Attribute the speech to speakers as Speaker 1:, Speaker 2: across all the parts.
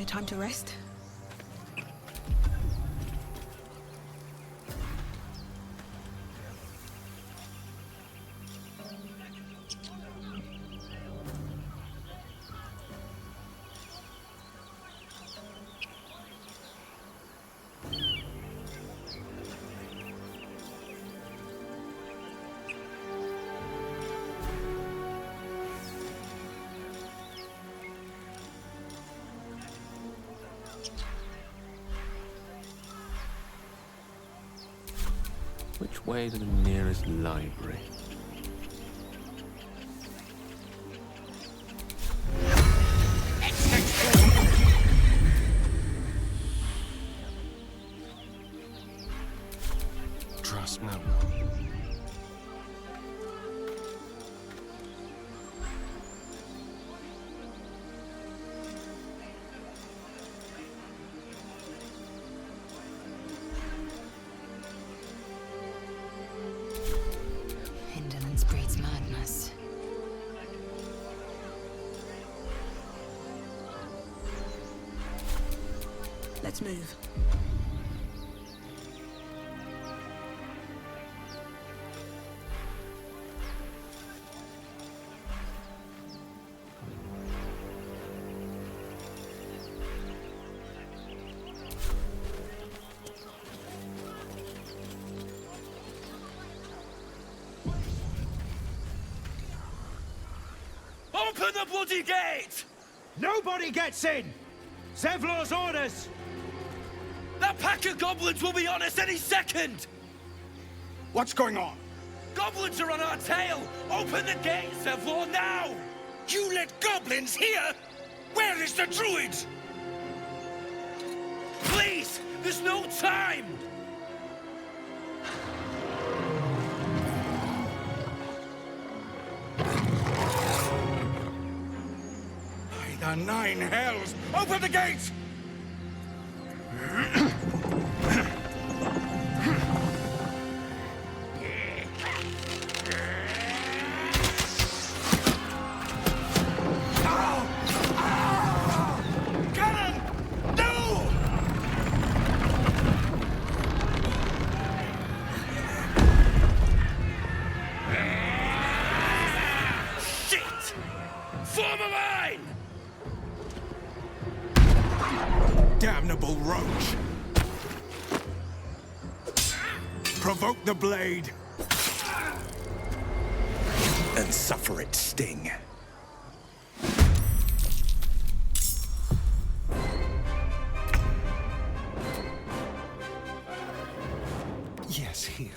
Speaker 1: No time to rest?
Speaker 2: Which way to the nearest library?
Speaker 3: Trust no one.
Speaker 4: Indolence breeds madness.
Speaker 1: Let's move.
Speaker 5: Open the bloody gate!
Speaker 6: Nobody gets in! Zevlor's orders!
Speaker 5: That pack of goblins will be on us any second!
Speaker 6: What's going on?
Speaker 5: Goblins are on our tail! Open the gate, Zevlor, now!
Speaker 7: You let goblins here? Where is the Druid?
Speaker 5: Please! There's no time!
Speaker 7: By the nine hells! Open the gate! Cannon! No!
Speaker 5: Shit! Form a line!
Speaker 7: Damnable roach! Provoke the blade! And suffer its sting. Yes, here.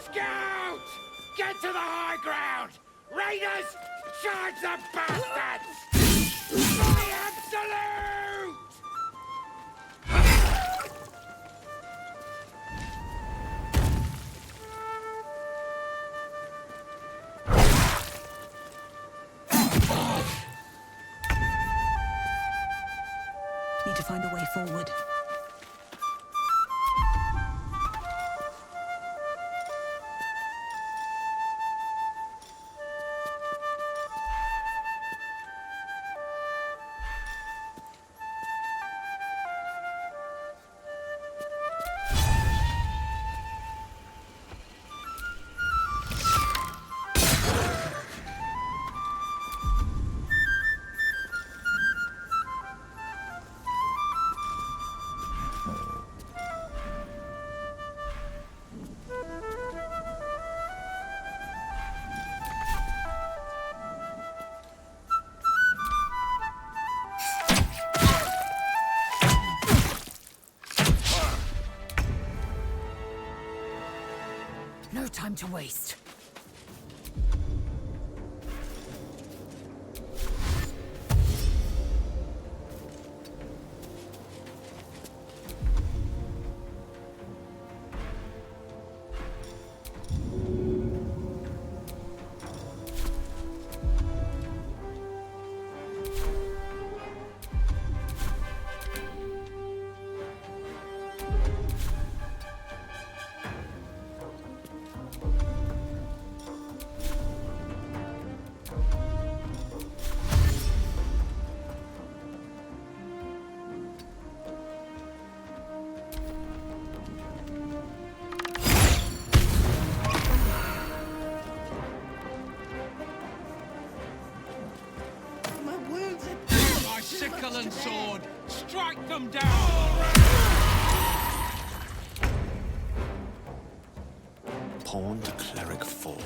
Speaker 7: Scout! Get to the high ground! Raiders! Charge the bastards! My absolute!
Speaker 1: Need to find a way forward.
Speaker 4: No time to waste.
Speaker 5: Sickle and sword! Strike them down!
Speaker 2: Pawn to cleric 4.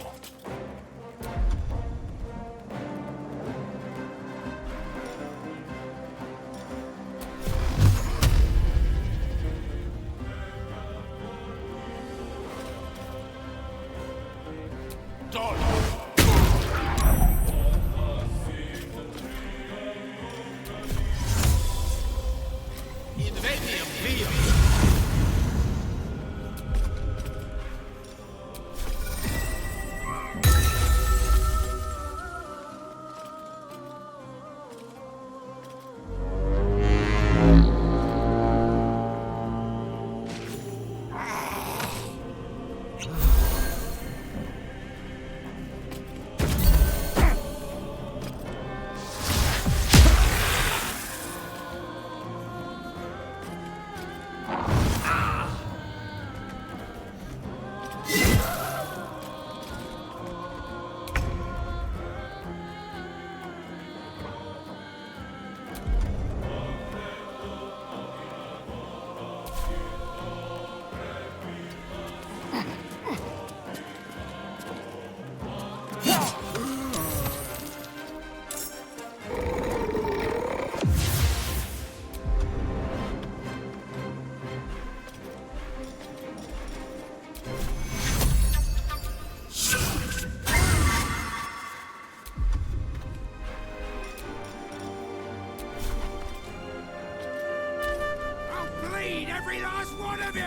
Speaker 7: Every last one of you!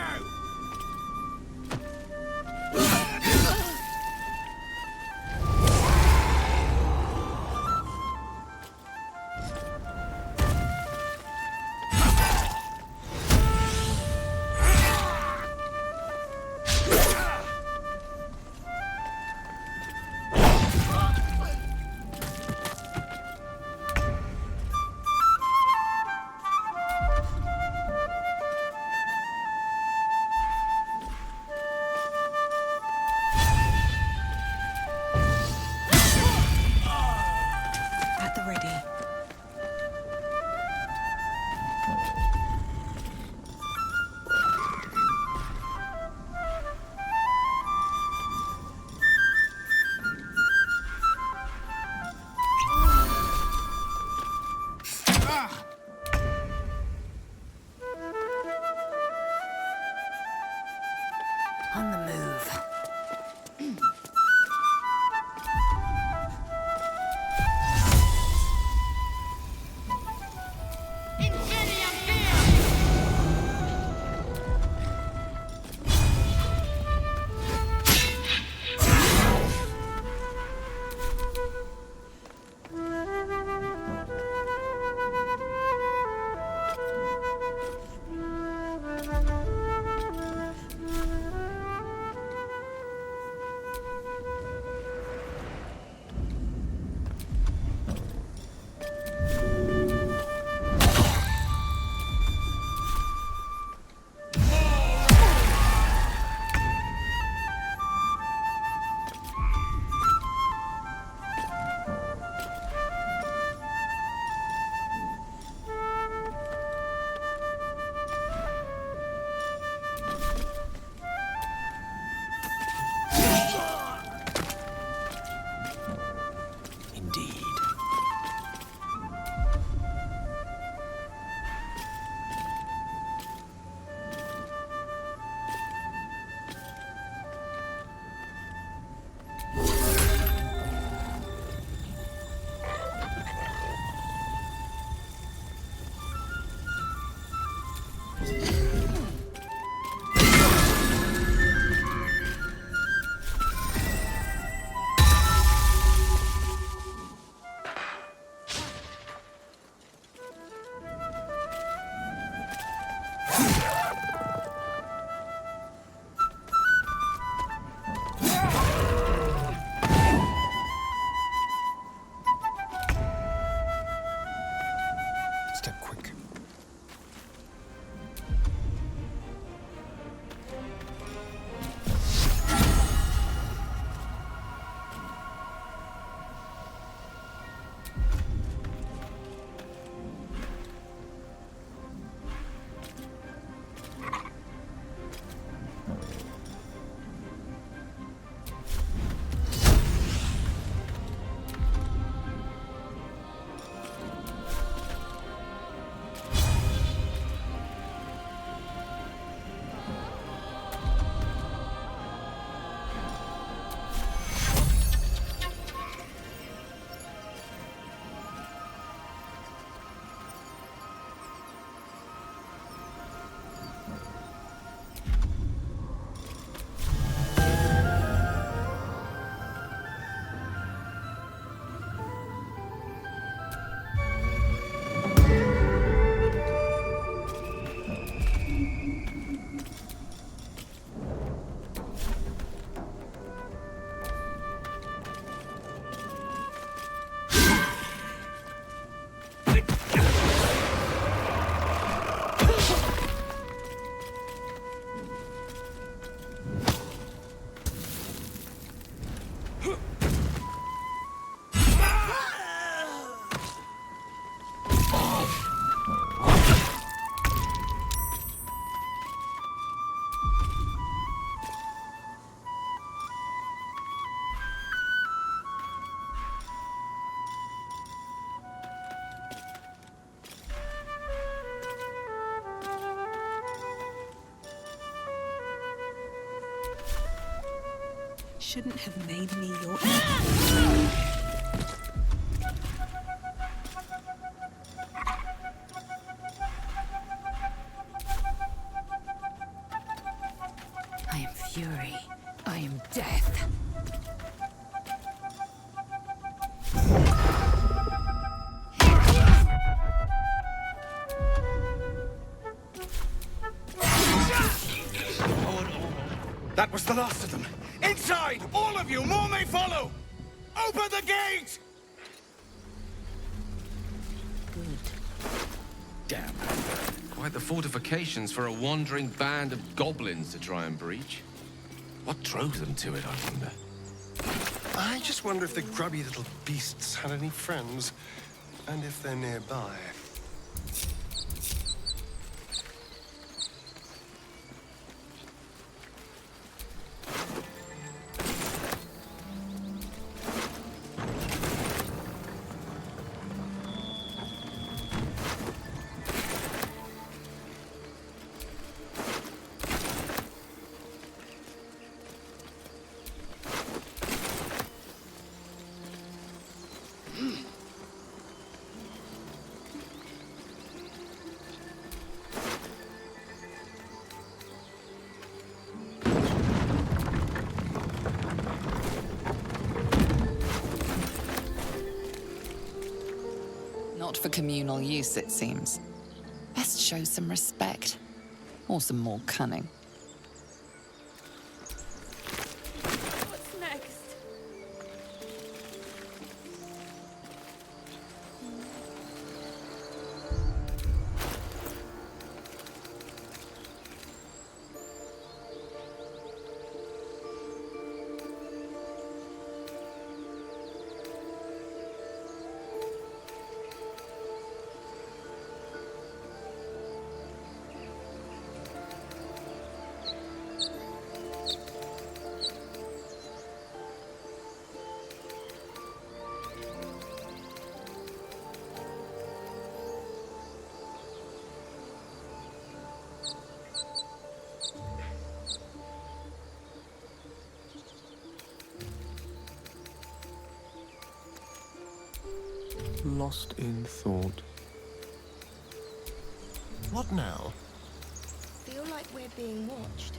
Speaker 1: shouldn't have made me your...
Speaker 4: I am fury. I am death.
Speaker 6: That was the last of them. Inside! All of you! More may follow! Open the gate!
Speaker 2: Damn. Quite the fortifications for a wandering band of goblins to try and breach. What drove them to it, I wonder?
Speaker 3: I just wonder if the grubby little beasts had any friends, and if they're nearby.
Speaker 4: Not for communal use, it seems. Best show some respect. Or some more cunning.
Speaker 8: What's next?
Speaker 2: Lost in thought.
Speaker 3: What now?
Speaker 8: Feel like we're being watched.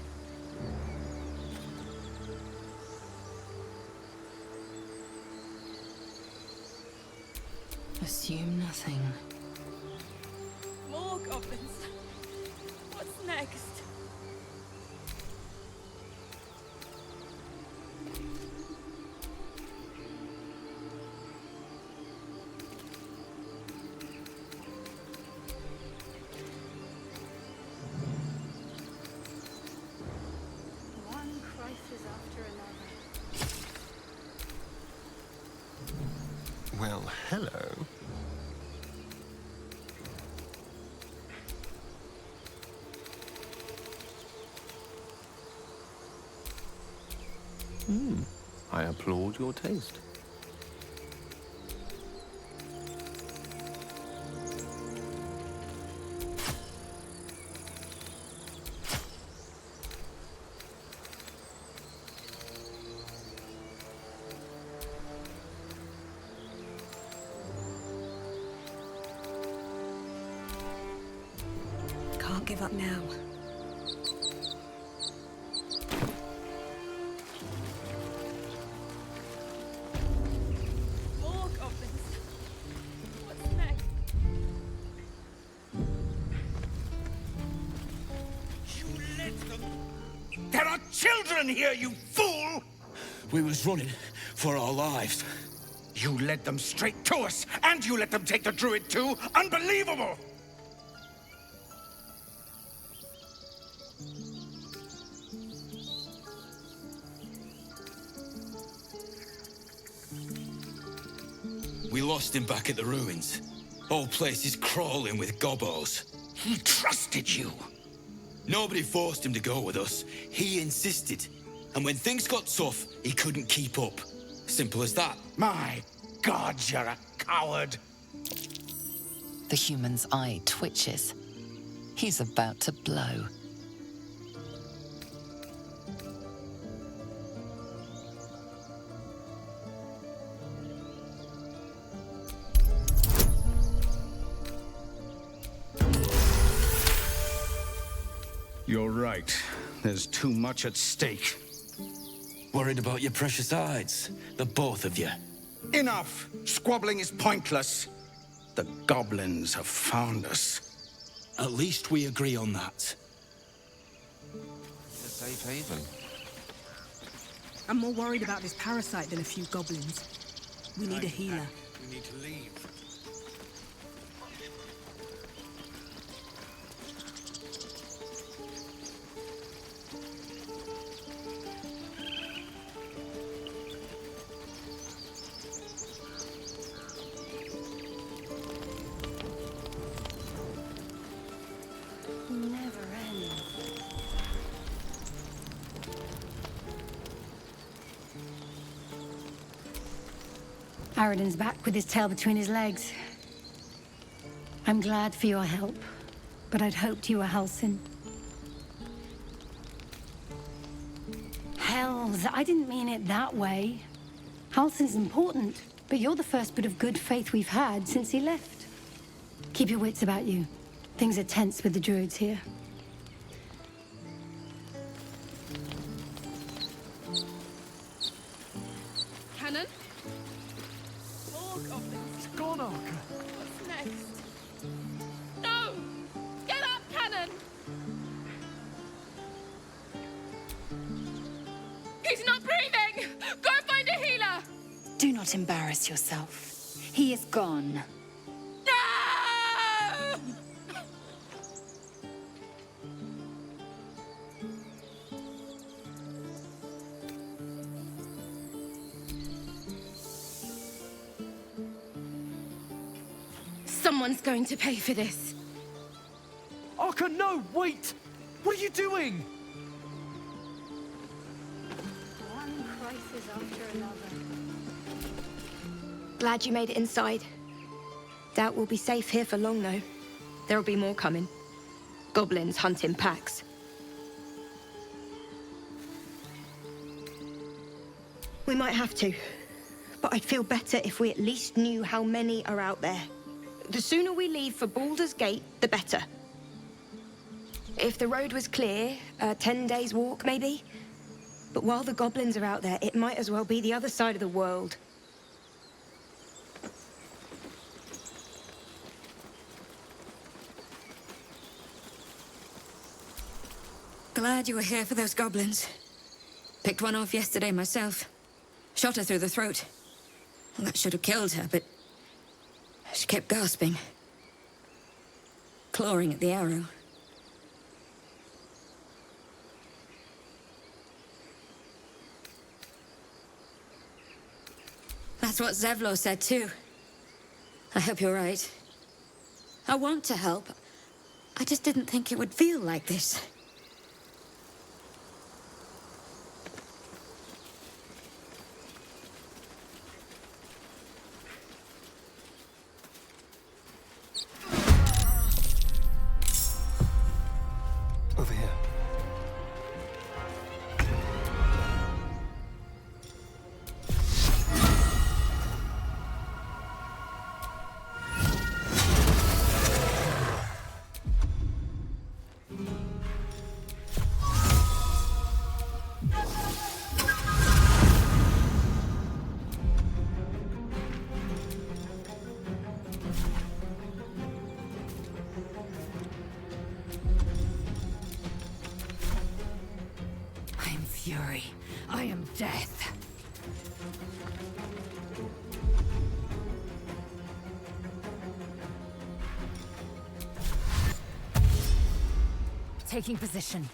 Speaker 4: Assume nothing.
Speaker 8: More goblins. What's next? One crisis after another.
Speaker 3: Well, hello.
Speaker 2: I applaud your taste.
Speaker 1: Can't give up now.
Speaker 8: More goblins. What's next?
Speaker 5: You let them... There are children here, you fool! We was running for our lives. You led them straight to us, and you let them take the Druid too? Unbelievable!
Speaker 9: We lost him back at the ruins. Whole place is crawling with gobos.
Speaker 5: He trusted you.
Speaker 9: Nobody forced him to go with us. He insisted. And when things got tough, he couldn't keep up. Simple as that.
Speaker 5: My God, you're a coward.
Speaker 4: The human's eye twitches. He's about to blow.
Speaker 5: You're right. There's too much at stake.
Speaker 9: Worried about your precious hides, the both of you.
Speaker 5: Enough! Squabbling is pointless. The goblins have found us.
Speaker 9: At least we agree on that.
Speaker 2: A safe haven.
Speaker 1: I'm more worried about this parasite than a few goblins. We need a healer.
Speaker 5: We need to leave.
Speaker 8: Never ends.
Speaker 10: Aradin's back with his tail between his legs. I'm glad for your help, but I'd hoped you were Halsin. Hells, I didn't mean it that way. Halsin's important, but you're the first bit of good faith we've had since he left. Keep your wits about you. Things are tense with the Druids here.
Speaker 8: Cannon? More goblins.
Speaker 7: It's gone, Arca.
Speaker 8: What's next? No! Get up, Cannon! He's not breathing! Go find a healer!
Speaker 10: Do not embarrass yourself. He is gone.
Speaker 8: No! Someone's going to pay for this.
Speaker 7: Arca, no, wait! What are you doing?
Speaker 10: One crisis after another.
Speaker 8: Glad you made it inside. Doubt we'll be safe here for long, though. There'll be more coming. Goblins hunt in packs. We might have to, but I'd feel better if we at least knew how many are out there. The sooner we leave for Baldur's Gate, the better. If the road was clear, 10 days walk, maybe? But while the goblins are out there, it might as well be the other side of the world.
Speaker 1: Glad you were here for those goblins. Picked one off yesterday myself. Shot her through the throat. Well, that should have killed her, but she kept gasping. Clawing at the arrow. That's what Zevlor said too. I hope you're right. I want to help. I just didn't think it would feel like this.
Speaker 3: Over here.
Speaker 10: I am fury. I am death. Taking position.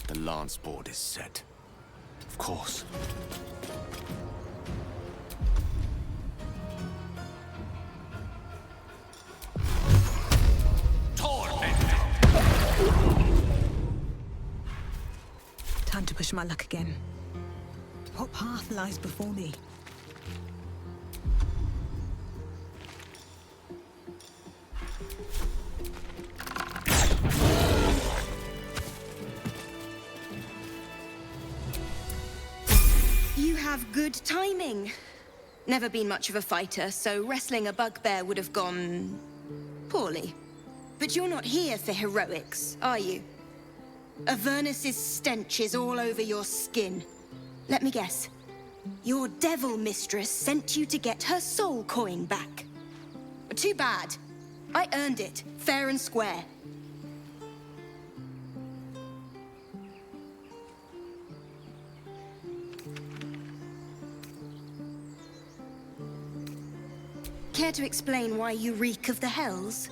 Speaker 2: The lance board is set. Of course.
Speaker 1: Time to push my luck again. What path lies before me?
Speaker 8: have good timing. Never been much of a fighter, so wrestling a bugbear would have gone poorly. But you're not here for heroics, are you? Avernus's stench is all over your skin. Let me guess. Your devil mistress sent you to get her soul coin back. Too bad. I earned it, fair and square. Care to explain why you reek of the hells?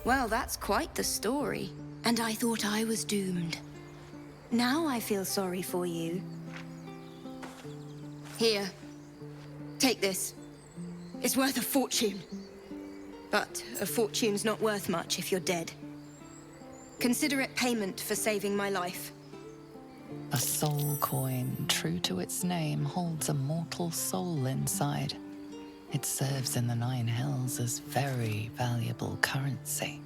Speaker 8: Well, that's quite the story. And I thought I was doomed. Now I feel sorry for you. Here. Take this. It's worth a fortune. But a fortune's not worth much if you're dead. Consider it payment for saving my life.
Speaker 4: A soul coin, true to its name, holds a mortal soul inside. It serves in the Nine Hells as very valuable currency.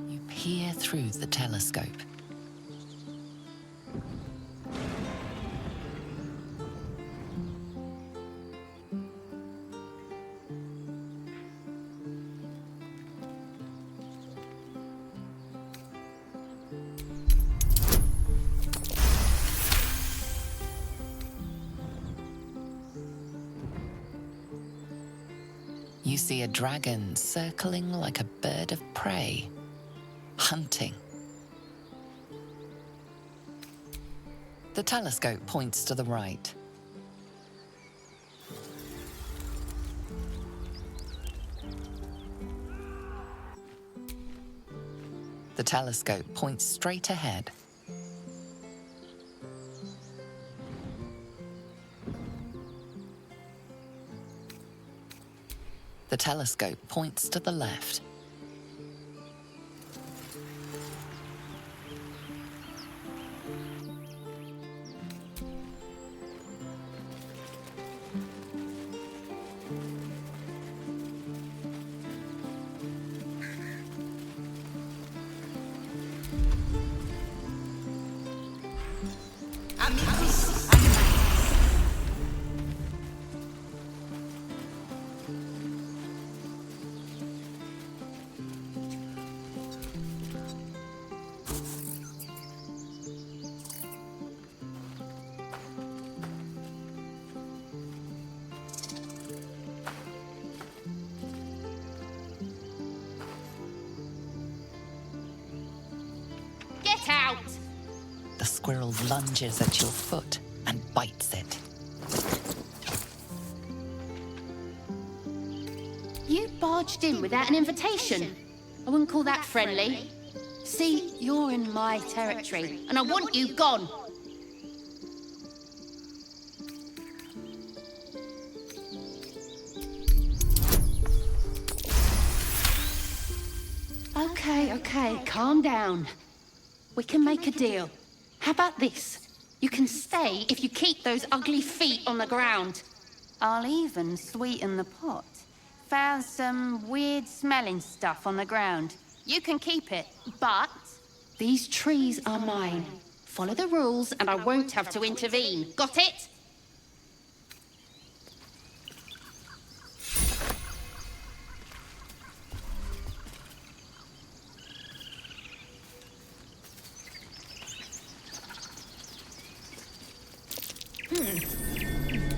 Speaker 4: You peer through the telescope. You see a dragon circling like a bird of prey, hunting. The telescope points to the right. The telescope points straight ahead. The telescope points to the left.
Speaker 11: Get out!
Speaker 4: The squirrel lunges at your foot and bites it.
Speaker 11: You barged in without an invitation. I wouldn't call that friendly. See, you're in my territory, and I want you gone. Okay, calm down. We can make a deal. How about this? You can stay if you keep those ugly feet on the ground. I'll even sweeten the pot. Found some weird smelling stuff on the ground. You can keep it, but these trees are mine. Follow the rules and I won't have to intervene. Got it?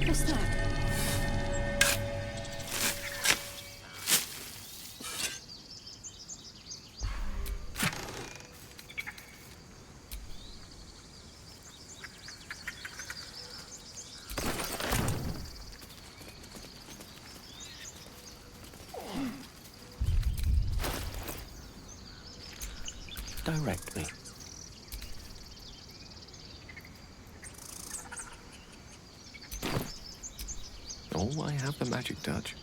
Speaker 10: What's that?
Speaker 2: Direct me. Oh, I have the magic touch.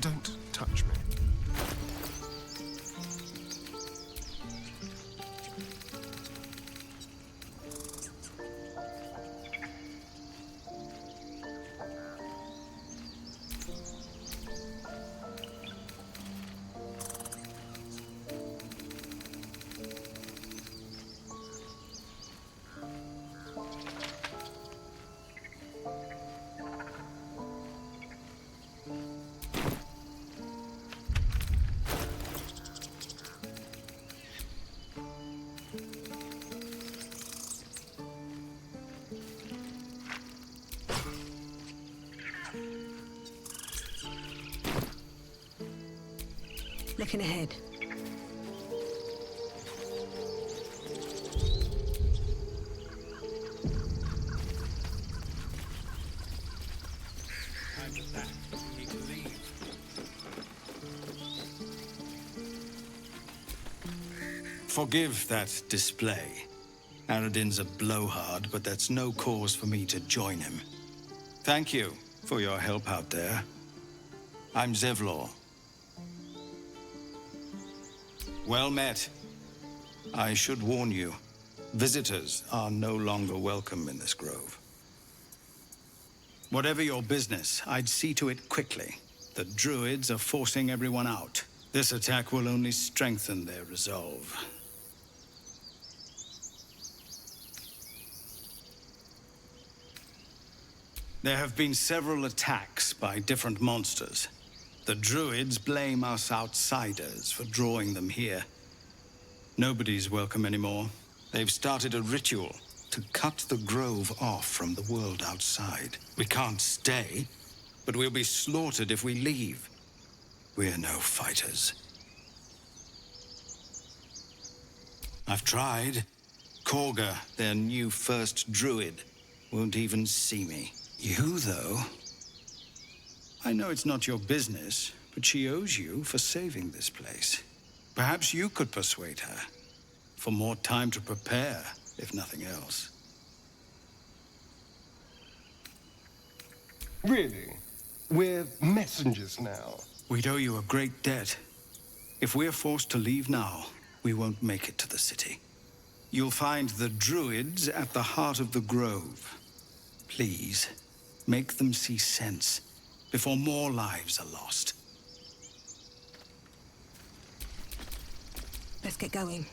Speaker 3: Don't touch me.
Speaker 8: Looking ahead.
Speaker 12: Forgive that display. Aradin's a blowhard, but that's no cause for me to join him. Thank you for your help out there. I'm Zevlor. Well met. I should warn you, visitors are no longer welcome in this grove. Whatever your business, I'd see to it quickly. The Druids are forcing everyone out. This attack will only strengthen their resolve. There have been several attacks by different monsters. The Druids blame us outsiders for drawing them here. Nobody's welcome anymore. They've started a ritual to cut the grove off from the world outside. We can't stay, but we'll be slaughtered if we leave. We're no fighters. I've tried. Korga, their new first Druid, won't even see me. You, though? I know it's not your business, but she owes you for saving this place. Perhaps you could persuade her. For more time to prepare, if nothing else.
Speaker 3: Really? We're messengers now.
Speaker 12: We'd owe you a great debt. If we're forced to leave now, we won't make it to the city. You'll find the Druids at the heart of the grove. Please, make them see sense before more lives are lost.
Speaker 8: Let's get going.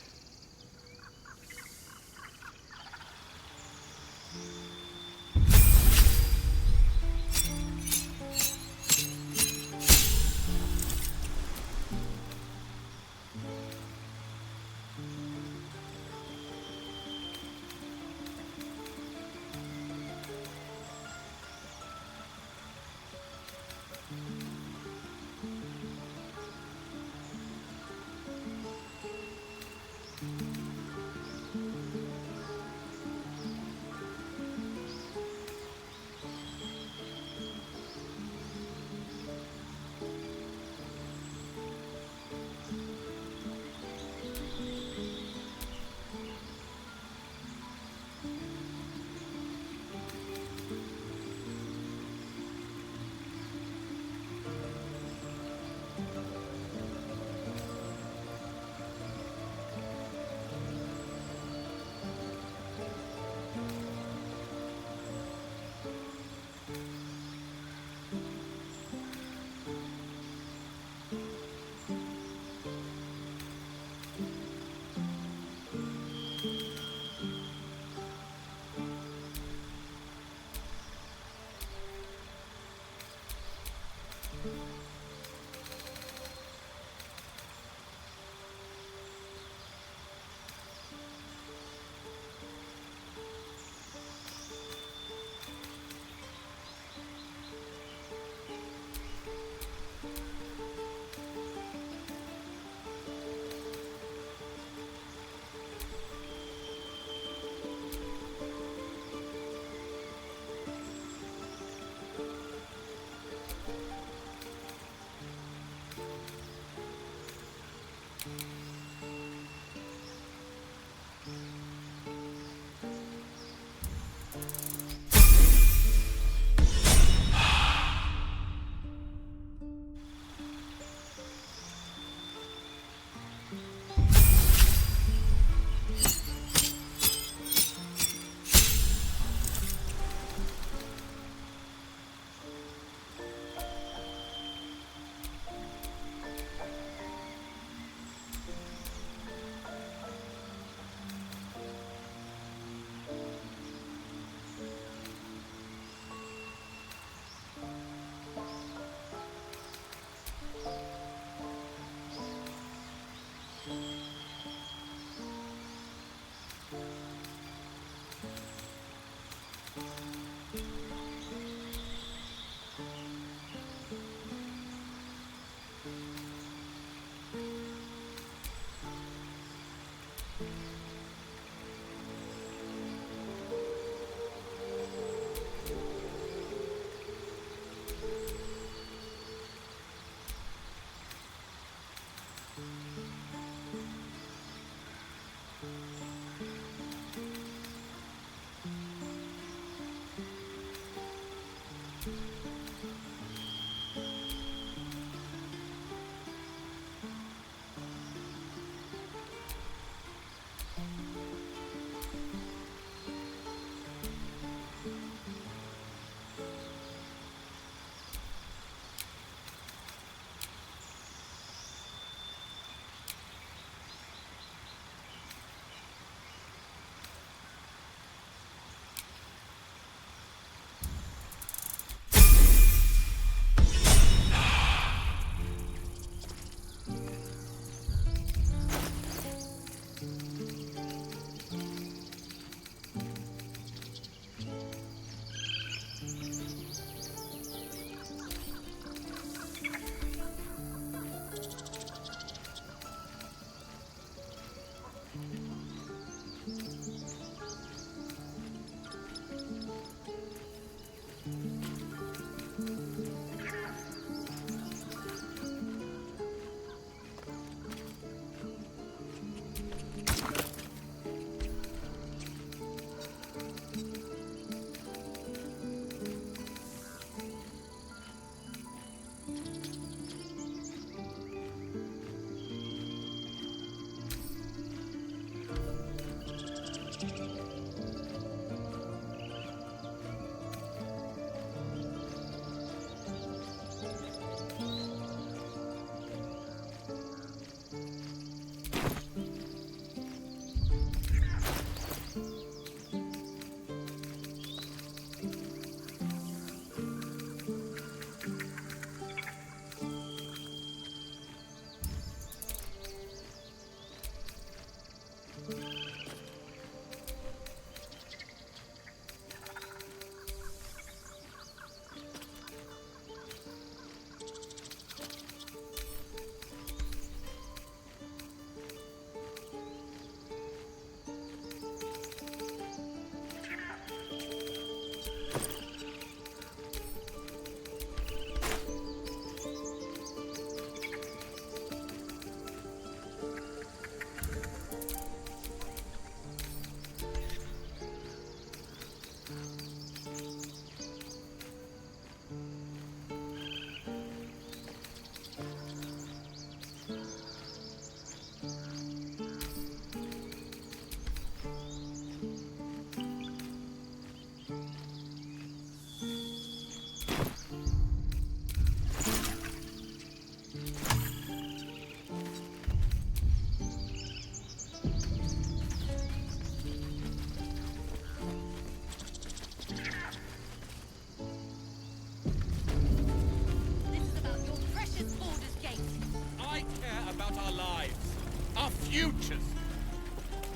Speaker 5: futures.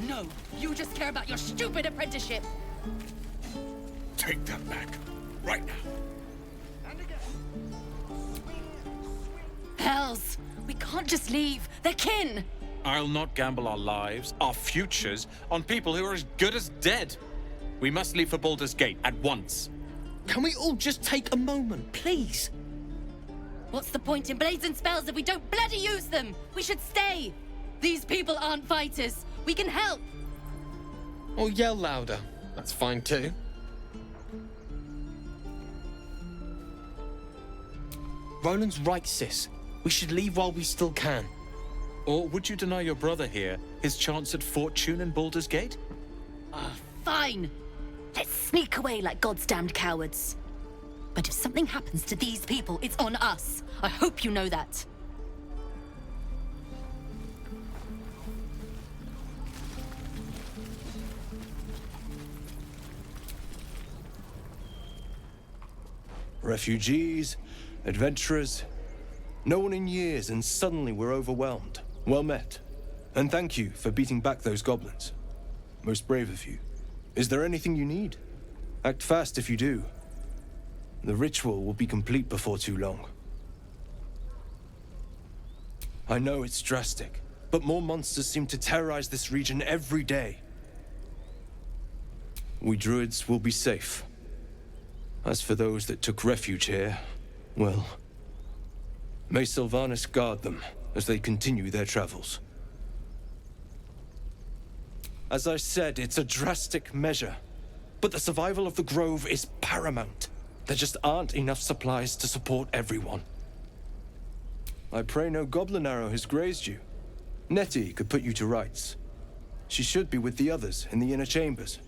Speaker 13: No, you just care about your stupid apprenticeship.
Speaker 5: Take that back. Right now.
Speaker 13: Hells! We can't just leave. They're kin!
Speaker 14: I'll not gamble our lives, our futures, on people who are as good as dead. We must leave for Baldur's Gate at once.
Speaker 15: Can we all just take a moment, please?
Speaker 13: What's the point in blades and spells if we don't bloody use them? We should stay! These people aren't fighters. We can help!
Speaker 15: Or yell louder. That's fine too. Roland's right, sis. We should leave while we still can.
Speaker 14: Or would you deny your brother here his chance at fortune in Baldur's Gate?
Speaker 13: Fine! Let's sneak away like God's damned cowards. But if something happens to these people, it's on us. I hope you know that.
Speaker 16: Refugees, adventurers, no one in years, and suddenly we're overwhelmed. Well met. And thank you for beating back those goblins. Most brave of you. Is there anything you need? Act fast if you do. The ritual will be complete before too long. I know it's drastic, but more monsters seem to terrorize this region every day. We druids will be safe. As for those that took refuge here, well, may Sylvanas guard them as they continue their travels. As I said, it's a drastic measure, but the survival of the Grove is paramount. There just aren't enough supplies to support everyone. I pray no goblin arrow has grazed you. Nettie could put you to rights. She should be with the others in the inner chambers,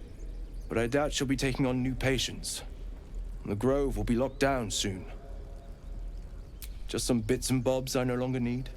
Speaker 16: but I doubt she'll be taking on new patients. The Grove will be locked down soon. Just some bits and bobs I no longer need.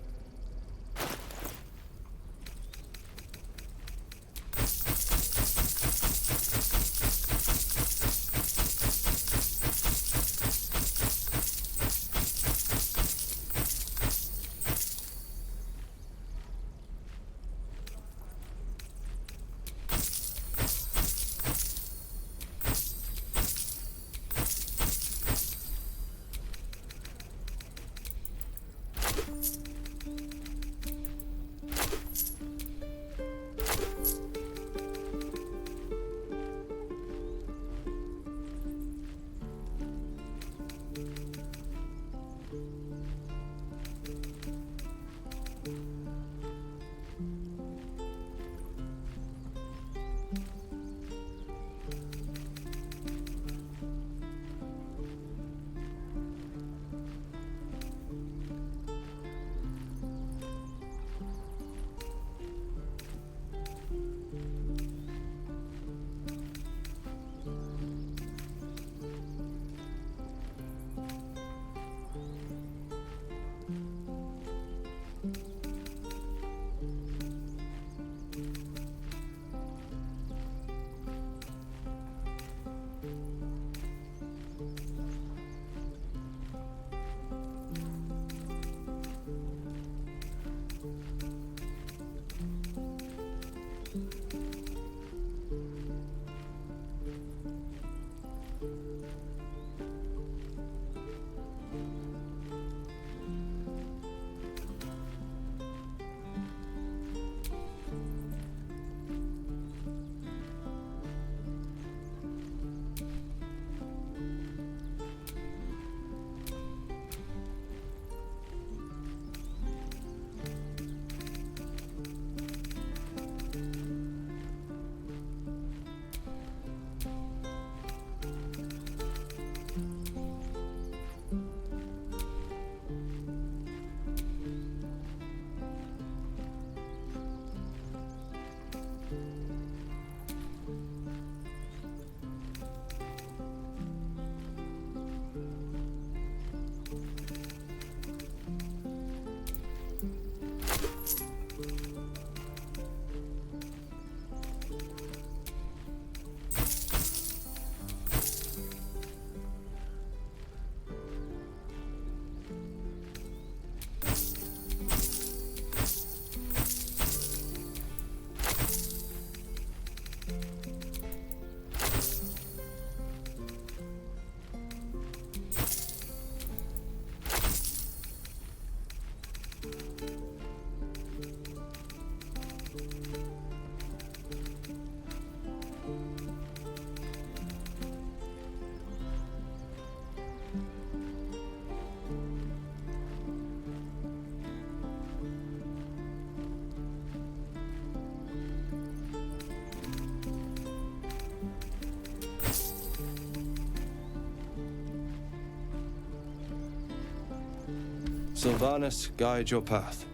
Speaker 16: Sylvanus, guide your path.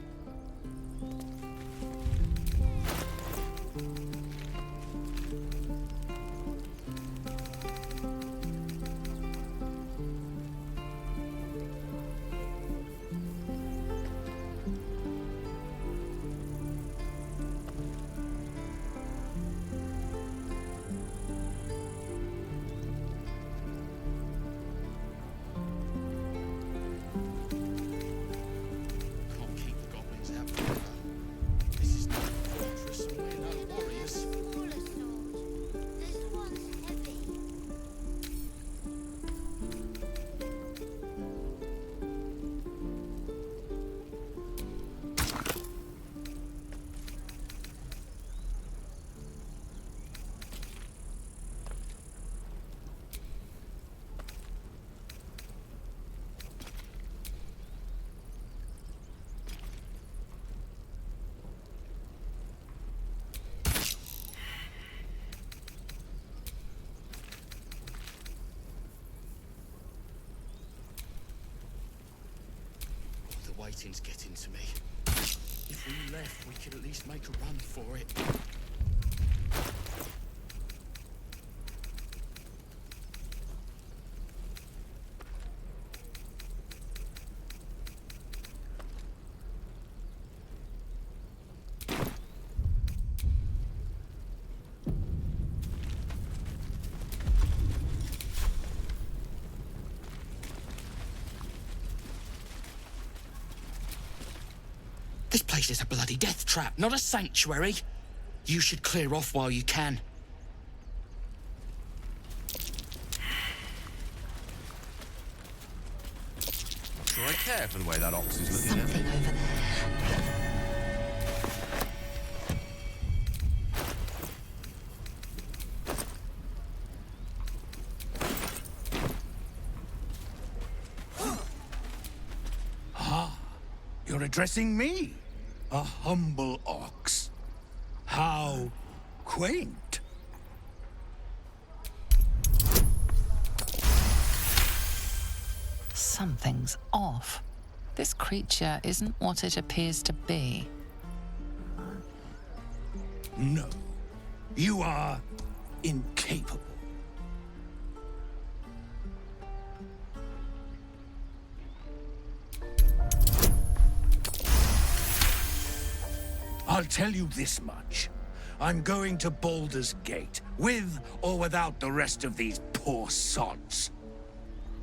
Speaker 9: Waiting's getting to me. If we left, we could at least make a run for it. This place is a bloody death trap, not a sanctuary. You should clear off while you can.
Speaker 2: Sure I care for the way that ox is looking at me.
Speaker 4: Something over there.
Speaker 5: Ah, you're addressing me? A humble ox. How quaint.
Speaker 4: Something's off. This creature isn't what it appears to be.
Speaker 5: No, you are incapable. I'll tell you this much. I'm going to Baldur's Gate, with or without the rest of these poor sods.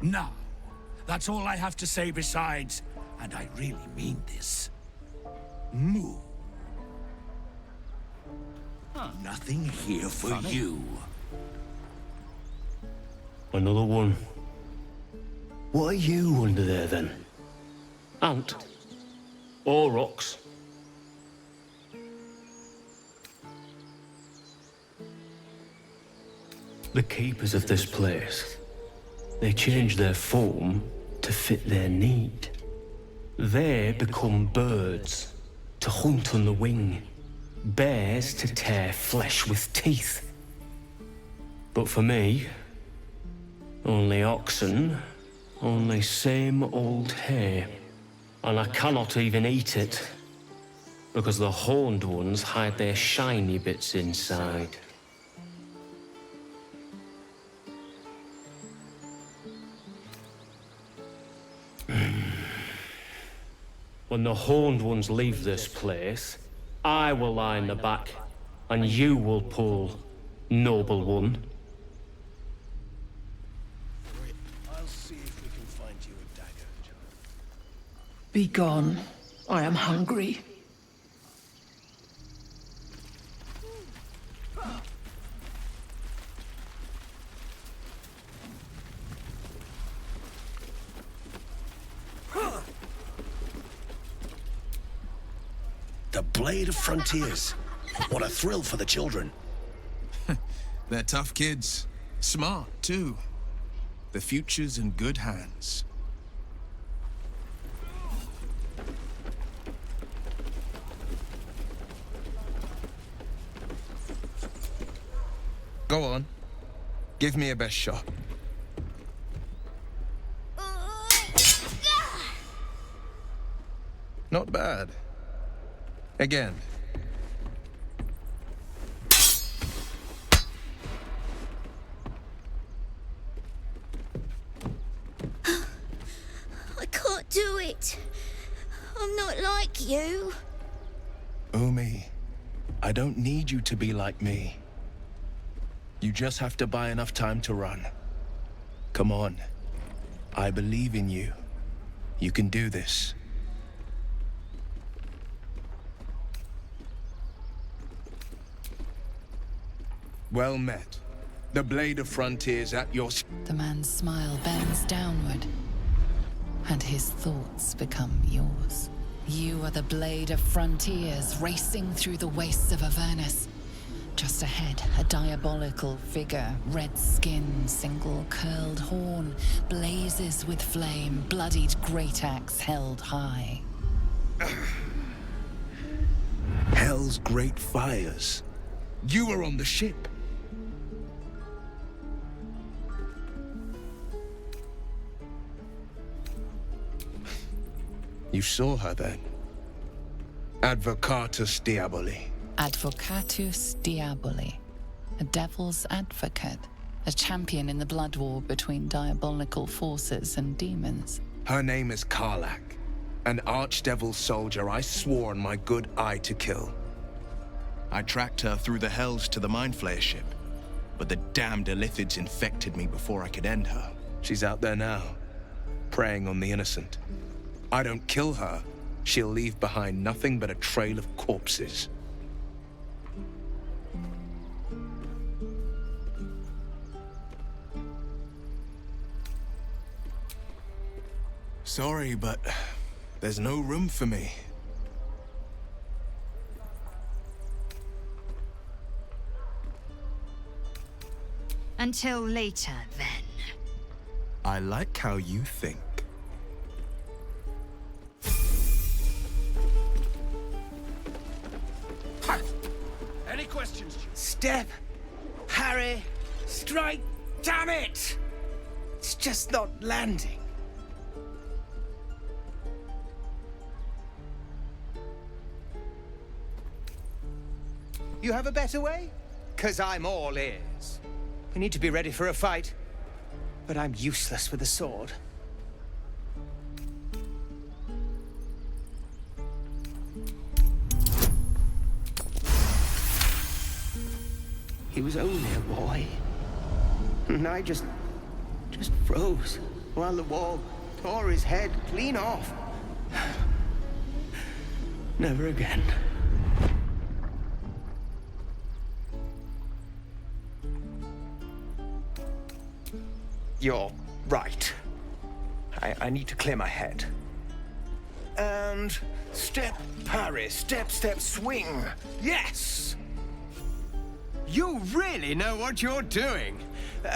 Speaker 5: Now, that's all I have to say besides, and I really mean this, moo. Nothing here for you.
Speaker 15: Another one. What are you under there, then? Ant? Or rocks? The keepers of this place, they change their form to fit their need. They become birds to hunt on the wing, bears to tear flesh with teeth. But for me, only oxen, only same old hay, and I cannot even eat it, because the horned ones hide their shiny bits inside. When the horned ones leave this place, I will lie in the back, and you will pull, noble one.
Speaker 3: I'll see if we can find you a dagger, John.
Speaker 17: Be gone. I am hungry.
Speaker 3: The Blade of Frontiers. What a thrill for the children.
Speaker 18: They're tough kids. Smart, too. The future's in good hands. Go on. Give me a best shot. Not bad. Again.
Speaker 19: I can't do it. I'm not like you.
Speaker 18: Umi, I don't need you to be like me. You just have to buy enough time to run. Come on. I believe in you. You can do this. Well met. The Blade of Frontiers at your...
Speaker 4: The man's smile bends downward, and his thoughts become yours. You are the Blade of Frontiers racing through the wastes of Avernus. Just ahead, a diabolical figure, red skin, single curled horn, blazes with flame, bloodied great axe held high.
Speaker 18: Hell's great fires. You were on the ship. You saw her then. Advocatus Diaboli.
Speaker 4: Advocatus Diaboli. A devil's advocate. A champion in the blood war between diabolical forces and demons.
Speaker 18: Her name is Karlach. An archdevil soldier I swore on my good eye to kill.
Speaker 20: I tracked her through the hells to the Mind Flayer ship, but the damned Illithids infected me before I could end her.
Speaker 18: She's out there now, preying on the innocent. I don't kill her, she'll leave behind nothing but a trail of corpses. Sorry, but there's no room for me.
Speaker 21: Until later, then.
Speaker 18: I like how you think.
Speaker 6: Any questions? Step, Harry, strike, damn it! It's just not landing. You have a better way? 'Cause I'm all ears. We need to be ready for a fight, but I'm useless with a sword. He was only a boy. And I just froze while the wall tore his head clean off. Never again. You're right. I need to clear my head. And step, parry, step, step, swing. Yes! You really know what you're doing.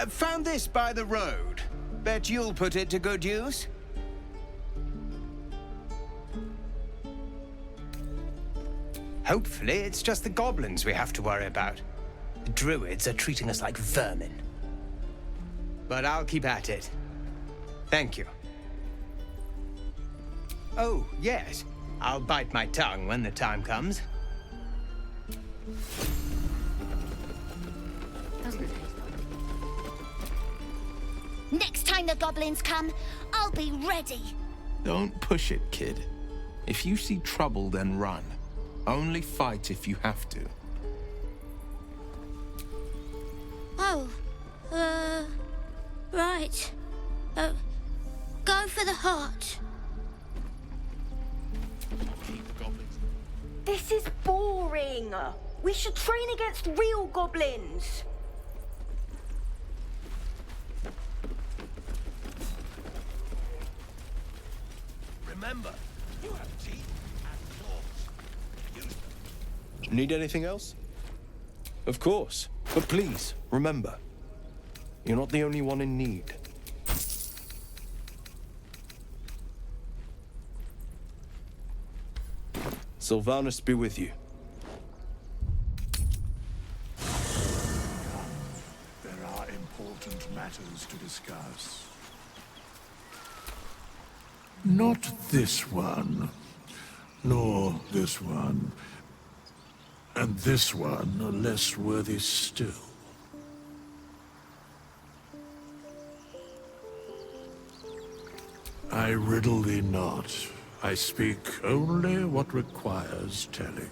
Speaker 6: Found this by the road. Bet you'll put it to good use. Hopefully, it's just the goblins we have to worry about. The druids are treating us like vermin. But I'll keep at it. Thank you. Oh, yes. I'll bite my tongue when the time comes.
Speaker 19: Next time the goblins come, I'll be ready.
Speaker 18: Don't push it, kid. If you see trouble, then run. Only fight if you have to.
Speaker 19: Oh, right. Go for the heart.
Speaker 8: This is boring. We should train against real goblins.
Speaker 6: Remember, you have teeth and claws. Use them.
Speaker 16: Need anything else? Of course. But please, remember, you're not the only one in need. Sylvanus be with you.
Speaker 22: There are important matters to discuss. Not this one. Nor this one. And this one are less worthy still. I riddle thee not. I speak only what requires telling.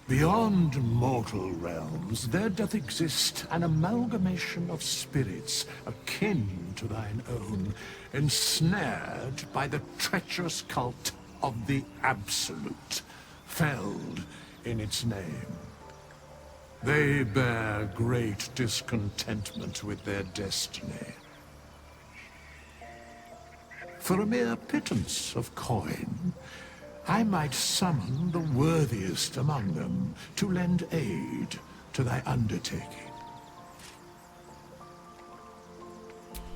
Speaker 22: Beyond mortal realms, there doth exist an amalgamation of spirits akin to thine own, ensnared by the treacherous cult of the Absolute, felled in its name. They bear great discontentment with their destiny. For a mere pittance of coin, I might summon the worthiest among them to lend aid to thy undertaking.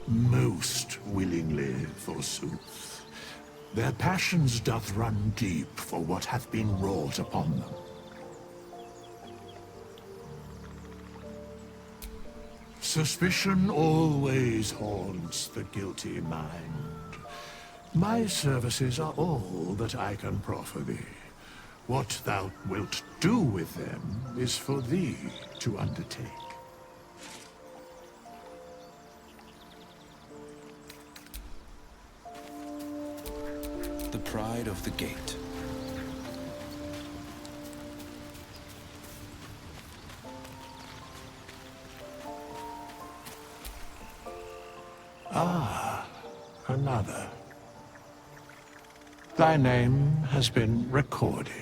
Speaker 22: Most willingly, forsooth. Their passions doth run deep for what hath been wrought upon them. Suspicion always haunts the guilty mind. My services are all that I can proffer thee. What thou wilt do with them is for thee to undertake.
Speaker 18: The pride of the gate.
Speaker 22: Ah, another. Thy name has been recorded.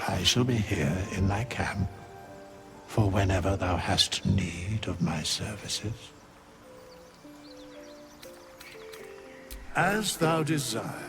Speaker 22: I shall be here in thy camp for whenever thou hast need of my services. As thou desire.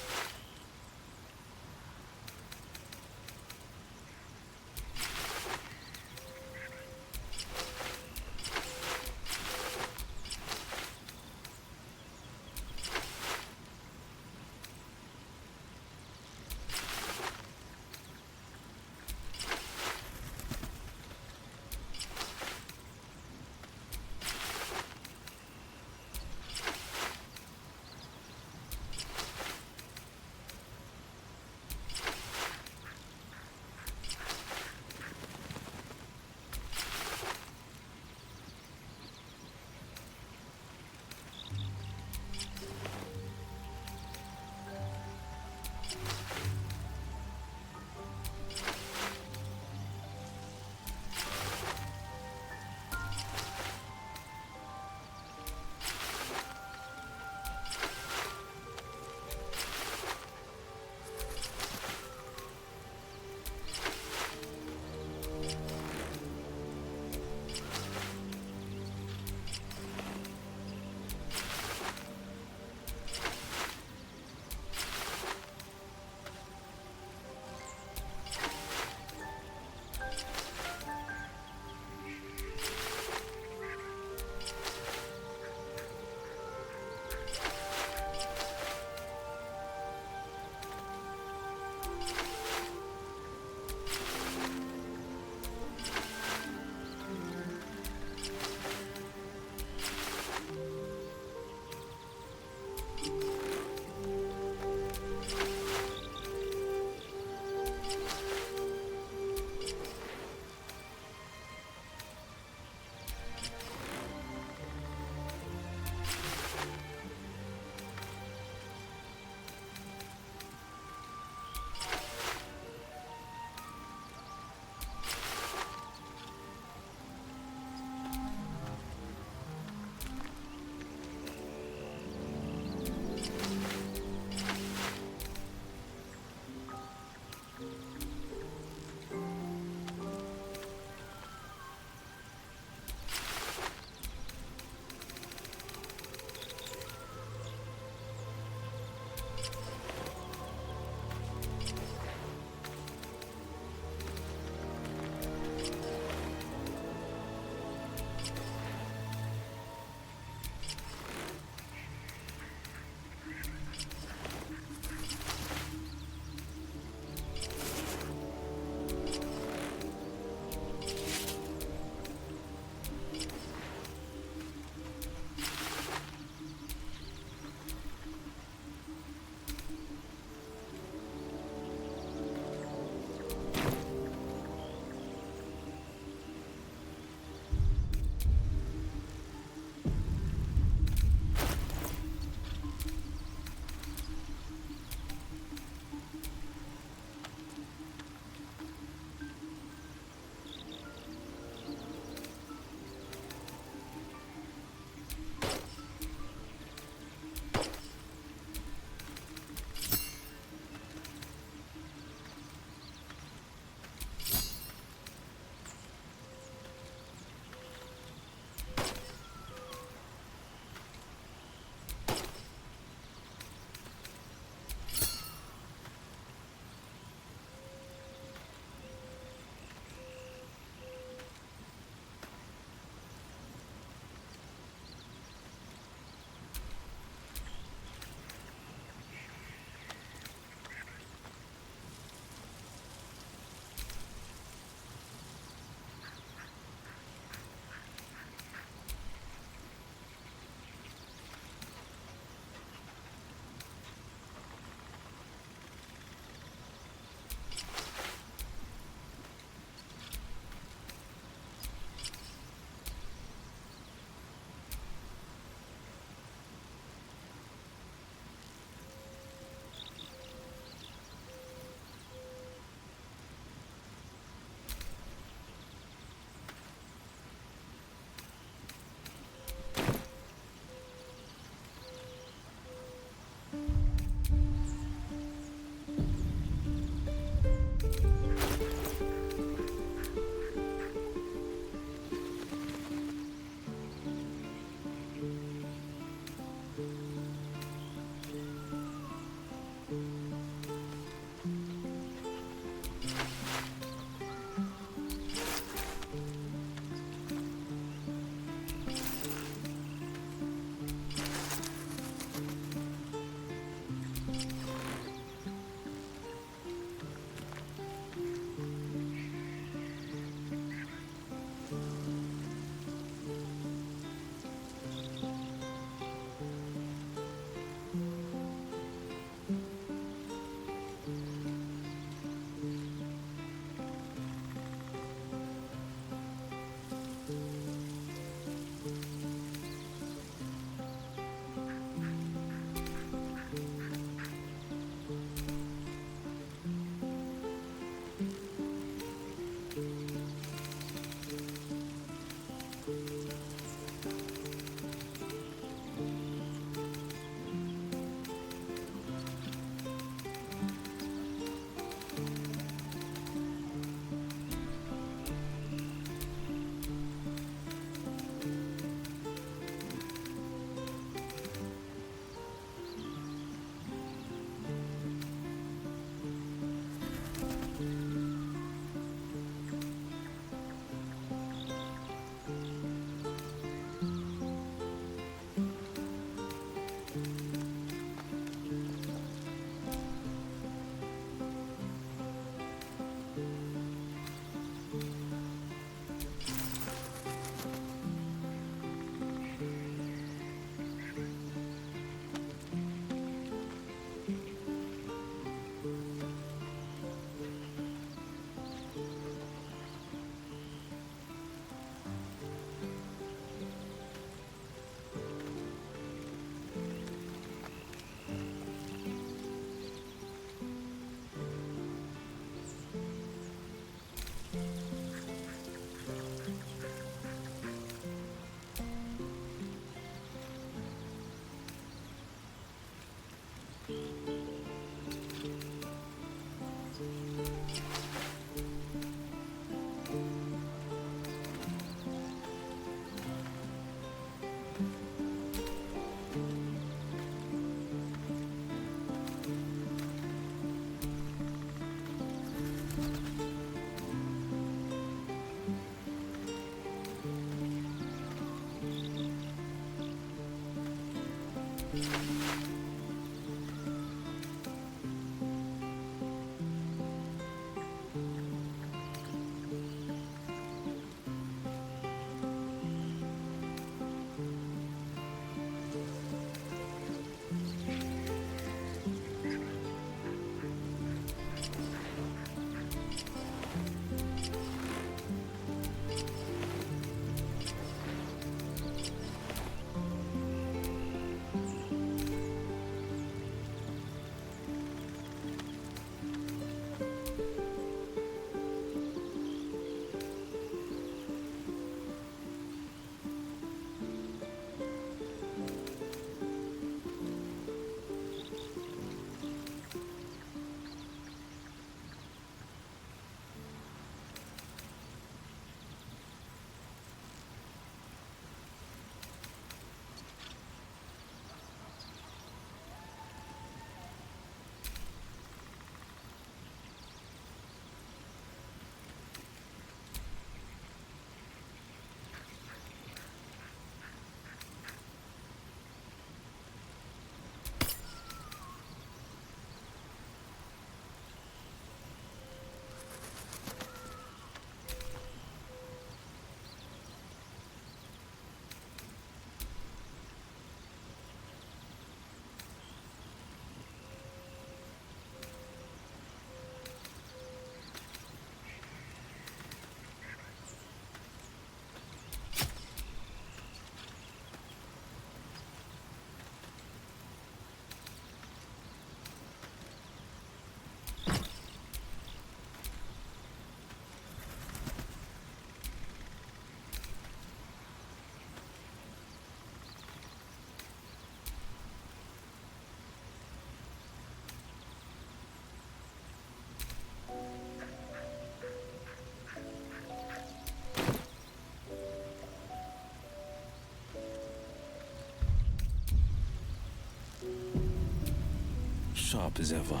Speaker 5: sharp as ever.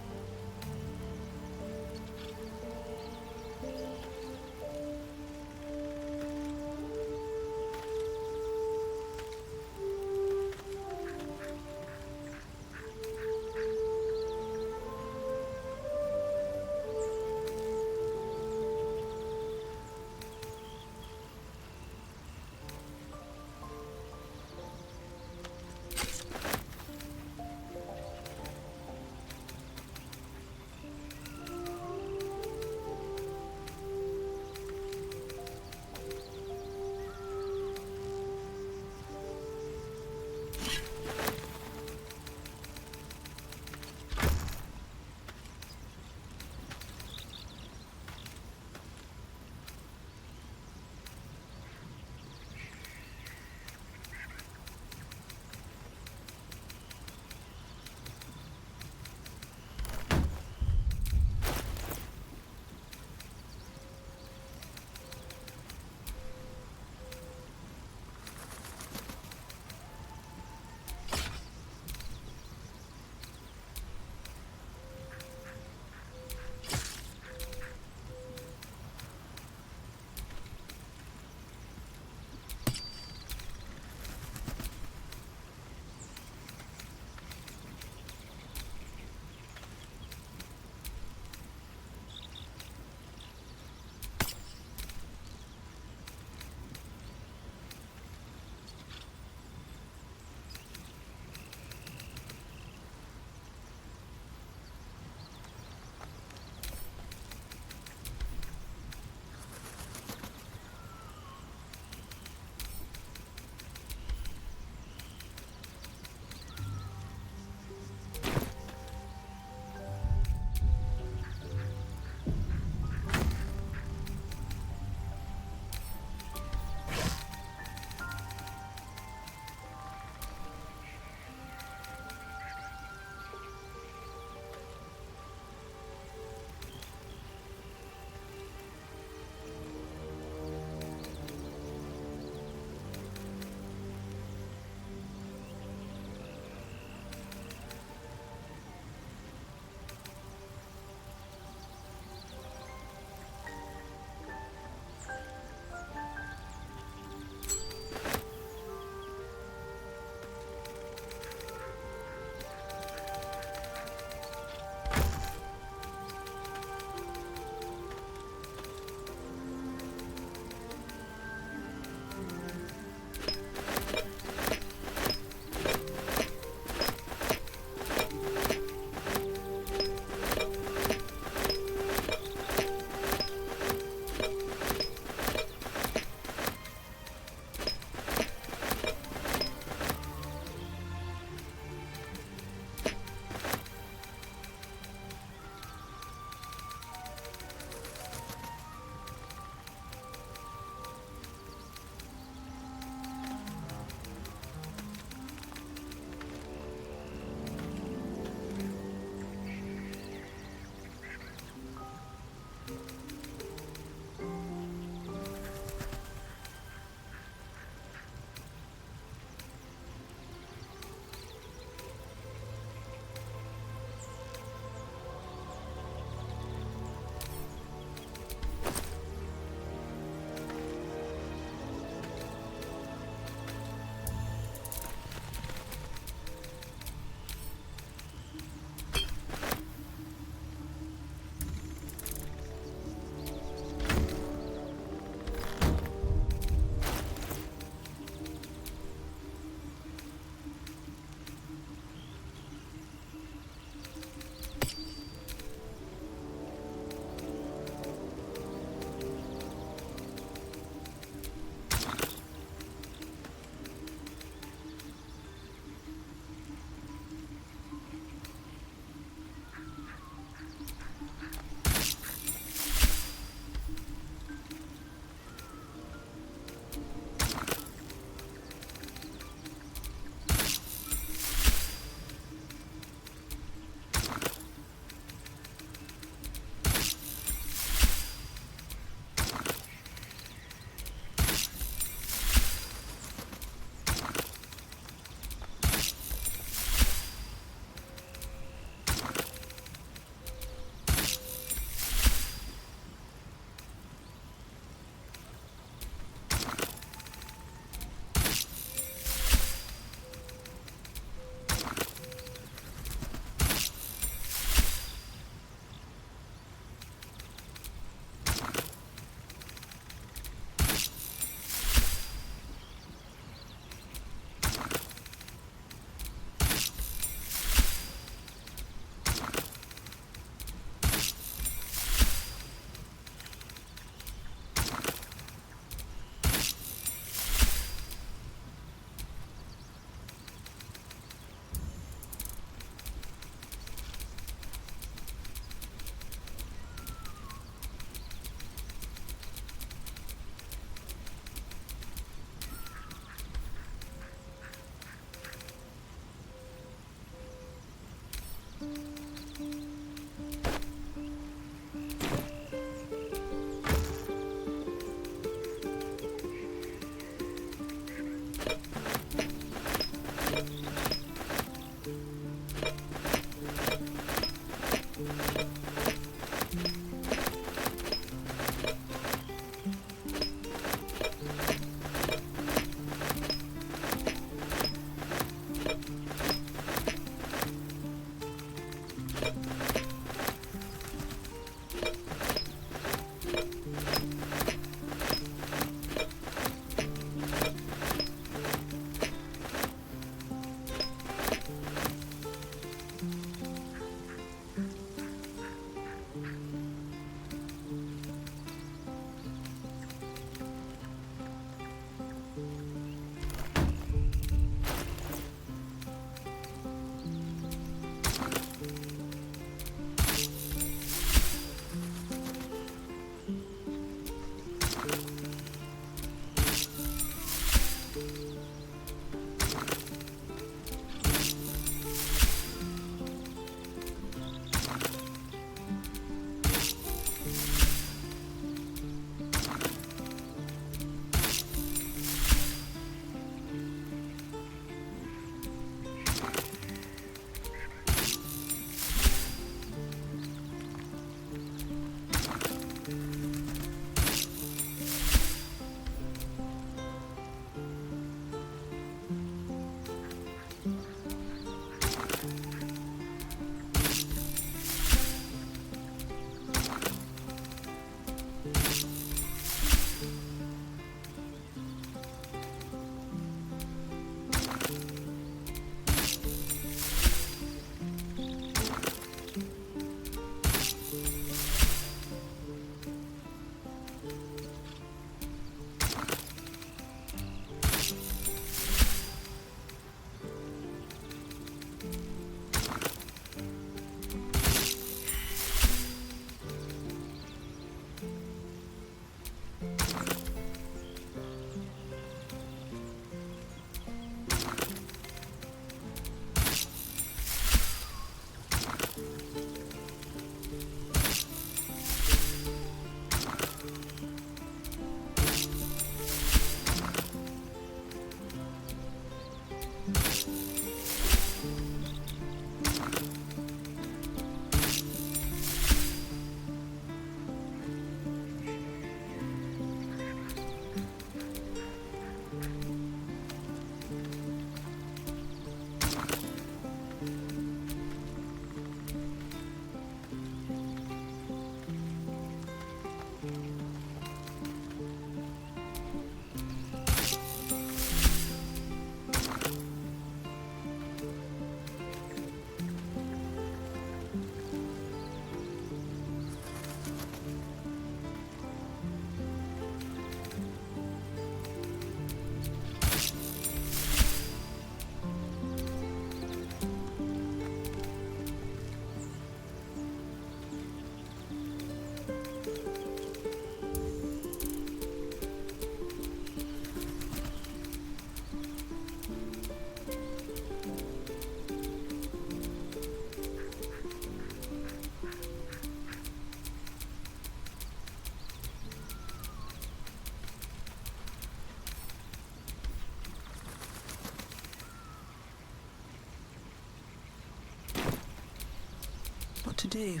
Speaker 17: What to do?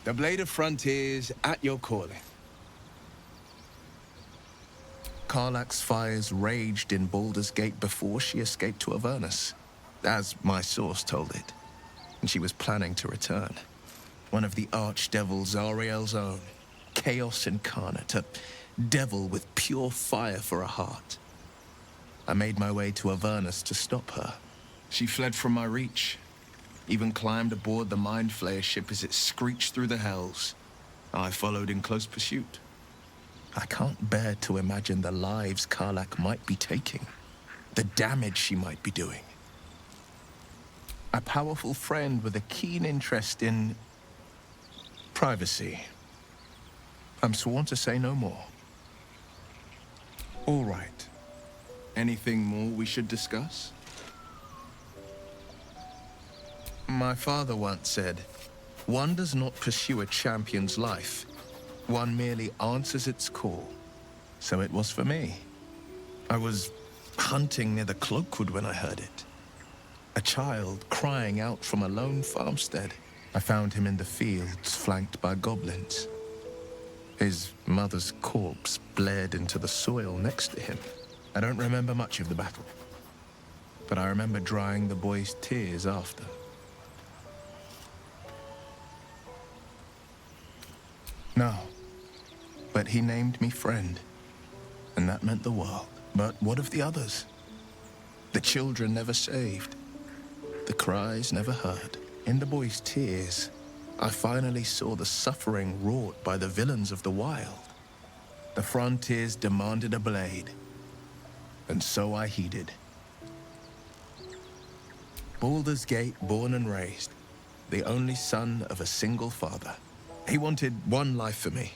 Speaker 18: The Blade of Frontiers at your calling. Karlach's fires raged in Baldur's Gate before she escaped to Avernus, as my source told it. And she was planning to return. One of the archdevils Zariel's own. Chaos incarnate, a devil with pure fire for a heart. I made my way to Avernus to stop her. She fled from my reach. Even climbed aboard the Mind Flayer ship as it screeched through the hells. I followed in close pursuit. I can't bear to imagine the lives Karlach might be taking, the damage she might be doing. A powerful friend with a keen interest in privacy. I'm sworn to say no more. All right. Anything more we should discuss? My father once said, one does not pursue a champion's life. one merely answers its call. So it was for me. I was hunting near the Cloakwood when I heard it. A child crying out from a lone farmstead. I found him in the fields, flanked by goblins. His mother's corpse blared into the soil next to him. I don't remember much of the battle, but I remember drying the boy's tears after. No, but he named me friend, and that meant the world. But what of the others? The children never saved, the cries never heard. In the boy's tears, I finally saw the suffering wrought by the villains of the wild. The frontiers demanded a blade, and so I heeded. Baldur's Gate, born and raised, the only son of a single father. He wanted one life for me.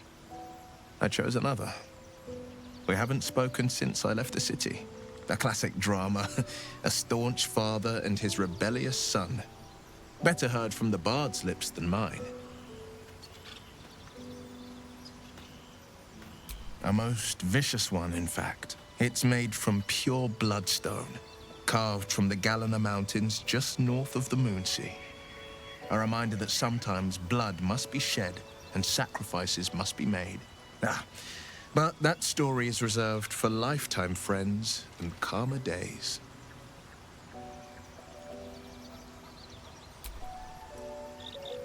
Speaker 18: I chose another. We haven't spoken since I left the city. A classic drama, a staunch father and his rebellious son. Better heard from the bard's lips than mine. A most vicious one, in fact. It's made from pure bloodstone, carved from the Galena Mountains just north of the Moonsea. A reminder that sometimes blood must be shed and sacrifices must be made. But that story is reserved for lifetime friends and calmer days.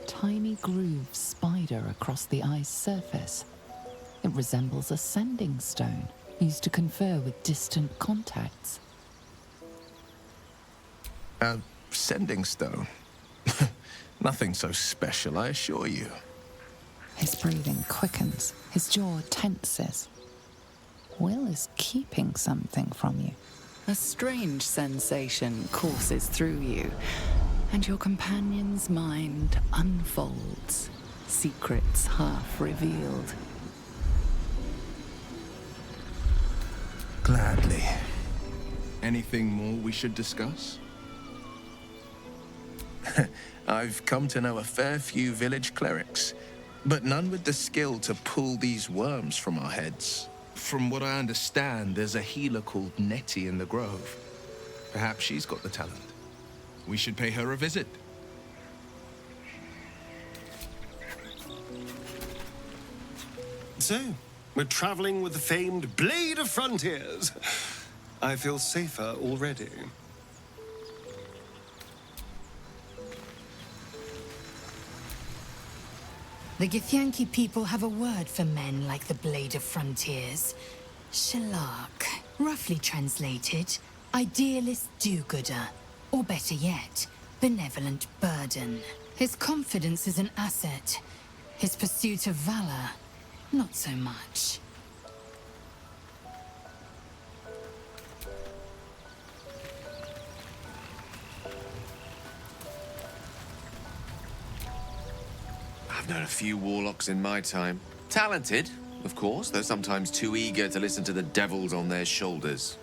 Speaker 4: Tiny grooves spider across the eye's surface. It resembles a sending stone used to confer with distant contacts.
Speaker 18: A sending stone? Nothing so special, I assure you.
Speaker 4: His breathing quickens, his jaw tenses. Will is keeping something from you. A strange sensation courses through you, and your companion's mind unfolds, secrets half revealed.
Speaker 18: Gladly. Anything more we should discuss? I've come to know a fair few village clerics, but none with the skill to pull these worms from our heads. From what I understand, there's a healer called Nettie in the Grove. Perhaps she's got the talent. We should pay her a visit.
Speaker 3: So, we're traveling with the famed Blade of Frontiers. I feel safer already.
Speaker 1: The Githyanki people have a word for men like the Blade of Frontiers. Shalak. Roughly translated, idealist do-gooder. Or better yet, benevolent burden. His confidence is an asset. His pursuit of valor, not so much.
Speaker 2: I've known a few warlocks in my time. Talented, of course, though sometimes too eager to listen to the devils on their shoulders.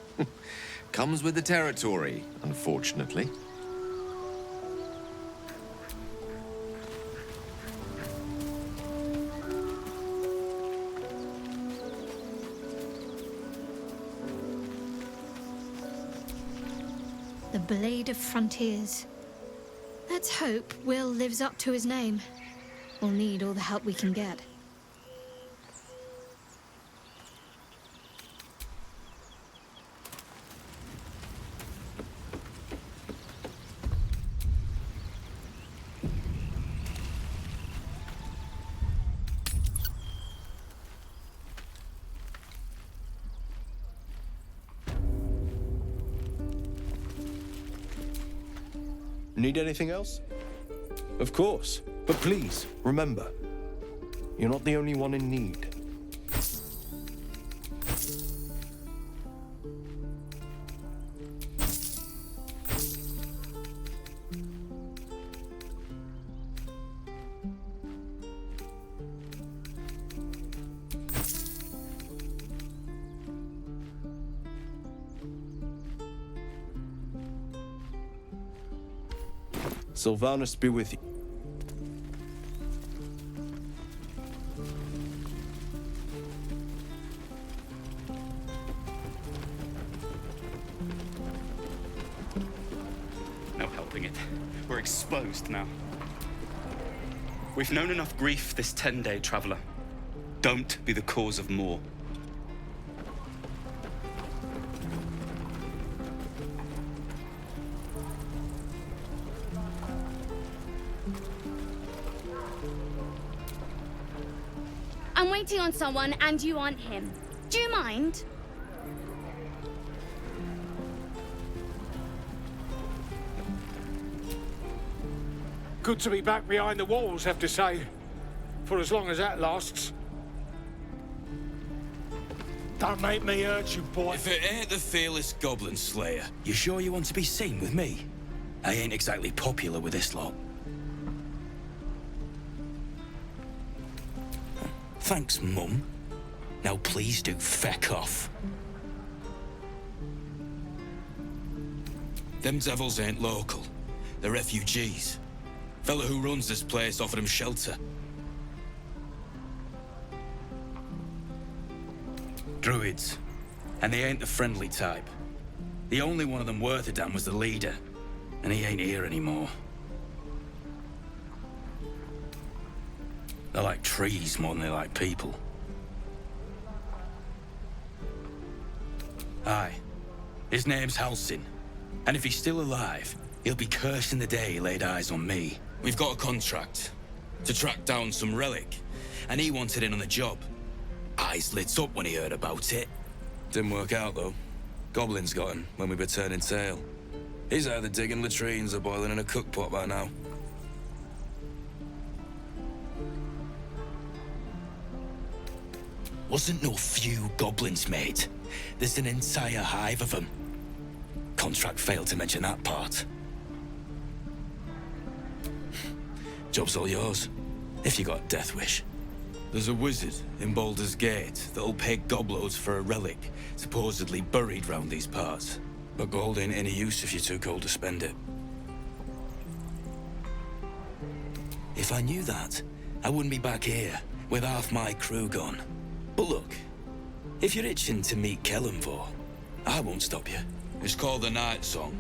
Speaker 2: Comes with the territory, unfortunately.
Speaker 7: The Blade of Frontiers. Let's hope Will lives up to his name. We'll need all the help we can get.
Speaker 16: Need anything else? Of course. But please, remember, you're not the only one in need. Sylvanus be with you.
Speaker 10: exposed now. We've known enough grief this 10-day traveler. Don't be the cause of more.
Speaker 11: I'm waiting on someone and you aren't him. Do you mind?
Speaker 23: Good to be back behind the walls, have to say. For as long as that lasts. Don't make me hurt you, boy.
Speaker 9: If it ain't the fearless Goblin Slayer, you sure you want to be seen with me? I ain't exactly popular with this lot. Thanks, Mum. Now please do feck off. Them devils ain't local. They're refugees. Fella who runs this place offered him shelter. Druids. And they ain't the friendly type. The only one of them worth a damn was the leader. And he ain't here anymore. They're like trees more than they like people. Aye. His name's Halsin. And if he's still alive, he'll be cursing the day he laid eyes on me. We've got a contract to track down some relic, and he wanted in on the job. Eyes lit up when he heard about it. Didn't work out, though. Goblins got him when we were turning tail. He's either digging latrines or boiling in a cookpot by now. Wasn't no few goblins, mate. There's an entire hive of them. Contract failed to mention that part. Job's all yours, if you got a death wish. There's a wizard in Baldur's Gate that'll pay gobloads for a relic, supposedly buried round these parts. But gold ain't any use if you're too cold to spend it. If I knew that, I wouldn't be back here, with half my crew gone. But look, if you're itching to meet Kellenvor, I won't stop you. It's called the Night Song.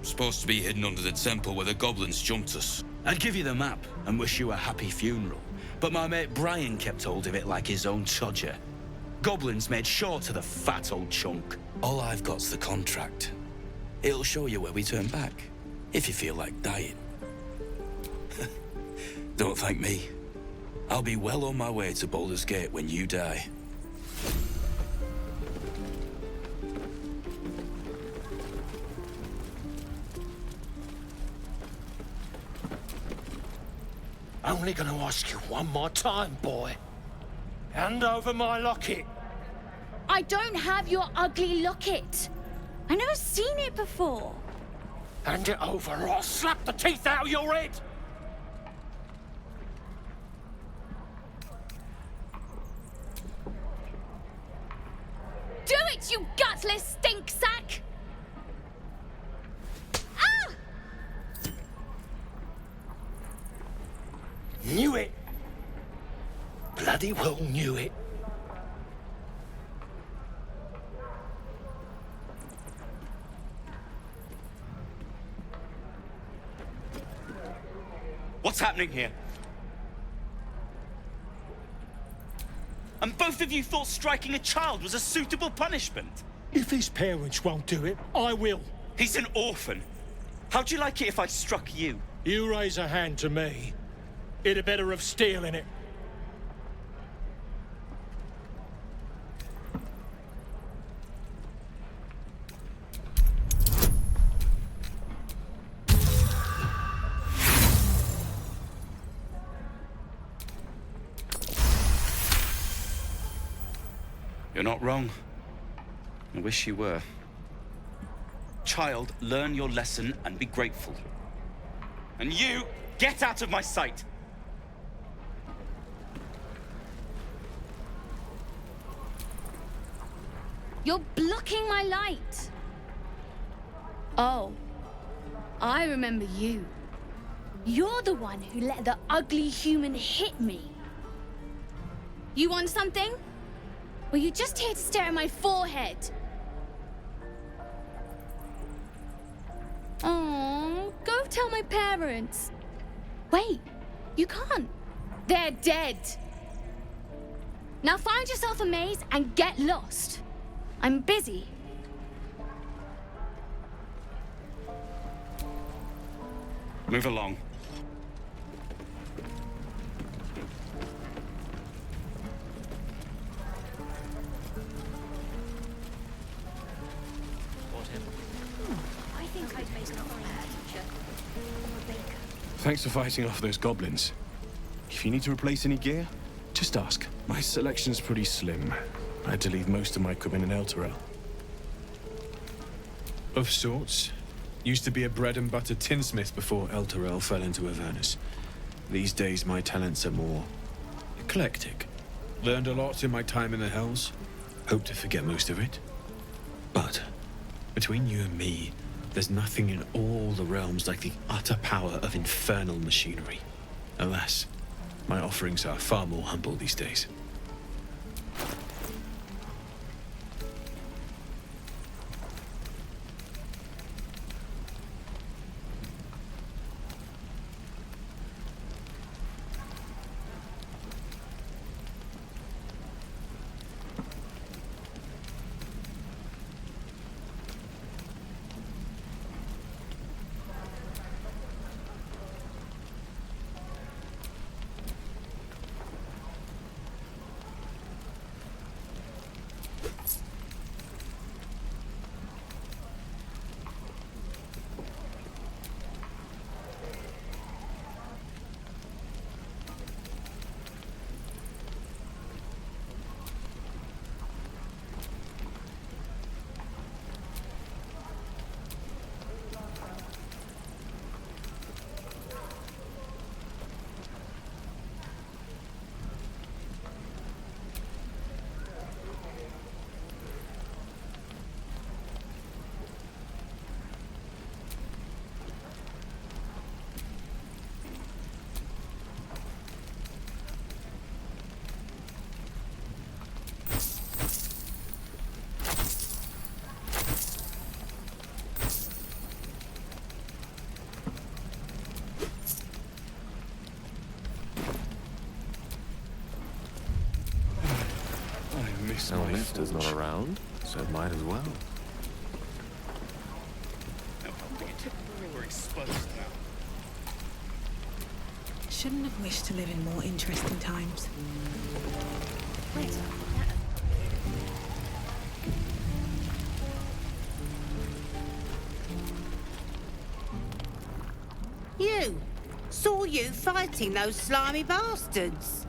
Speaker 9: Supposed to be hidden under the temple where the goblins jumped us. I'd give you the map and wish you a happy funeral, but my mate Brian kept hold of it like his own Todger. Goblins made sure to the fat old chunk. All I've got's the contract. It'll show you where we turn back, if you feel like dying. Don't thank me. I'll be well on my way to Baldur's Gate when you die.
Speaker 23: Only gonna ask you one more time, boy. Hand over my locket.
Speaker 11: I don't have your ugly locket. I've never seen it before.
Speaker 23: Hand it over or I'll slap the teeth out of your head.
Speaker 11: Do it, you gutless stink sack! Ah!
Speaker 23: Knew it. Bloody well knew it.
Speaker 10: What's happening here? And both of you thought striking a child was a suitable punishment?
Speaker 23: If his parents won't do it, I will.
Speaker 10: He's an orphan. How'd you like it if I struck you?
Speaker 23: You raise a hand to me, it'd be better of stealing it.
Speaker 10: You're not wrong. I wish you were. Child, learn your lesson and be grateful. And you, get out of my sight!
Speaker 11: You're blocking my light. Oh, I remember you. You're the one who let the ugly human hit me. You want something? Were you just here to stare at my forehead? Oh, go Don't tell my parents. Wait, you can't. They're dead. Now find yourself a maze and get lost. I'm busy.
Speaker 10: Move along.
Speaker 12: I think I'd make a teacher or a baker.
Speaker 20: Thanks for fighting off those goblins. If you need to replace any gear, just ask. My selection's pretty slim. I had to leave most of my equipment in Elturel.
Speaker 13: Of sorts. Used to be a bread and butter tinsmith before Elturel fell into Avernus. These days my talents are more eclectic. Learned a lot in my time in the Hells. Hope to forget most of it. But between you and me, there's nothing in all the realms like the utter power of infernal machinery. Alas, my offerings are far more humble these days.
Speaker 2: No, Mister's not around, so it might as well.
Speaker 10: We're exposed now.
Speaker 17: Shouldn't have wished to live in more interesting times.
Speaker 12: Wait,
Speaker 14: You! Saw you fighting those slimy bastards.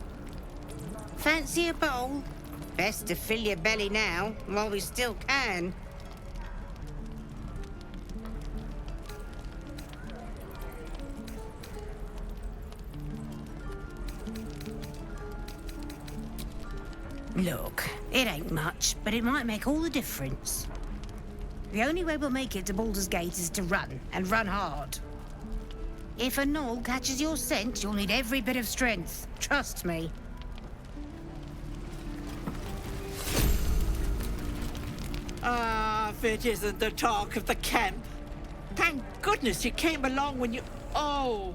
Speaker 14: Fancy a bowl? Best to fill your belly now, while we still can. Look, it ain't much, but it might make all the difference. The only way we'll make it to Baldur's Gate is to run, and run hard. If a gnoll catches your scent, you'll need every bit of strength. Trust me.
Speaker 24: Ah, if it isn't the talk of the camp. Thank goodness you came along when you... Oh!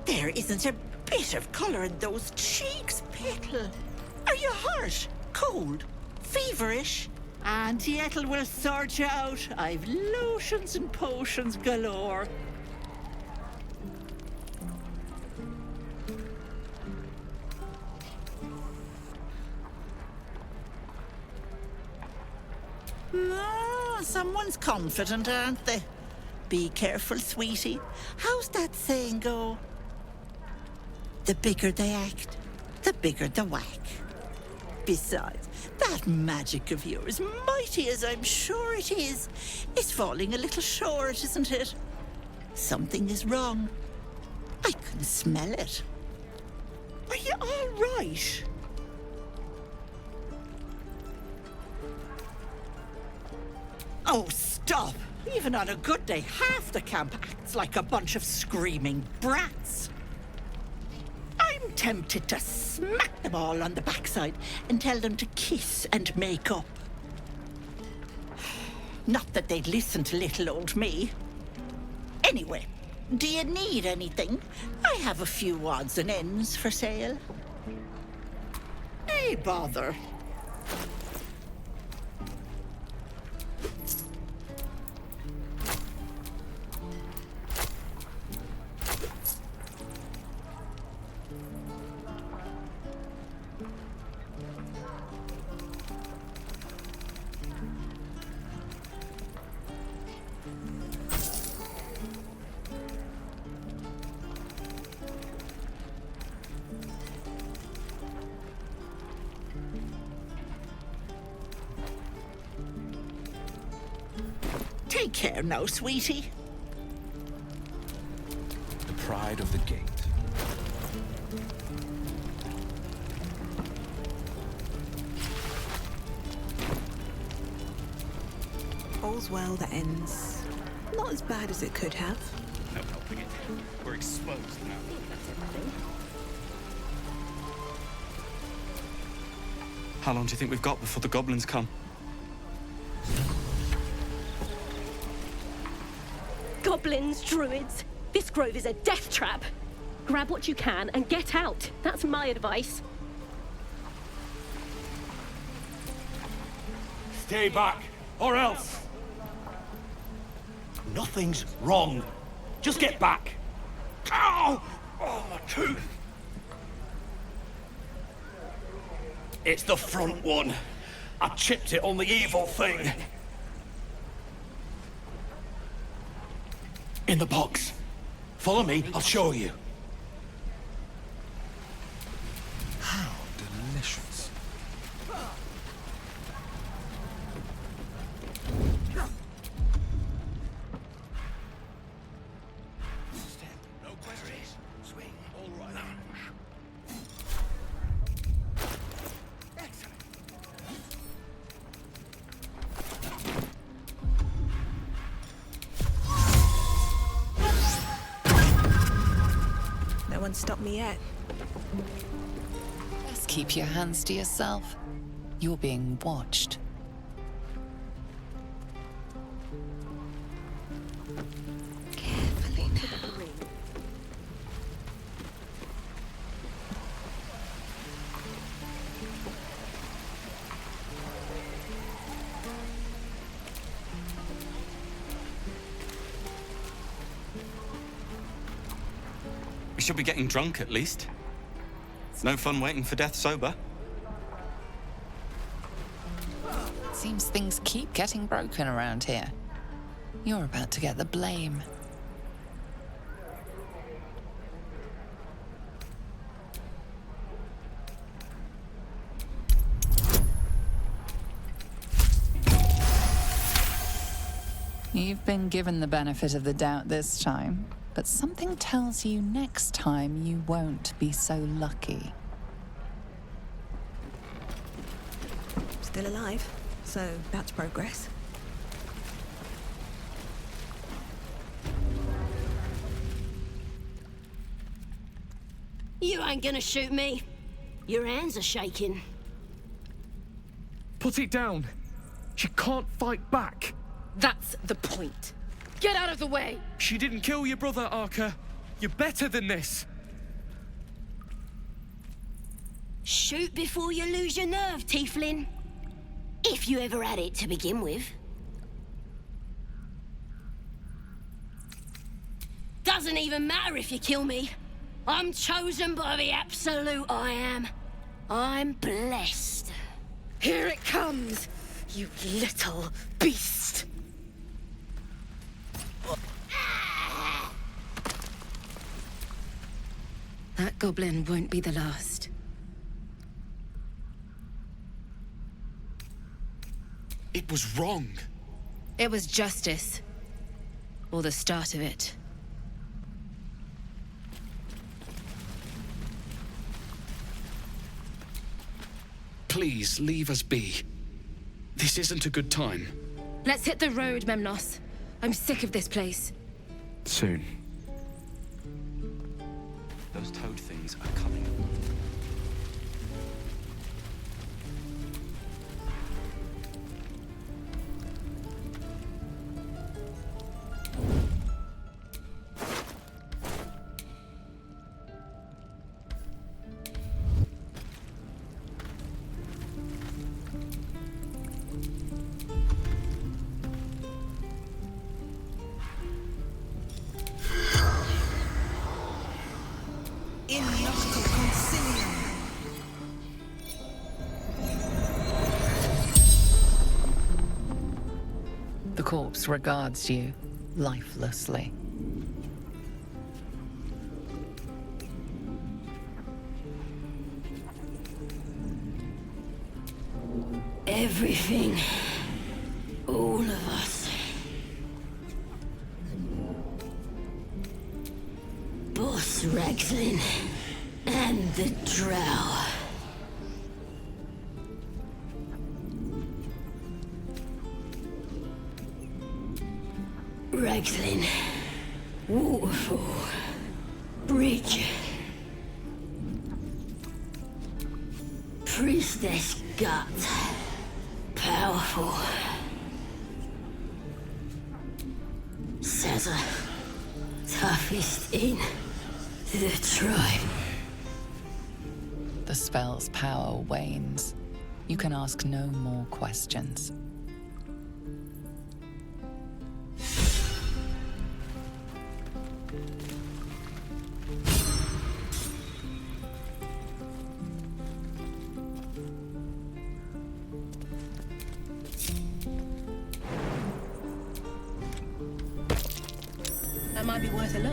Speaker 24: There isn't a bit of colour in those cheeks, Pickle. Are you hurt? Cold? Feverish? Auntie Ethel will sort you out. I've lotions and potions galore. Ah, someone's confident, aren't they? Be careful, sweetie. How's that saying go? The bigger they act, the bigger the whack. Besides, that magic of yours, mighty as I'm sure it is falling a little short, isn't it? Something is wrong. I can smell it. Are you all right? Oh, stop! Even on a good day, half the camp acts like a bunch of screaming brats. I'm tempted to smack them all on the backside and tell them to kiss and make up. Not that they'd listen to little old me. Anyway, do you need anything? I have a few odds and ends for sale. Hey, bother. Take care now, sweetie.
Speaker 9: The pride of the gate.
Speaker 17: All's well that ends. Not as bad as it could have.
Speaker 10: No helping it. We're exposed now. How long do you think we've got before the goblins come?
Speaker 12: Goblins, druids. This grove is a death trap. Grab what you can and get out. That's my advice.
Speaker 5: Stay back, or else. Nothing's wrong. Just get back. Ow! Oh, my tooth. It's the front one. I chipped it on the evil thing. In the box. Follow me, I'll show you.
Speaker 9: How delicious.
Speaker 5: No questions. Swing. All right. Excellent.
Speaker 17: No one stopped me yet.
Speaker 4: Just keep your hands to yourself. You're being watched.
Speaker 12: Carefully now.
Speaker 10: We should be getting drunk at least. It's no fun waiting for death sober.
Speaker 4: Seems things keep getting broken around here. You're about to get the blame. You've been given the benefit of the doubt this time, but something tells you next time you won't be so lucky.
Speaker 17: Still alive, so that's progress.
Speaker 12: You ain't gonna shoot me. Your hands are shaking.
Speaker 16: Put it down. She can't fight back.
Speaker 12: That's the point. Get out of the way!
Speaker 16: She didn't kill your brother, Arca. You're better than this.
Speaker 12: Shoot before you lose your nerve, Tieflin. If you ever had it to begin with. Doesn't even matter if you kill me. I'm chosen by the Absolute, I am. I'm blessed. Here it comes, you little beast. That goblin won't be the last.
Speaker 16: It was wrong.
Speaker 12: It was justice. Or the start of it.
Speaker 16: Please, leave us be. This isn't a good time.
Speaker 12: Let's hit the road, Memnos. I'm sick of this place.
Speaker 16: Soon.
Speaker 10: Those toad things are coming.
Speaker 4: corpse regards you lifelessly.
Speaker 12: Everything. All of us. Boss Ragslin and the Drow. Ragslin. Waterfall. Bridge. Priestess Gut. Powerful. Sazza. Toughest in the tribe.
Speaker 4: The spell's power wanes. You can ask no more questions.
Speaker 17: That might be worth a look.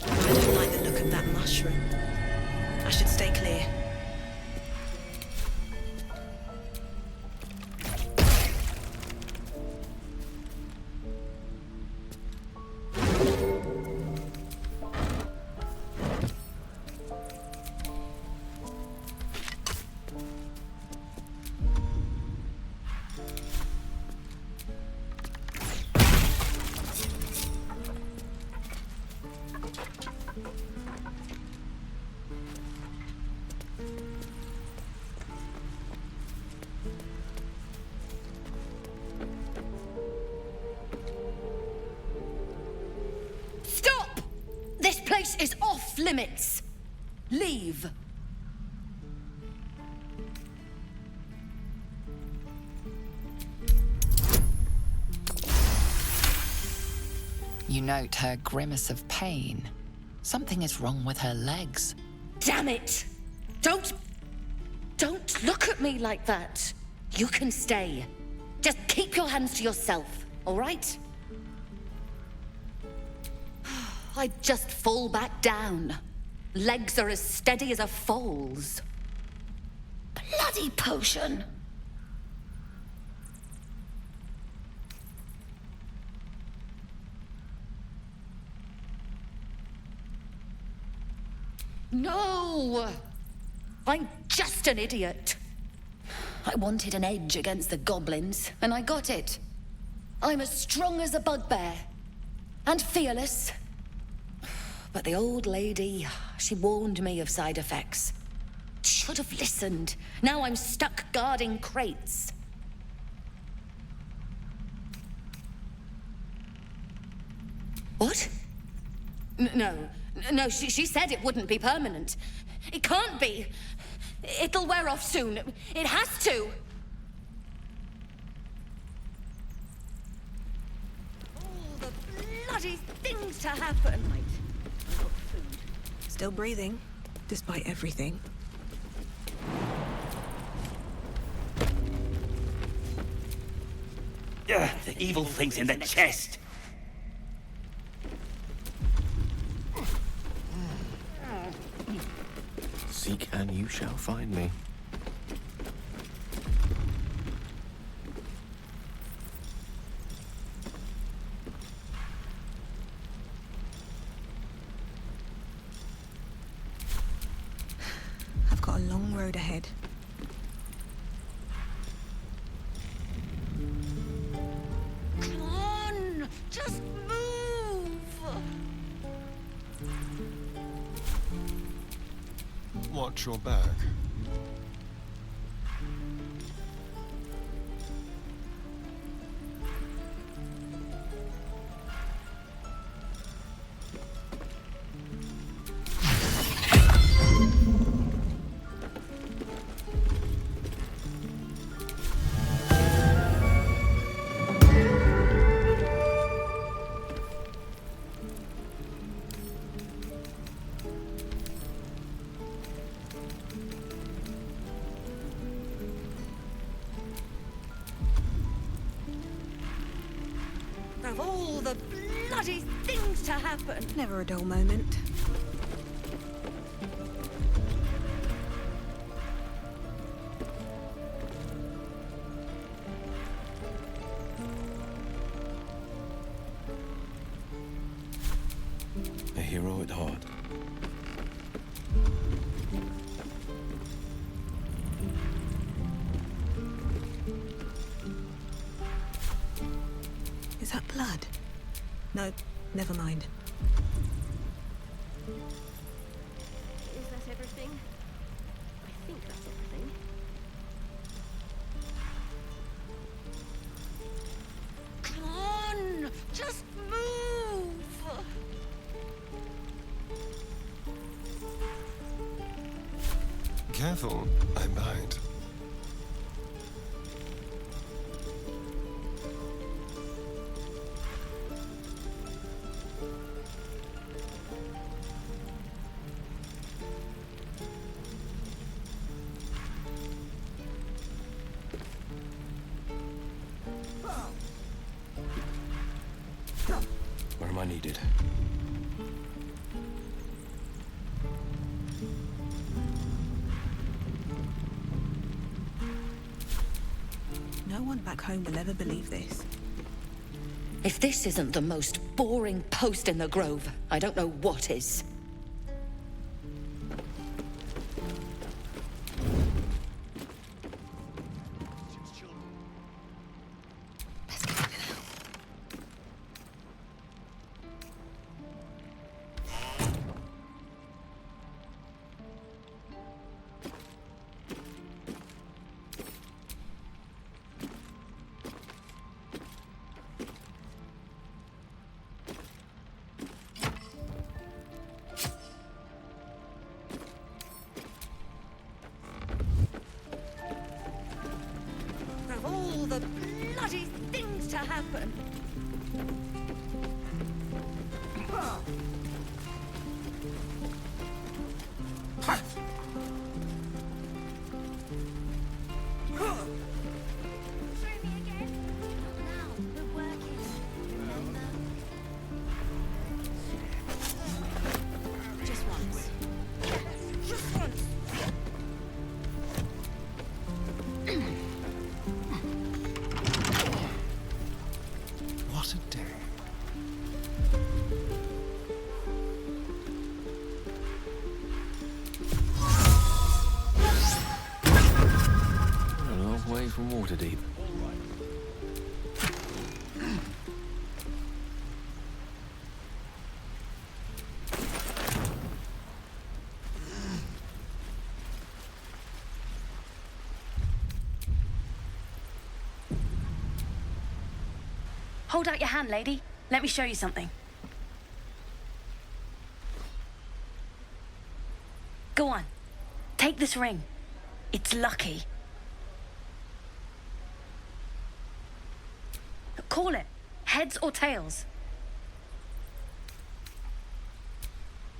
Speaker 17: I don't like the look of that mushroom. I should stay clear.
Speaker 12: Stop! This place is off limits. Leave.
Speaker 4: You note her grimace of pain. Something is wrong with her legs.
Speaker 12: Damn it! Don't look at me like that. You can stay. Just keep your hands to yourself, all right? I'd just fall back down. Legs are as steady as a foal's. Bloody potion! No! I'm just an idiot. I wanted an edge against the goblins, and I got it. I'm as strong as a bugbear. And fearless. But the old lady, she warned me of side effects. Should have listened. Now I'm stuck guarding crates. What? No, she said it wouldn't be permanent. It can't be. It'll wear off soon. It has to. All the bloody things to happen.
Speaker 17: Still breathing, despite everything.
Speaker 5: The evil thing's in the chest.
Speaker 2: Seek and you shall find me.
Speaker 17: I've got a long road ahead.
Speaker 12: Come on! Just move!
Speaker 3: Watch your back.
Speaker 12: Of all the bloody things to happen.
Speaker 17: Never a dull moment.
Speaker 9: A hero at heart.
Speaker 17: Is that blood? No, never mind.
Speaker 12: Is that everything? I think that's everything. Come on! Just move!
Speaker 3: Careful, I bite.
Speaker 9: Where am I needed?
Speaker 17: No one back home will ever believe this.
Speaker 12: If this isn't the most boring post in the Grove, I don't know what is. Of all the bloody things to happen. Just once. Just once.
Speaker 3: What a day.
Speaker 9: A long way from Waterdeep.
Speaker 8: Hold out your hand, lady. Let me show you something. Go on. Take this ring. It's lucky. Call it. Heads or tails.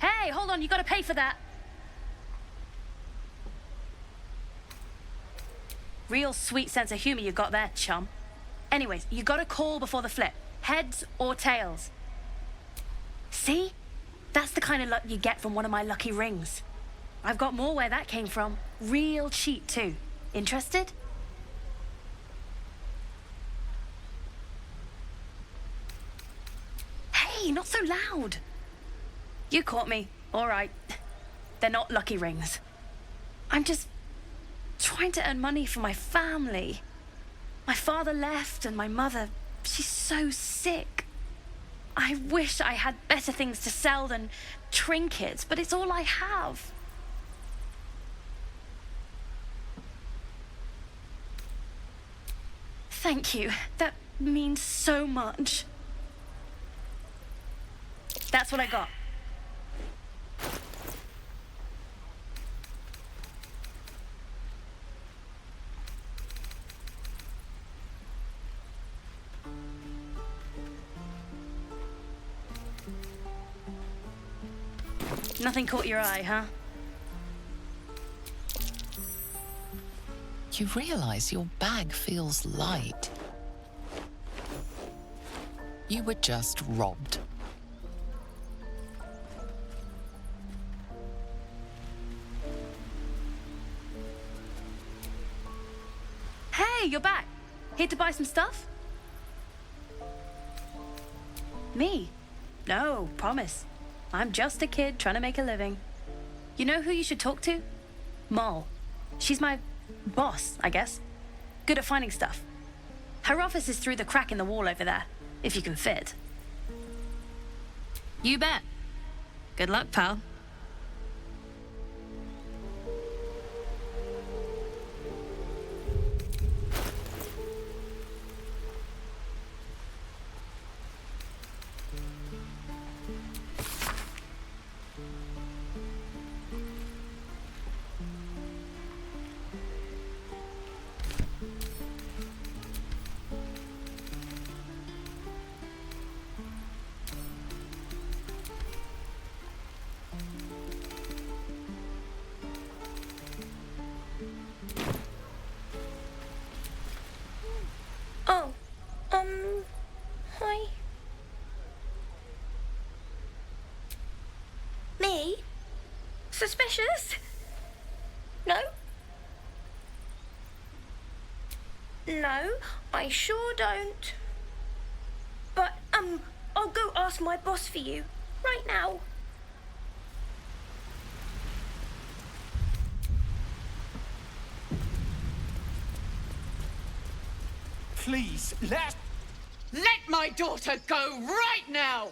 Speaker 8: Hey, hold on. You gotta pay for that. Real sweet sense of humor you got there, chum. Anyways, you gotta call before the flip. Heads or tails. See? That's the kind of luck you get from one of my lucky rings. I've got more where that came from. Real cheap, too. Interested? Hey, not so loud. You caught me. All right. They're not lucky rings. I'm just trying to earn money for my family. My father left, and my mother, she's so sick. I wish I had better things to sell than trinkets, but it's all I have. Thank you. That means so much. That's what I got. Nothing caught your eye, huh?
Speaker 4: You realize your bag feels light. You were just robbed.
Speaker 8: Hey, you're back. Here to buy some stuff? Me? No, promise. I'm just a kid trying to make a living. You know who you should talk to? Moll. She's my boss, I guess. Good at finding stuff. Her office is through the crack in the wall over there, if you can fit. You bet. Good luck, pal.
Speaker 12: Oh, hi. Me? Suspicious? No? No, I sure don't. But, I'll go ask my boss for you, right now.
Speaker 6: Please, let my daughter go right now!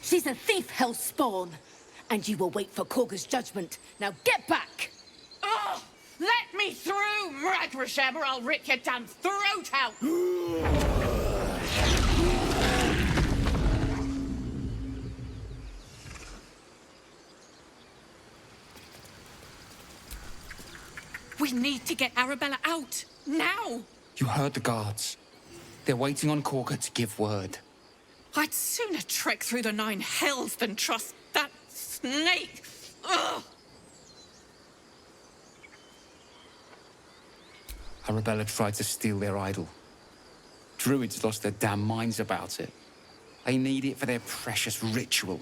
Speaker 12: She's a thief, hellspawn. And you will wait for Korga's judgment. Now get back!
Speaker 6: Oh, let me through, Ragrasham, or I'll rip your damn throat out! We need to get Arabella out, now!
Speaker 5: You heard the guards. They're waiting on Korga to give word.
Speaker 6: I'd sooner trek through the 9 hells than trust that snake! Ugh!
Speaker 5: Arabella tried to steal their idol. Druids lost their damn minds about it. They need it for their precious ritual.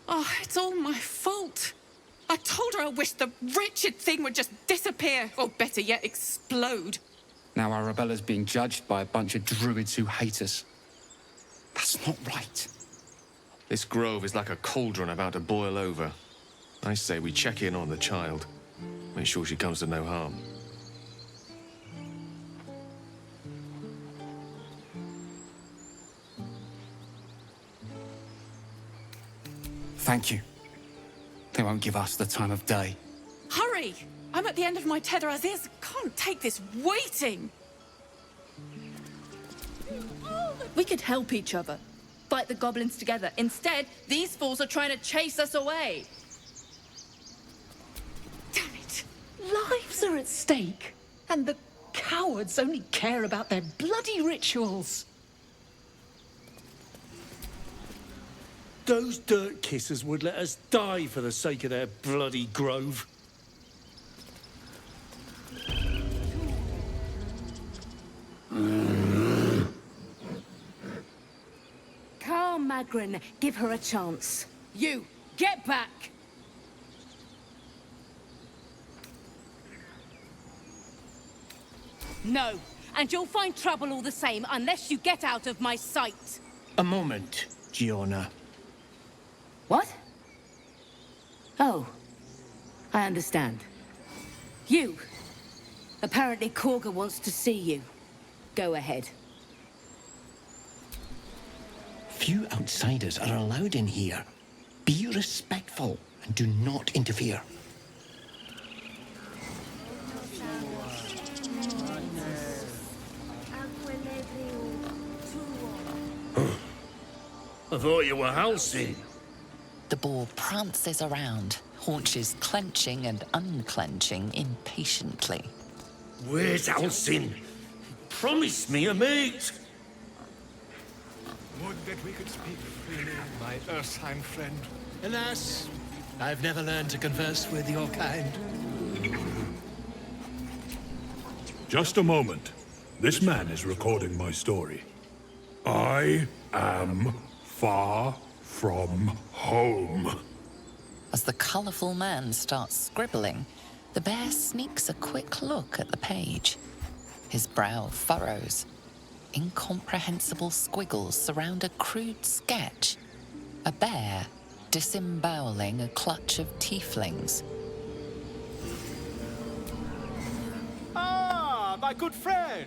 Speaker 6: Oh, it's all my fault. I told her I wished the wretched thing would just disappear, or better yet, explode.
Speaker 5: Now Arabella's being judged by a bunch of druids who hate us. That's not right.
Speaker 2: This grove is like a cauldron about to boil over. I say we check in on the child. Make sure she comes to no harm.
Speaker 5: Thank you. They won't give us the time of day.
Speaker 6: Hurry! I'm at the end of my tether as is. Can't take this waiting.
Speaker 15: We could help each other. Fight the goblins together. Instead, these fools are trying to chase us away.
Speaker 6: Damn it!
Speaker 19: Lives are at stake. And the cowards only care about their bloody rituals.
Speaker 21: Those dirt kissers would let us die for the sake of their bloody grove.
Speaker 12: Carl Magrin, give her a chance. You, get back! No, and you'll find trouble all the same unless you get out of my sight.
Speaker 18: A moment, Giona.
Speaker 12: What? Oh, I understand. You. Apparently Korga wants to see you. Go ahead.
Speaker 18: Few outsiders are allowed in here. Be respectful and do not interfere.
Speaker 21: I thought you were Halcyon.
Speaker 4: The boar prances around, haunches clenching and unclenching impatiently.
Speaker 21: Where's Halcyon? Promise me a mate.
Speaker 23: Would that we could speak freely, my Ursheim friend.
Speaker 18: Alas, I've never learned to converse with your kind.
Speaker 22: Just a moment. This man is recording my story. I am far from home.
Speaker 4: As the colourful man starts scribbling, the bear sneaks a quick look at the page. His brow furrows. Incomprehensible squiggles surround a crude sketch. A bear disemboweling a clutch of tieflings.
Speaker 23: Ah, my good friend.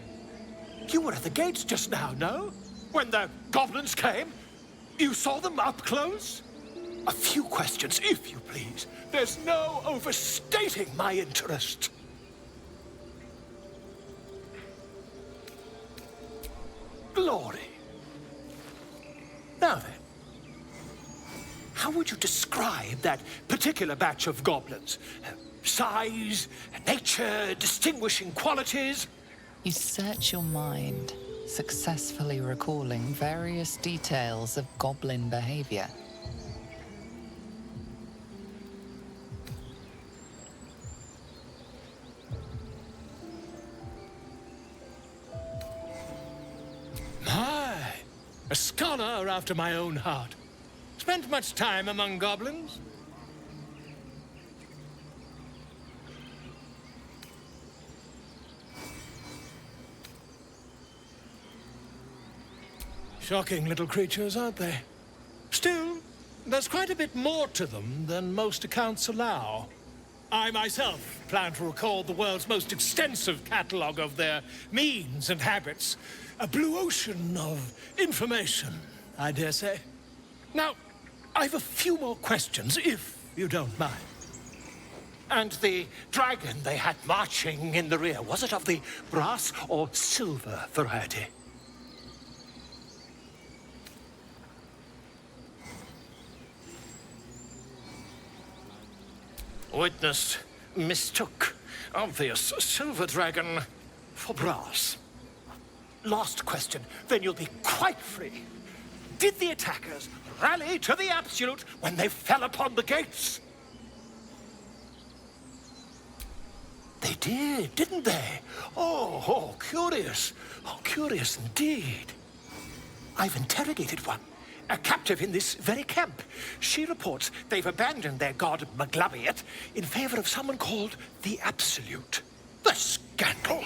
Speaker 23: You were at the gates just now, no? When the goblins came? You saw them up close? A few questions, if you please. There's no overstating my interest. Glory. Now then, how would you describe that particular batch of goblins? Size, nature, distinguishing qualities?
Speaker 4: You search your mind, successfully recalling various details of goblin behavior.
Speaker 23: My, a scholar after my own heart. Spent much time among goblins? Shocking little creatures, aren't they? Still, there's quite a bit more to them than most accounts allow. I myself plan to record the world's most extensive catalogue of their means and habits. A blue ocean of information, I dare say. Now, I've a few more questions, if you don't mind. And the dragon they had marching in the rear, was it of the brass or silver variety? Witness mistook obvious silver dragon for brass. Last question, then you'll be quite free. Did the attackers rally to the absolute when they fell upon the gates? They did, didn't they? Oh, curious. Oh, curious indeed. I've interrogated one, a captive in this very camp. She reports they've abandoned their god Maglabiet in favor of someone called the Absolute. The scandal!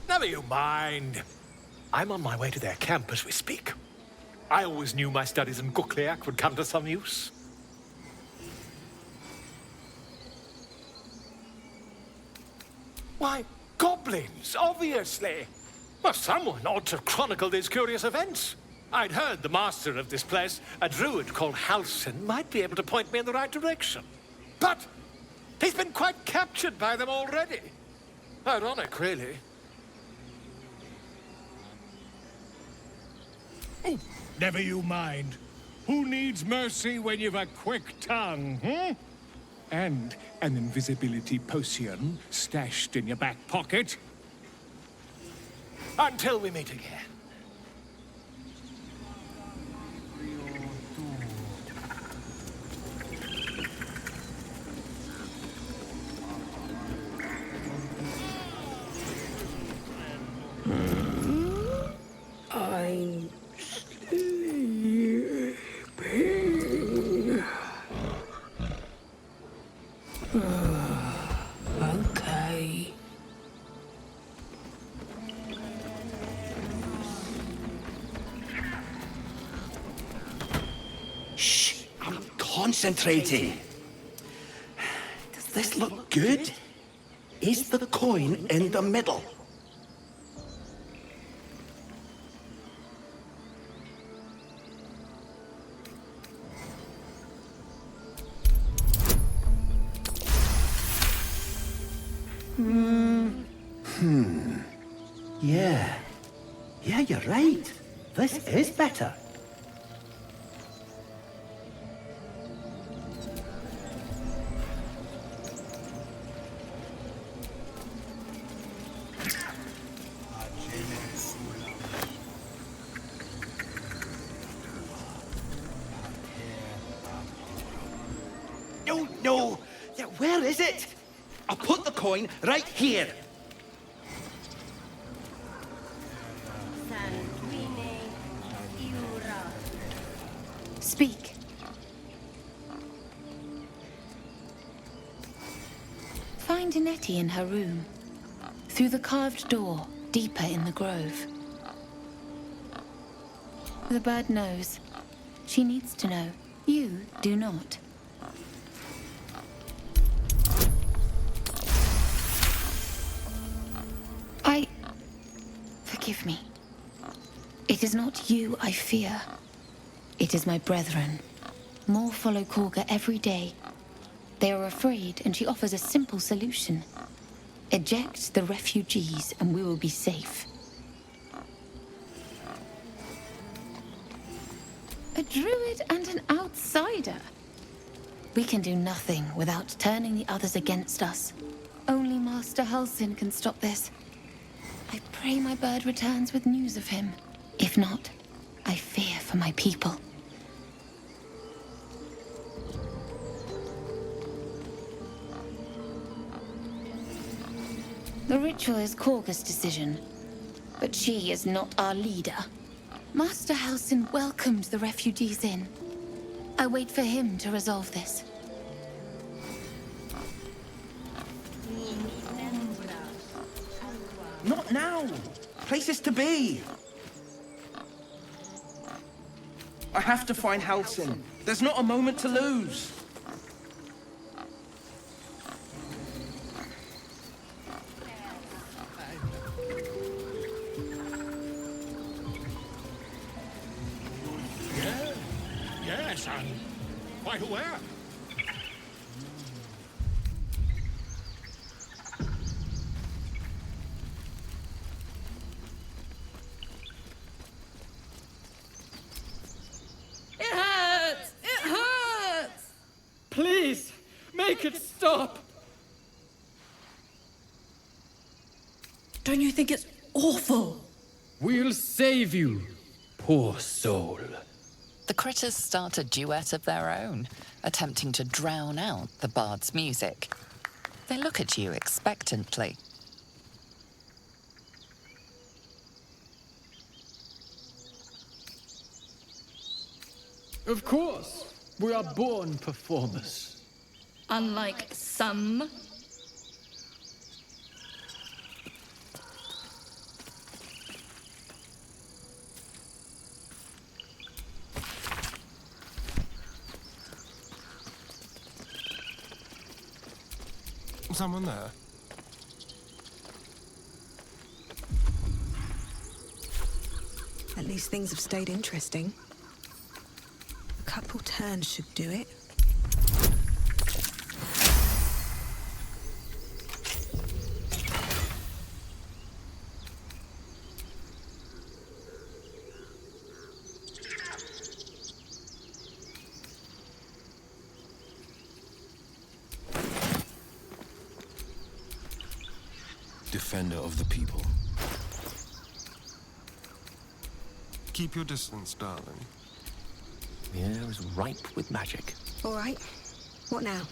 Speaker 23: Never you mind. I'm on my way to their camp as we speak. I always knew my studies in Gukliak would come to some use. Why, goblins, obviously. Well, someone ought to chronicle these curious events. I'd heard the master of this place, a druid called Halsin, might be able to point me in the right direction. But he's been quite captured by them already. Ironic, really. Oh, never you mind. Who needs mercy when you've a quick tongue, hmm? And an invisibility potion stashed in your back pocket. Until we meet again.
Speaker 21: I'm sleeping. Okay.
Speaker 1: Shh, I'm concentrating. Does this look good? Is the coin in the middle? Yeah, you're right. This is better. No. Yeah, where is it? I'll put the coin right here.
Speaker 4: Speak. Find Ghetty in her room. Through the carved door, deeper in the grove. The bird knows. She needs to know. You do not. Forgive me. It is not you I fear. It is my brethren. More follow Korga every day. They are afraid, and she offers a simple solution. Eject the refugees, and we will be safe. A druid and an outsider. We can do nothing without turning the others against us. Only Master Halsin can stop this. I pray my bird returns with news of him. If not, I fear for my people. The ritual is Korga's decision, but she is not our leader. Master Halsin welcomed the refugees in. I wait for him to resolve this.
Speaker 1: Not now! Places to be! I have to find Halsin. There's not a moment to lose.
Speaker 23: Yes, I'm quite aware.
Speaker 15: It hurts! It hurts!
Speaker 19: Please, make it stop!
Speaker 15: Don't you think it's awful?
Speaker 19: We'll save you, poor soul.
Speaker 4: The critters start a duet of their own, attempting to drown out the bard's music. They look at you expectantly.
Speaker 19: Of course, we are born performers.
Speaker 15: Unlike some.
Speaker 3: Someone there?
Speaker 17: At least things have stayed interesting. A couple turns should do it.
Speaker 3: Defender of the people. Keep your distance, darling.
Speaker 7: The air is ripe with magic.
Speaker 17: All right. What now?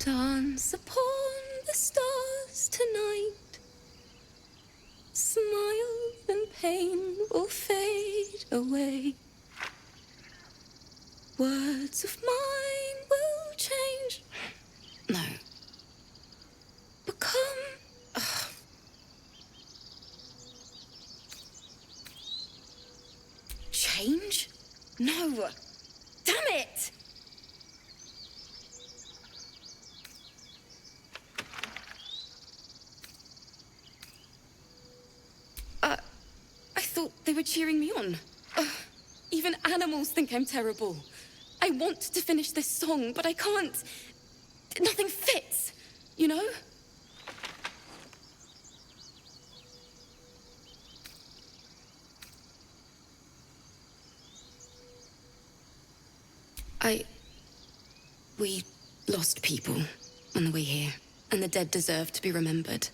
Speaker 12: Dance upon the stars tonight. Smile and pain will fade away. Words of mine will change. No. Become. Change? No. Damn it! I thought they were cheering me on. Even animals think I'm terrible. I want to finish this song, but I can't.
Speaker 6: Nothing fits, you know? We lost people on the way here, and the dead deserve to be remembered.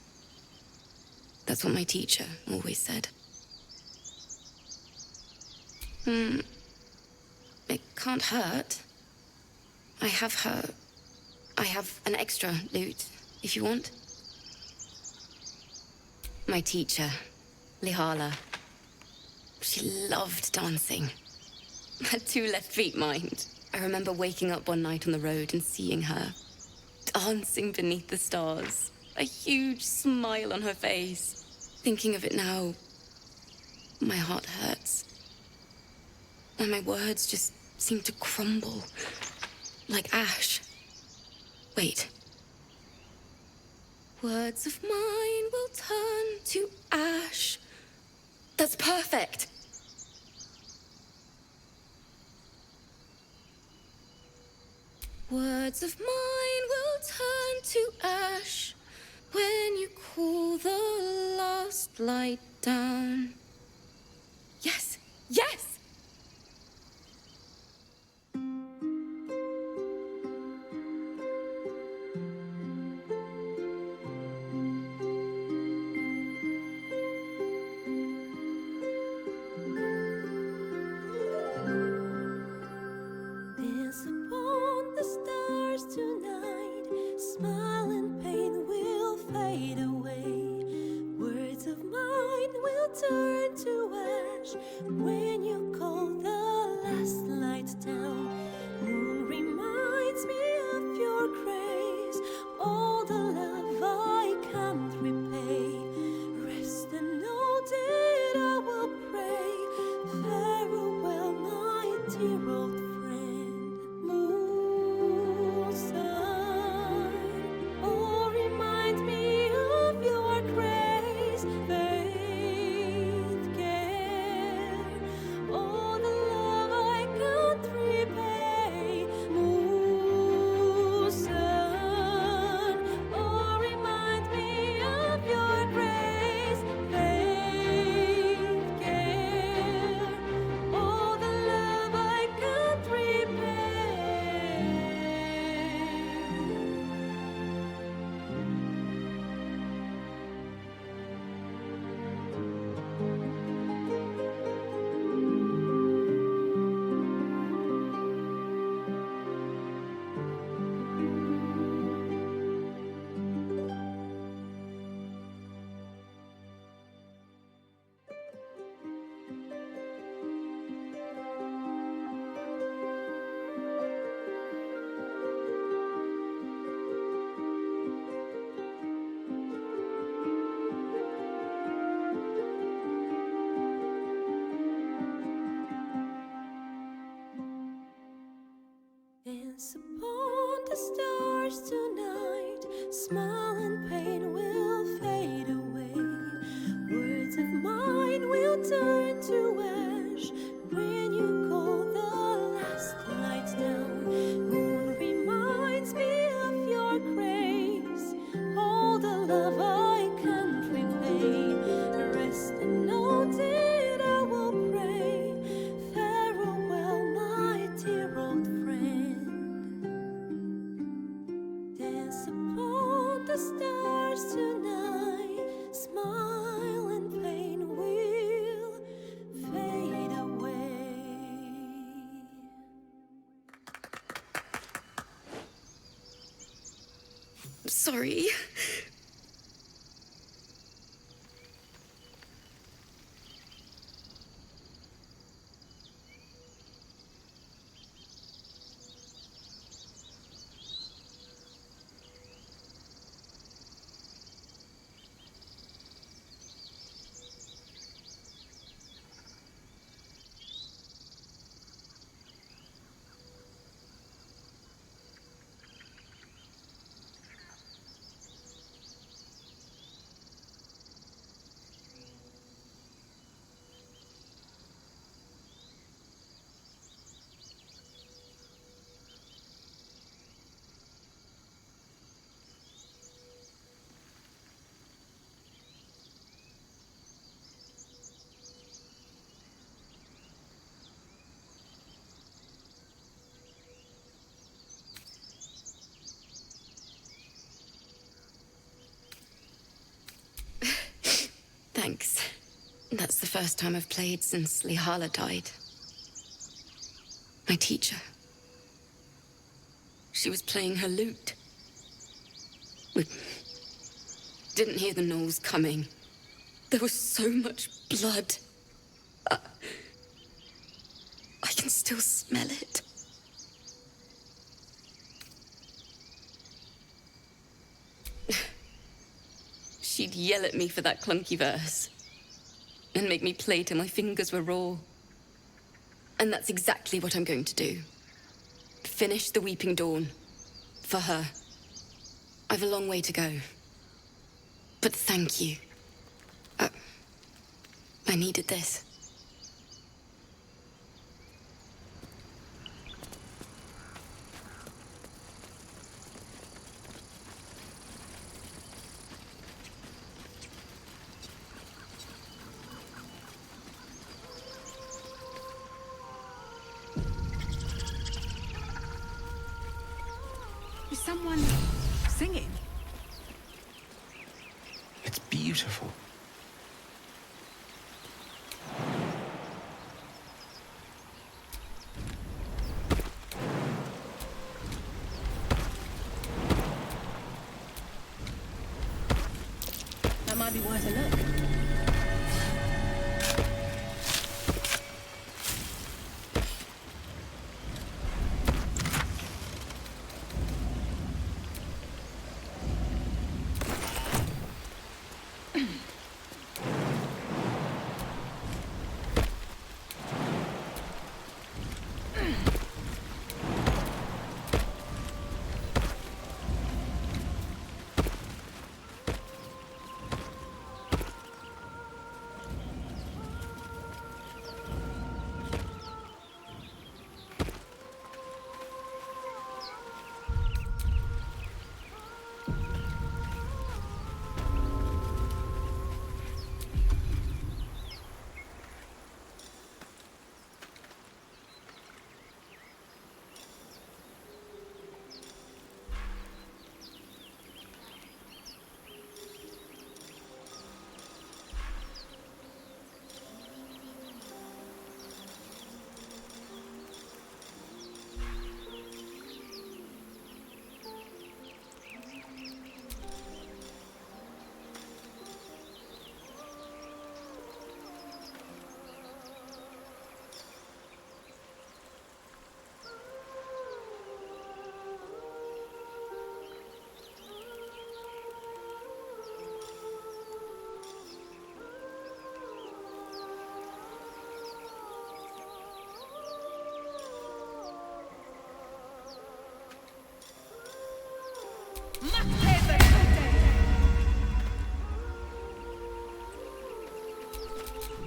Speaker 6: That's what my teacher always said. It can't hurt. I have an extra loot, if you want. My teacher, Lihala. She loved dancing. Had 2 left feet, mind. I remember waking up one night on the road and seeing her, dancing beneath the stars, a huge smile on her face. Thinking of it now, my heart hurts. And my words just seem to crumble, like ash. Wait. Words of mine will turn to ash. That's perfect. Words of mine will turn to ash when you cool the last light down. Yes, yes!
Speaker 11: Dance upon the stars tonight. Smile and pain will fade away. Words of mine will turn to ash when you call the last light down. Moon reminds me of your grace. All the love I can't repay. Rest and know that I will pray. Farewell, my dear old friend. Dance upon the stars tonight. Smile and pain will fade away. Words of mine will turn to ash when you call the last light down. Moon reminds me of your grace. All the love I can't repay. Rest and know that I will pray. Farewell, my dear old friend. Dance upon the stars tonight. Smile and pain will fade away.
Speaker 6: Sorry. That's the first time I've played since Lihala died. My teacher. She was playing her lute. We didn't hear the gnolls coming. There was so much blood. I can still smell it. She'd yell at me for that clunky verse and make me play till my fingers were raw. And that's exactly what I'm going to do. Finish the Weeping Dawn. For her. I've a long way to go. But thank you. I needed this.
Speaker 17: Is someone singing?
Speaker 7: It's beautiful.
Speaker 15: That might be worth a look.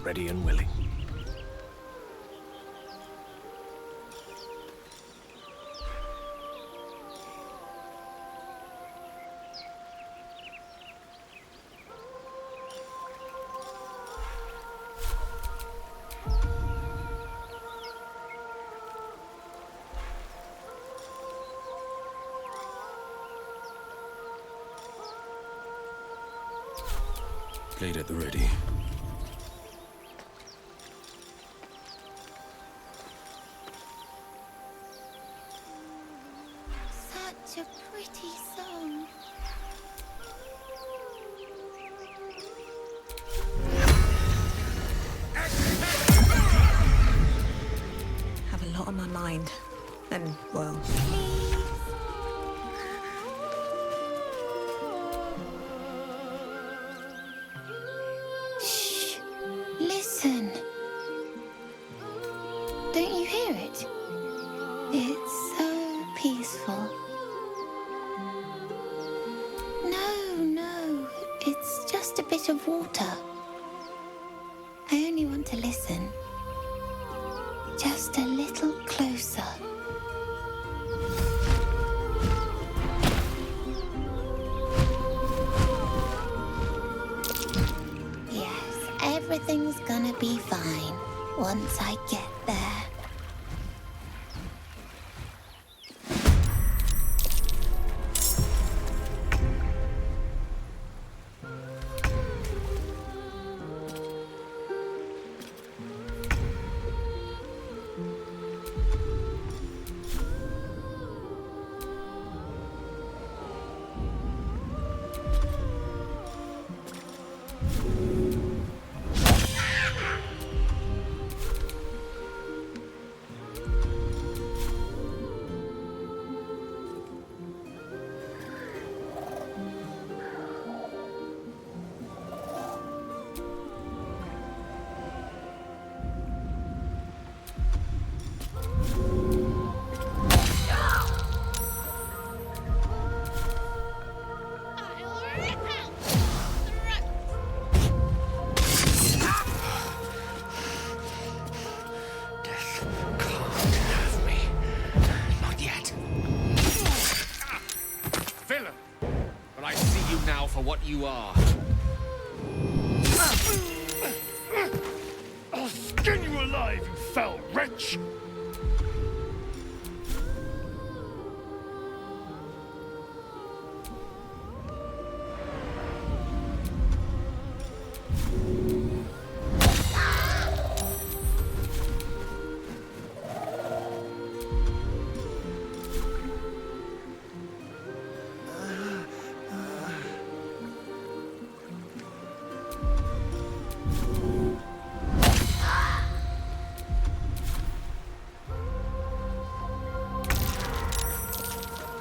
Speaker 7: Ready and willing.
Speaker 9: Blade at the ready.
Speaker 13: Such a pretty song.
Speaker 17: Have a lot on my mind. And, well...
Speaker 13: Shh. Listen. Don't you hear it? It's so peaceful. No. It's just a bit of water. I only want to listen. Just a little closer. Yes, everything's gonna be fine once I get there.
Speaker 2: villain, but I see you now for what you are.
Speaker 23: I'll skin you alive, you foul wretch!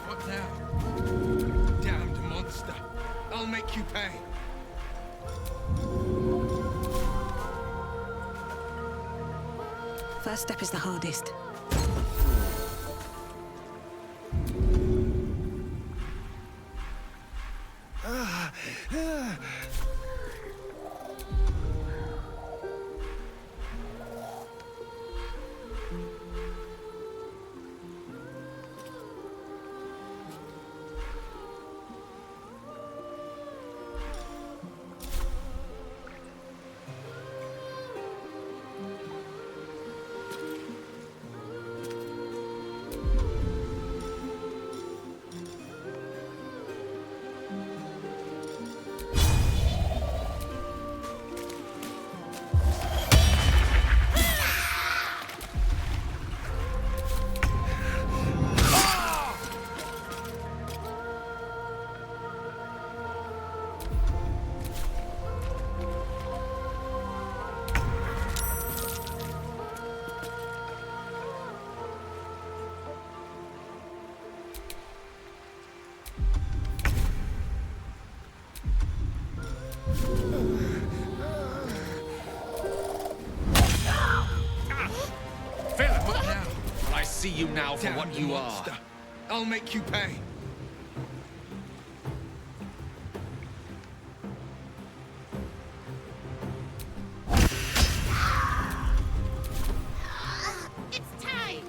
Speaker 18: What now? Damned monster. I'll make you pay.
Speaker 17: First step is the hardest.
Speaker 2: Villain, what now? But I see you now for what you are.
Speaker 18: I'll make you pay.
Speaker 12: It's time!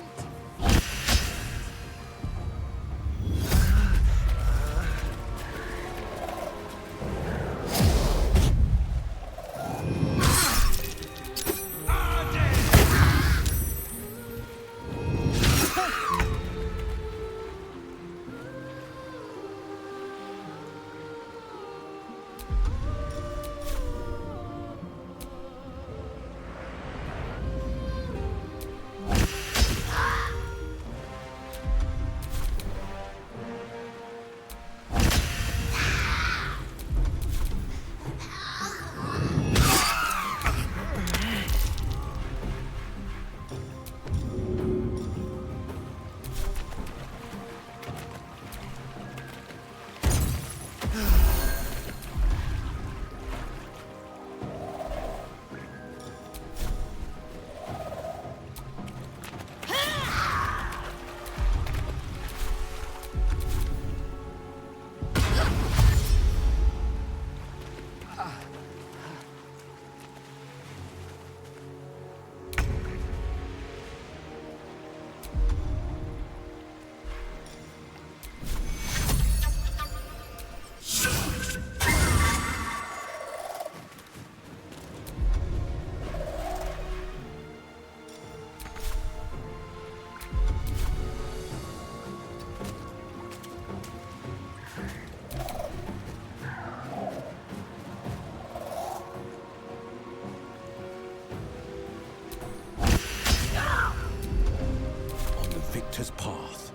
Speaker 9: Victor's path.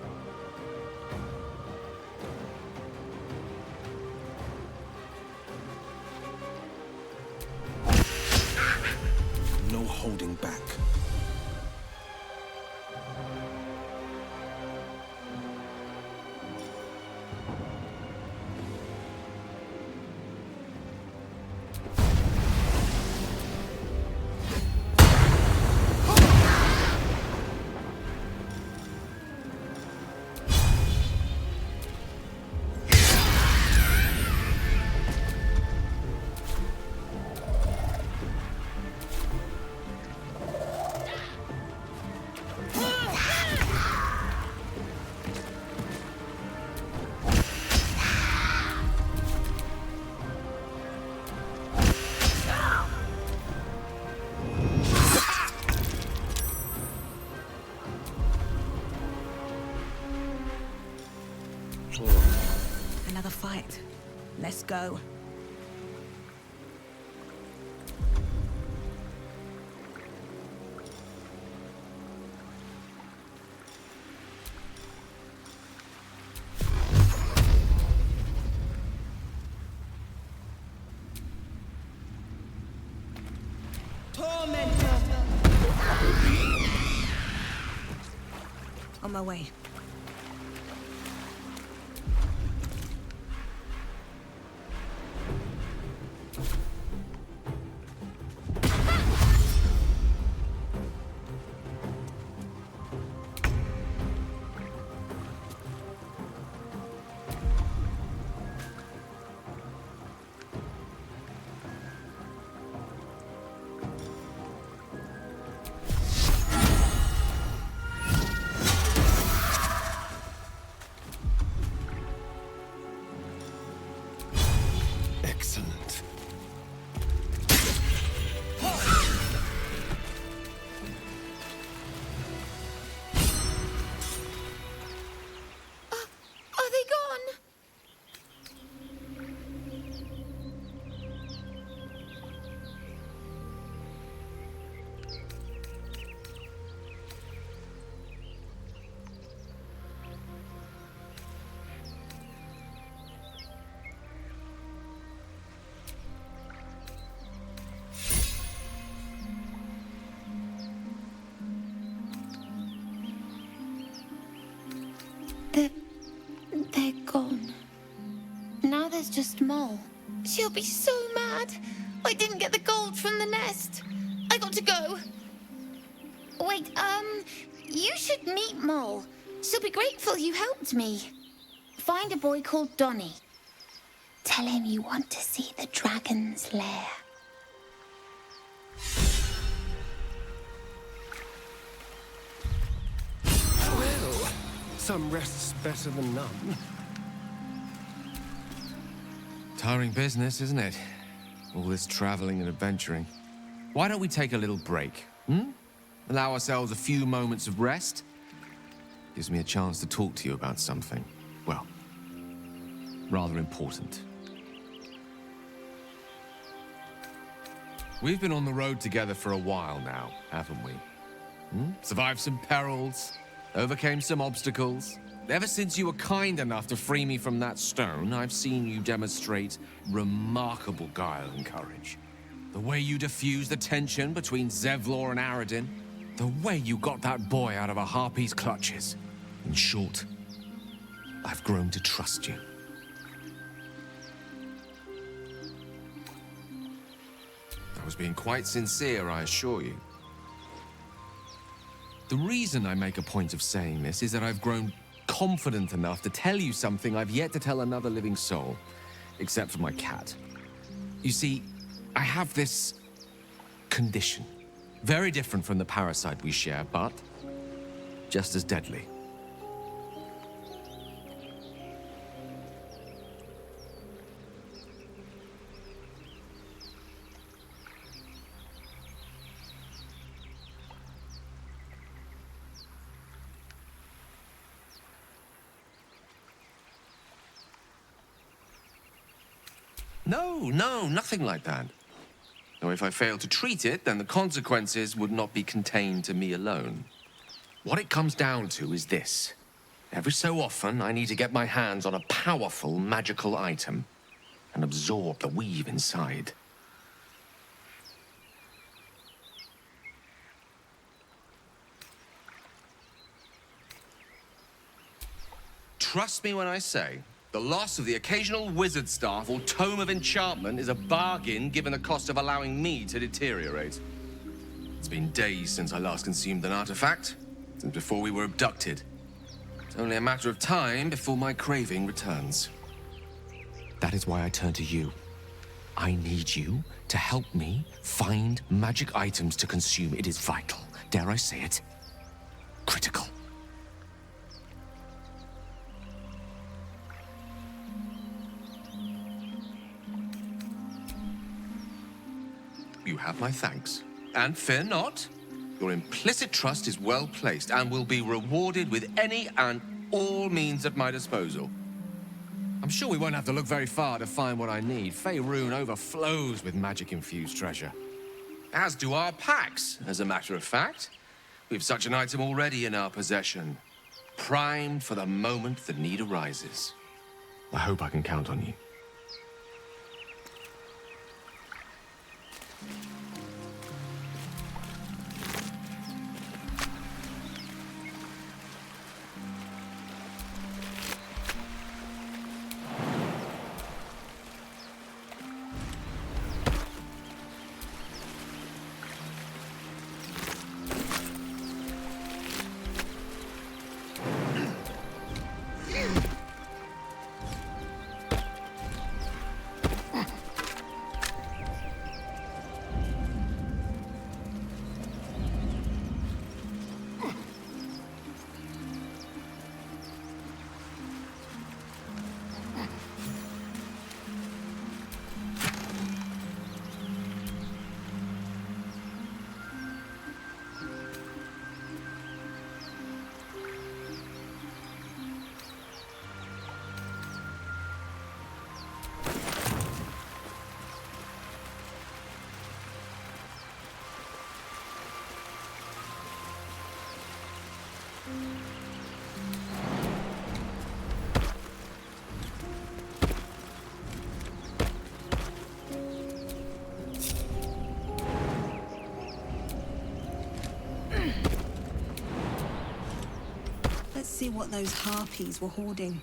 Speaker 9: No holding back.
Speaker 17: another fight. Let's go. On my way.
Speaker 3: Excellent.
Speaker 13: Are they gone? They're gone. Now there's just Mole. She'll be so mad. I didn't get the gold from the nest. I got to go. Wait, you should meet Mole. She'll be grateful you helped me. Find a boy called Donny. Tell him you want to see the dragon's lair.
Speaker 3: Well, some rest's better than none.
Speaker 2: Tiring business, isn't it? All this traveling and adventuring. Why don't we take a little break, Allow ourselves a few moments of rest? Gives me a chance to talk to you about something, well, rather important. We've been on the road together for a while now, haven't we? Survived some perils, overcame some obstacles. Ever since you were kind enough to free me from that stone, I've seen you demonstrate remarkable guile and courage. The way you diffused the tension between Zevlor and Aradin. The way you got that boy out of a harpy's clutches. In short, I've grown to trust you. I was being quite sincere, I assure you. The reason I make a point of saying this is that I've grown confident enough to tell you something I've yet to tell another living soul, except for my cat. You see, I have this condition. Very different from the parasite we share, but just as deadly. No, nothing like that. Though if I failed to treat it, then the consequences would not be contained to me alone. What it comes down to is this. Every so often, I need to get my hands on a powerful magical item and absorb the weave inside. Trust me when I say, the loss of the occasional wizard staff or tome of enchantment is a bargain given the cost of allowing me to deteriorate. It's been days since I last consumed an artifact, since before we were abducted. It's only a matter of time before my craving returns. That is why I turn to you. I need you to help me find magic items to consume. It is vital. Dare I say it? Critical. You have my thanks. And fear not, your implicit trust is well placed and will be rewarded with any and all means at my disposal. I'm I'm sure we won't have to look very far to find what I need. Faerun overflows with magic-infused treasure. As do our packs, as a matter of fact. We've such an item already in our possession. Primed for the moment the need arises. I hope I can count on you.
Speaker 17: Let's see what those harpies were hoarding.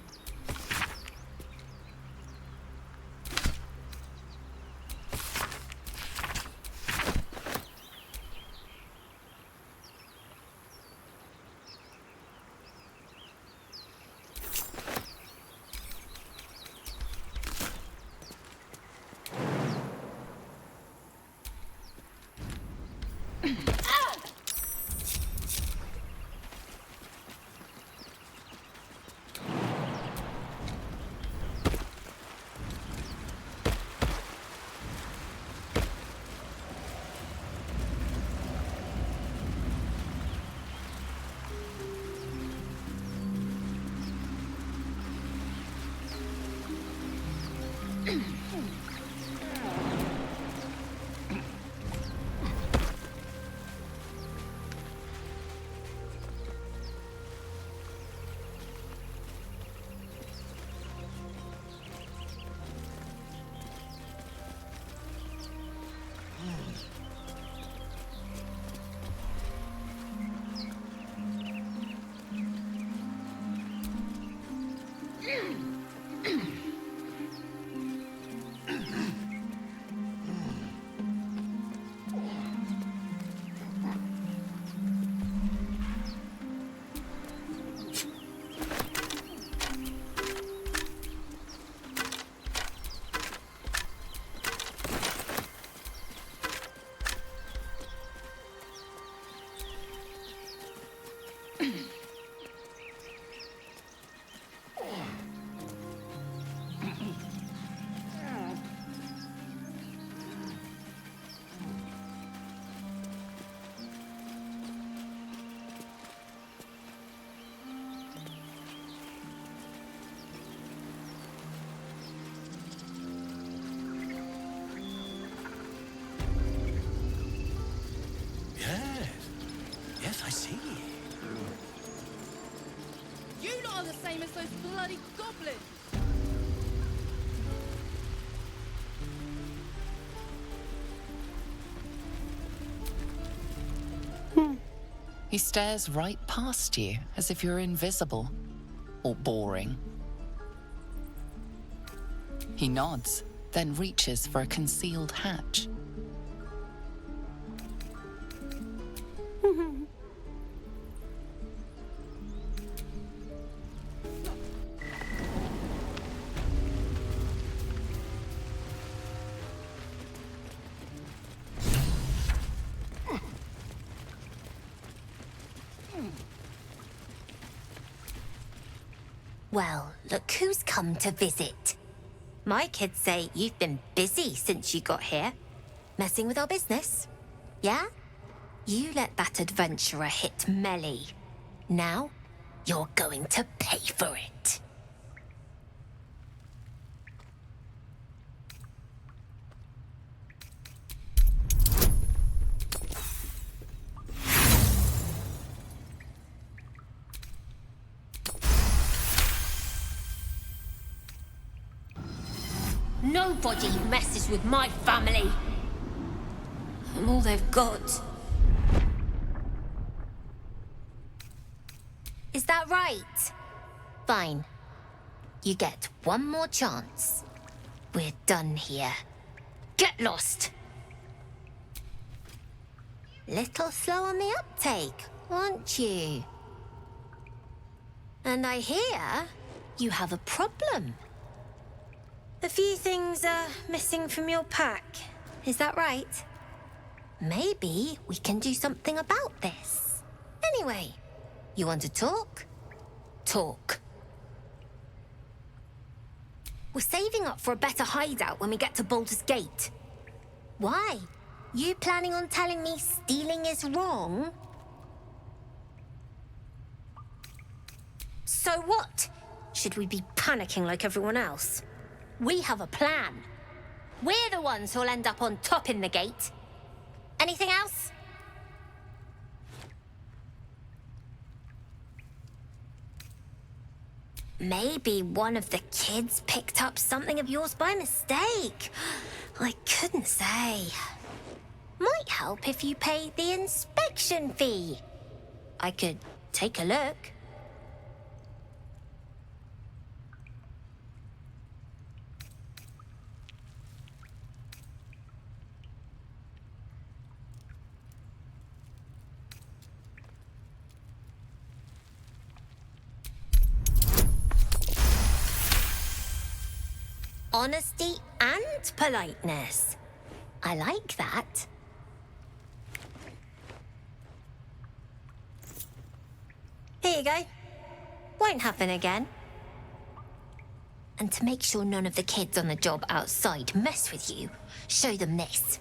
Speaker 1: Yes, I see.
Speaker 15: You lot are the same as those bloody goblins!
Speaker 4: He stares right past you, as if you're invisible. Or boring. He nods, then reaches for a concealed hatch.
Speaker 14: Well, look who's come to visit. My kids say you've been busy since you got here. Messing with our business. Yeah? You let that adventurer hit Melly. Now, you're going to pay for it. Nobody messes with my family. I'm all they've got. Is that right? Fine. You get one more chance. We're done here. Get lost! Little slow on the uptake, aren't you? And I hear you have a problem. A few things are missing from your pack. Is that right? Maybe we can do something about this. Anyway, you want to talk? Talk. We're saving up for a better hideout when we get to Baldur's Gate. Why? You planning on telling me stealing is wrong? So what? Should we be panicking like everyone else? We have a plan. We're the ones who'll end up on top in the gate. Anything else? Maybe one of the kids picked up something of yours by mistake. I couldn't say. Might help if you paid the inspection fee. I could take a look. Honesty and politeness. I like that. Here you go. Won't happen again. And to make sure none of the kids on the job outside mess with you, show them this.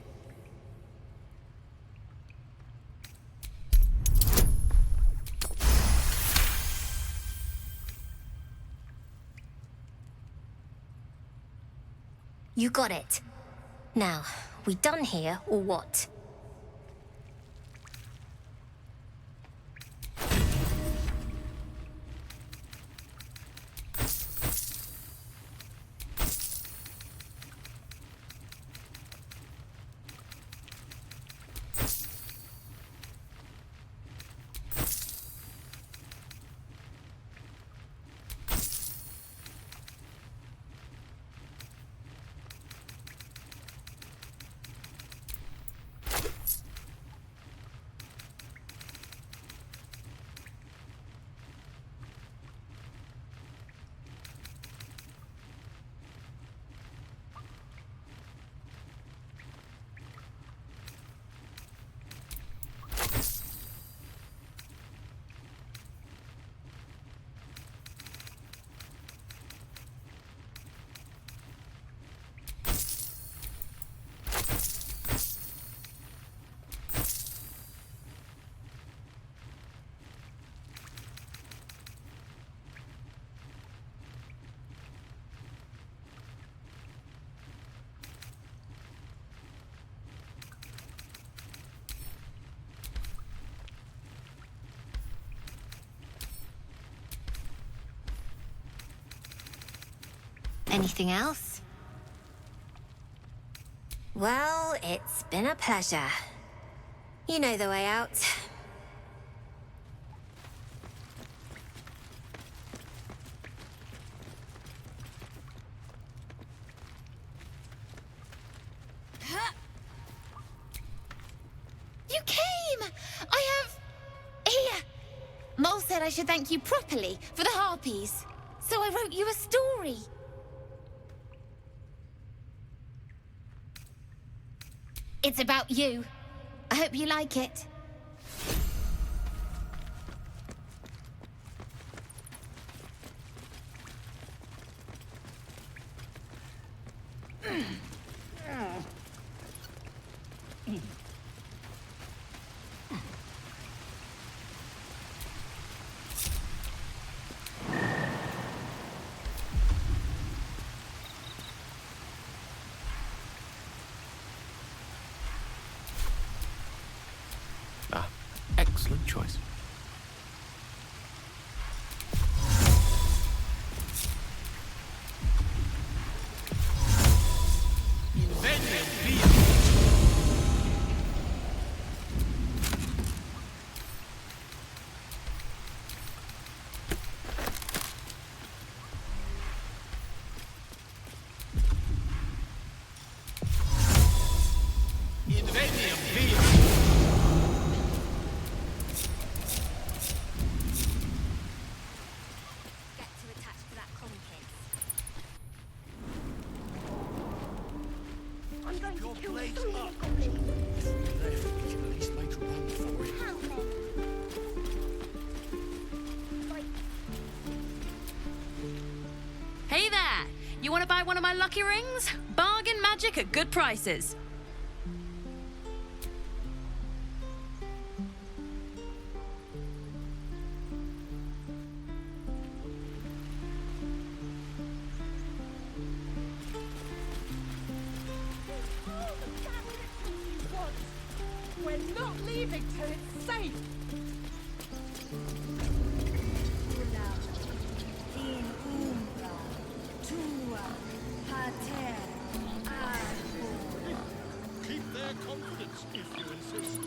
Speaker 14: You got it. Now, we done here, or what? Anything else? Well, it's been a pleasure. You know the way out.
Speaker 13: You came! I have... Here! Mole said I should thank you properly for the harpies. So I wrote you a story. It's about you. I hope you like it.
Speaker 7: Excellent choice.
Speaker 1: Keep your blades up. If we left, we can at least make a run for it.
Speaker 8: Hey there! You want to buy one of my lucky rings? Bargain magic at good prices.
Speaker 19: We're not leaving till it's safe.
Speaker 23: Keep their confidence if you insist.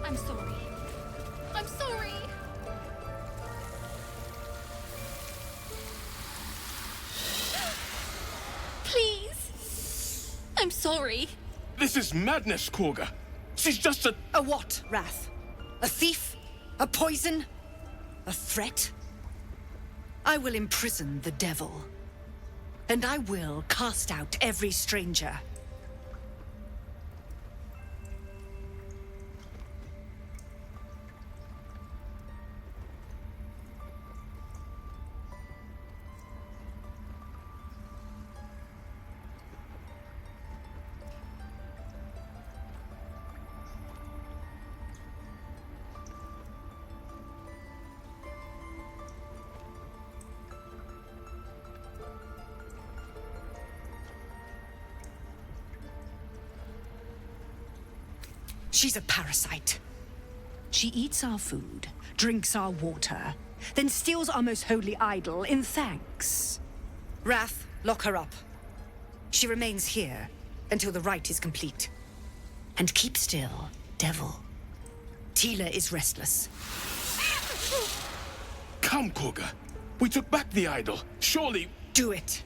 Speaker 13: I'm sorry. I'm sorry. Please. I'm sorry.
Speaker 18: This is madness, Korga. She's just a...
Speaker 10: A what, Wrath? A thief? A poison? A threat? I will imprison the devil. And I will cast out every stranger. She's a parasite. She eats our food, drinks our water, then steals our most holy idol in thanks. Wrath, lock her up. She remains here until the rite is complete. And keep still, devil. Tila is restless.
Speaker 18: Come, Korga. We took back the idol. Surely...
Speaker 10: Do it.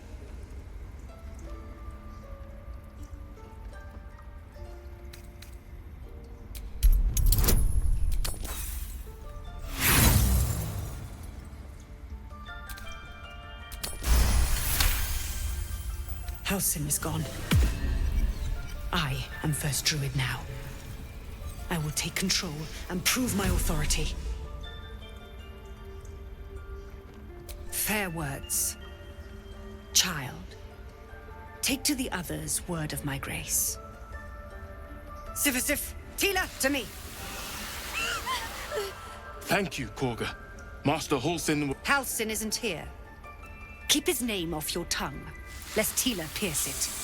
Speaker 10: Halsin is gone. I am first Druid now. I will take control and prove my authority. Fair words. Child, take to the others word of my grace. Sif, Tila, to me!
Speaker 18: Thank you, Korga. Master Halsin...
Speaker 10: Halsin isn't here. Keep his name off your tongue, lest Tila pierce it.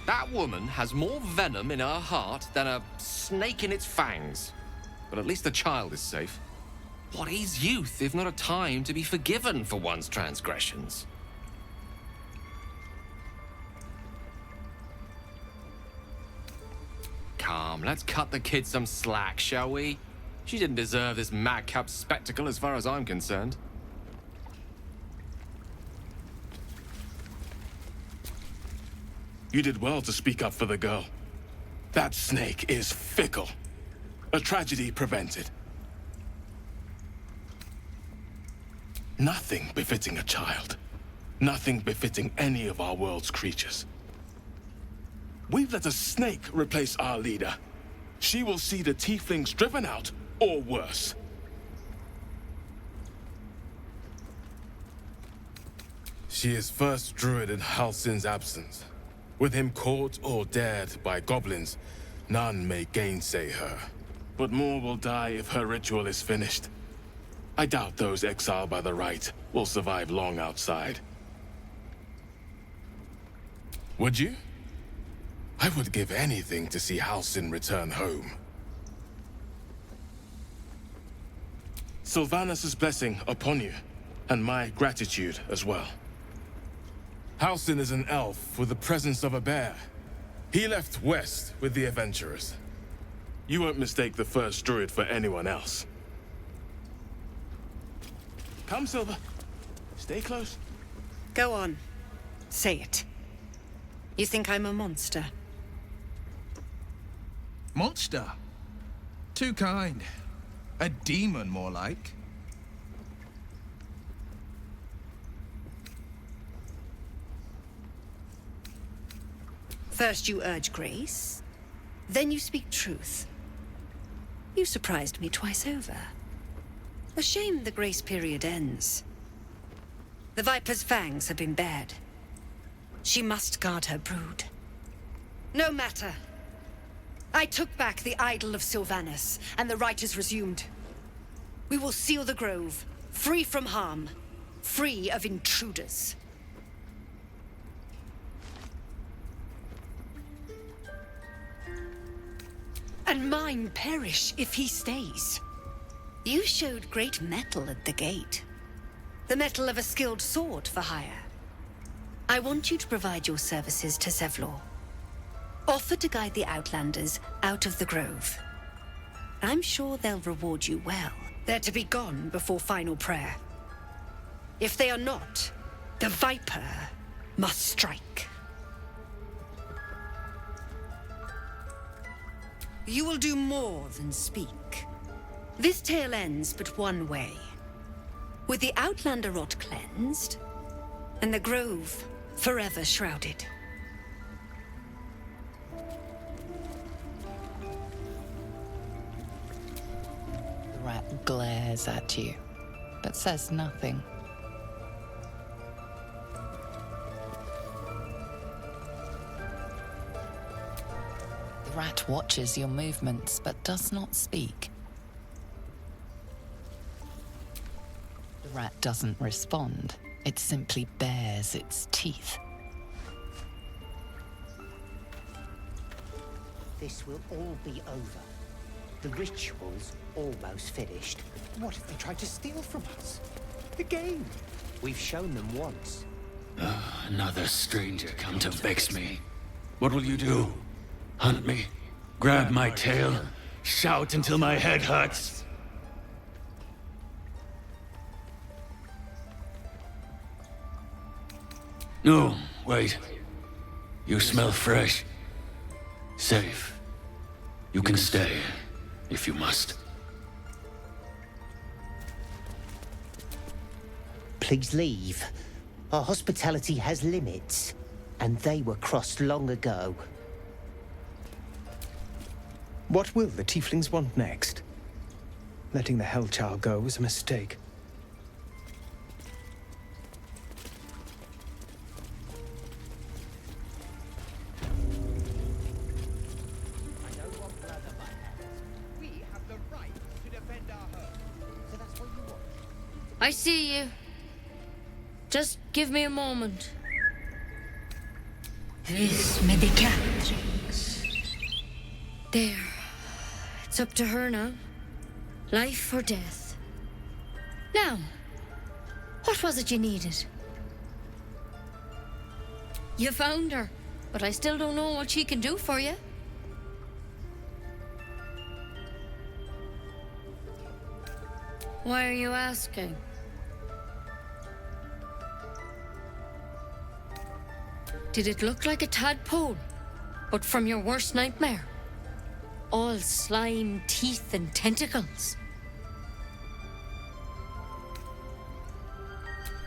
Speaker 2: That woman has more venom in her heart than a snake in its fangs. But at least the child is safe. What is youth if not a time to be forgiven for one's transgressions? Come, let's cut the kid some slack, shall we? She didn't deserve this madcap spectacle as far as I'm concerned.
Speaker 18: You did well to speak up for the girl. That snake is fickle. A tragedy prevented. Nothing befitting a child. Nothing befitting any of our world's creatures. We've let a snake replace our leader. She will see the tieflings driven out, or worse. She is first Druid in Halsin's absence. With him caught or dared by goblins, none may gainsay her. But more will die if her ritual is finished. I doubt those exiled by the rite will survive long outside. Would you? I would give anything to see Halsin return home. Sylvanus' blessing upon you, and my gratitude as well. Halsin is an elf with the presence of a bear. He left west with the adventurers. You won't mistake the first Druid for anyone else. Come, Silver. Stay close.
Speaker 10: Go on. Say it. You think I'm a monster?
Speaker 18: Monster? Too kind. A demon, more like.
Speaker 10: First you urge grace, then you speak truth. You surprised me twice over. A shame the grace period ends. The Viper's fangs have been bared. She must guard her brood. No matter. I took back the idol of Sylvanus, and the rite is resumed. We will seal the grove, free from harm, free of intruders. And mine perish if he stays. You showed great mettle at the gate. The mettle of a skilled sword for hire. I want you to provide your services to Zevlor. Offer to guide the Outlanders out of the grove. I'm sure they'll reward you well. They're to be gone before final prayer. If they are not, the Viper must strike. You will do more than speak. This tale ends but one way. With the Outlander rot cleansed, and the grove forever shrouded.
Speaker 4: The rat glares at you, but says nothing. The rat watches your movements, but does not speak. The rat doesn't respond. It simply bares its teeth.
Speaker 5: This will all be over. The ritual's almost finished.
Speaker 16: What if they tried to steal from us? Again?
Speaker 5: We've shown them once.
Speaker 20: Another stranger come to vex me. What will you do? Hunt me? Grab my tail? Shout until my head hurts? No, wait. You smell fresh. Safe. You can stay, if you must.
Speaker 5: Please leave. Our hospitality has limits, and they were crossed long ago.
Speaker 16: What will the tieflings want next? Letting the Hellchild go was a mistake.
Speaker 12: I see you. Just give me a moment.
Speaker 10: This medicat.
Speaker 12: There. It's up to her now. Life or death. Now, what was it you needed? You found her, but I still don't know what she can do for you. Why are you asking? Did it look like a tadpole, but from your worst nightmare? All slime, teeth, and tentacles.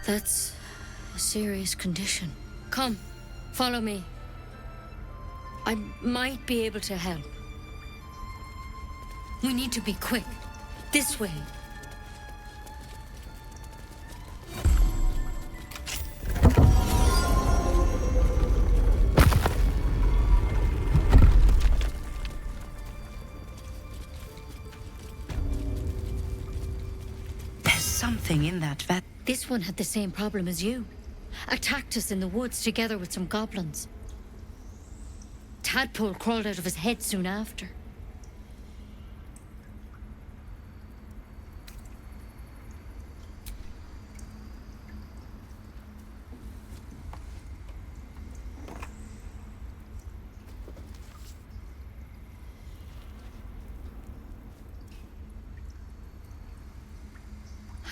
Speaker 12: That's a serious condition. Come, follow me. I might be able to help. We need to be quick. This way.
Speaker 10: Something in that Veth.
Speaker 12: This one had the same problem as you. Attacked us in the woods together with some goblins. Tadpole crawled out of his head soon after.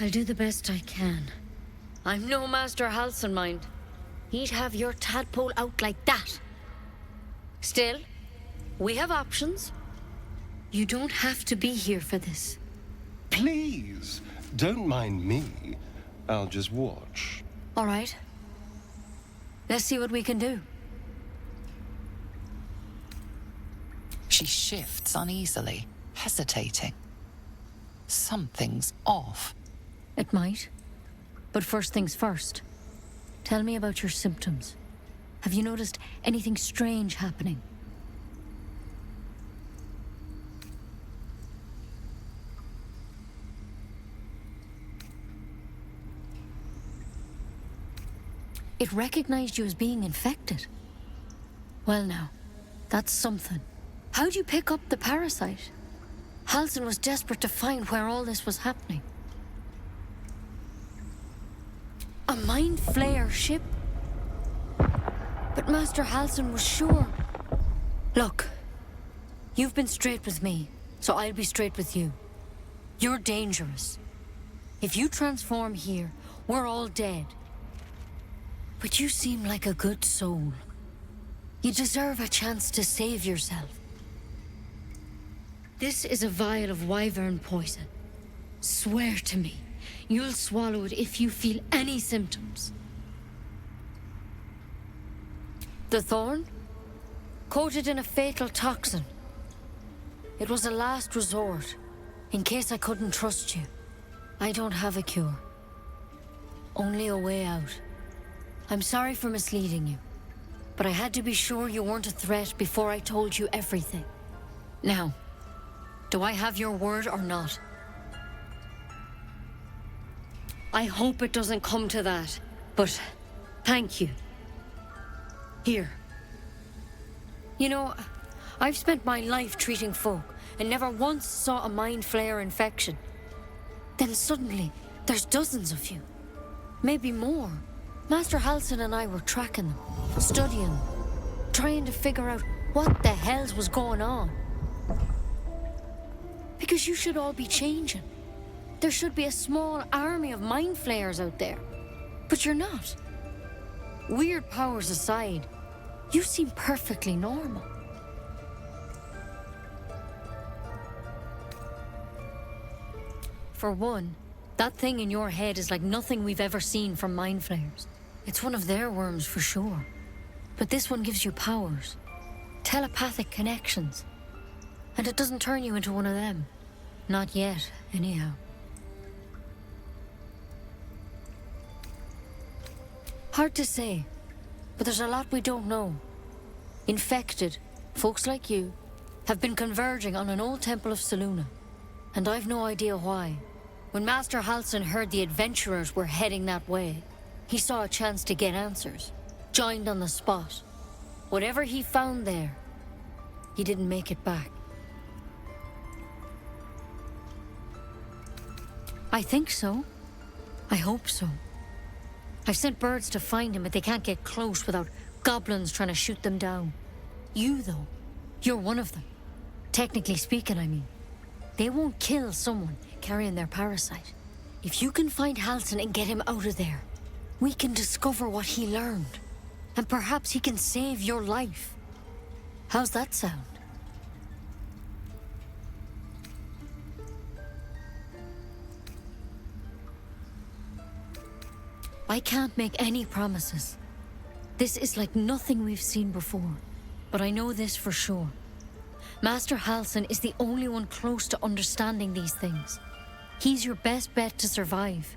Speaker 12: I'll do the best I can. I'm no Master Halson, mind. he'd have your tadpole out like that. Still, we have options. You don't have to be here for this.
Speaker 3: Please, don't mind me. I'll just watch.
Speaker 12: All right. Let's see what we can do.
Speaker 4: She shifts uneasily, hesitating. Something's off.
Speaker 12: It might. But first things first. Tell me about your symptoms. Have you noticed anything strange happening? It recognized you as being infected. Well now, that's something. How'd you pick up the parasite? Halsin was desperate to find where all this was happening. A Mind Flayer ship? But Master Halsin was sure. Look, you've been straight with me, so I'll be straight with you. You're dangerous. If you transform here, we're all dead. But you seem like a good soul. You deserve a chance to save yourself. This is a vial of wyvern poison. Swear to me, you'll swallow it if you feel any symptoms. The thorn? Coated in a fatal toxin. It was a last resort, in case I couldn't trust you. I don't have a cure. Only a way out. I'm sorry for misleading you, but I had to be sure you weren't a threat before I told you everything. Now, do I have your word or not? I hope it doesn't come to that, but thank you. Here. You know, I've spent my life treating folk and never once saw a Mind Flayer infection. Then suddenly, there's dozens of you. Maybe more. Master Halsin and I were tracking them, studying them, trying to figure out what the hells was going on. Because you should all be changing. There should be a small army of Mind Flayers out there. But you're not. Weird powers aside, you seem perfectly normal. For one, that thing in your head is like nothing we've ever seen from Mind Flayers. It's one of their worms for sure. But this one gives you powers. Telepathic connections. And it doesn't turn you into one of them. Not yet, anyhow. Hard to say, but there's a lot we don't know. Infected, folks like you, have been converging on an old temple of Selûne. And I've no idea why. When Master Halsin heard the adventurers were heading that way, he saw a chance to get answers. Joined on the spot. Whatever he found there, he didn't make it back. I think so. I hope so. I've sent birds to find him, but they can't get close without goblins trying to shoot them down. You, though, you're one of them. Technically speaking, I mean. They won't kill someone carrying their parasite. If you can find Halsin and get him out of there, we can discover what he learned. And perhaps he can save your life. How's that sound? I can't make any promises. This is like nothing we've seen before. But I know this for sure. Master Halsin is the only one close to understanding these things. He's your best bet to survive.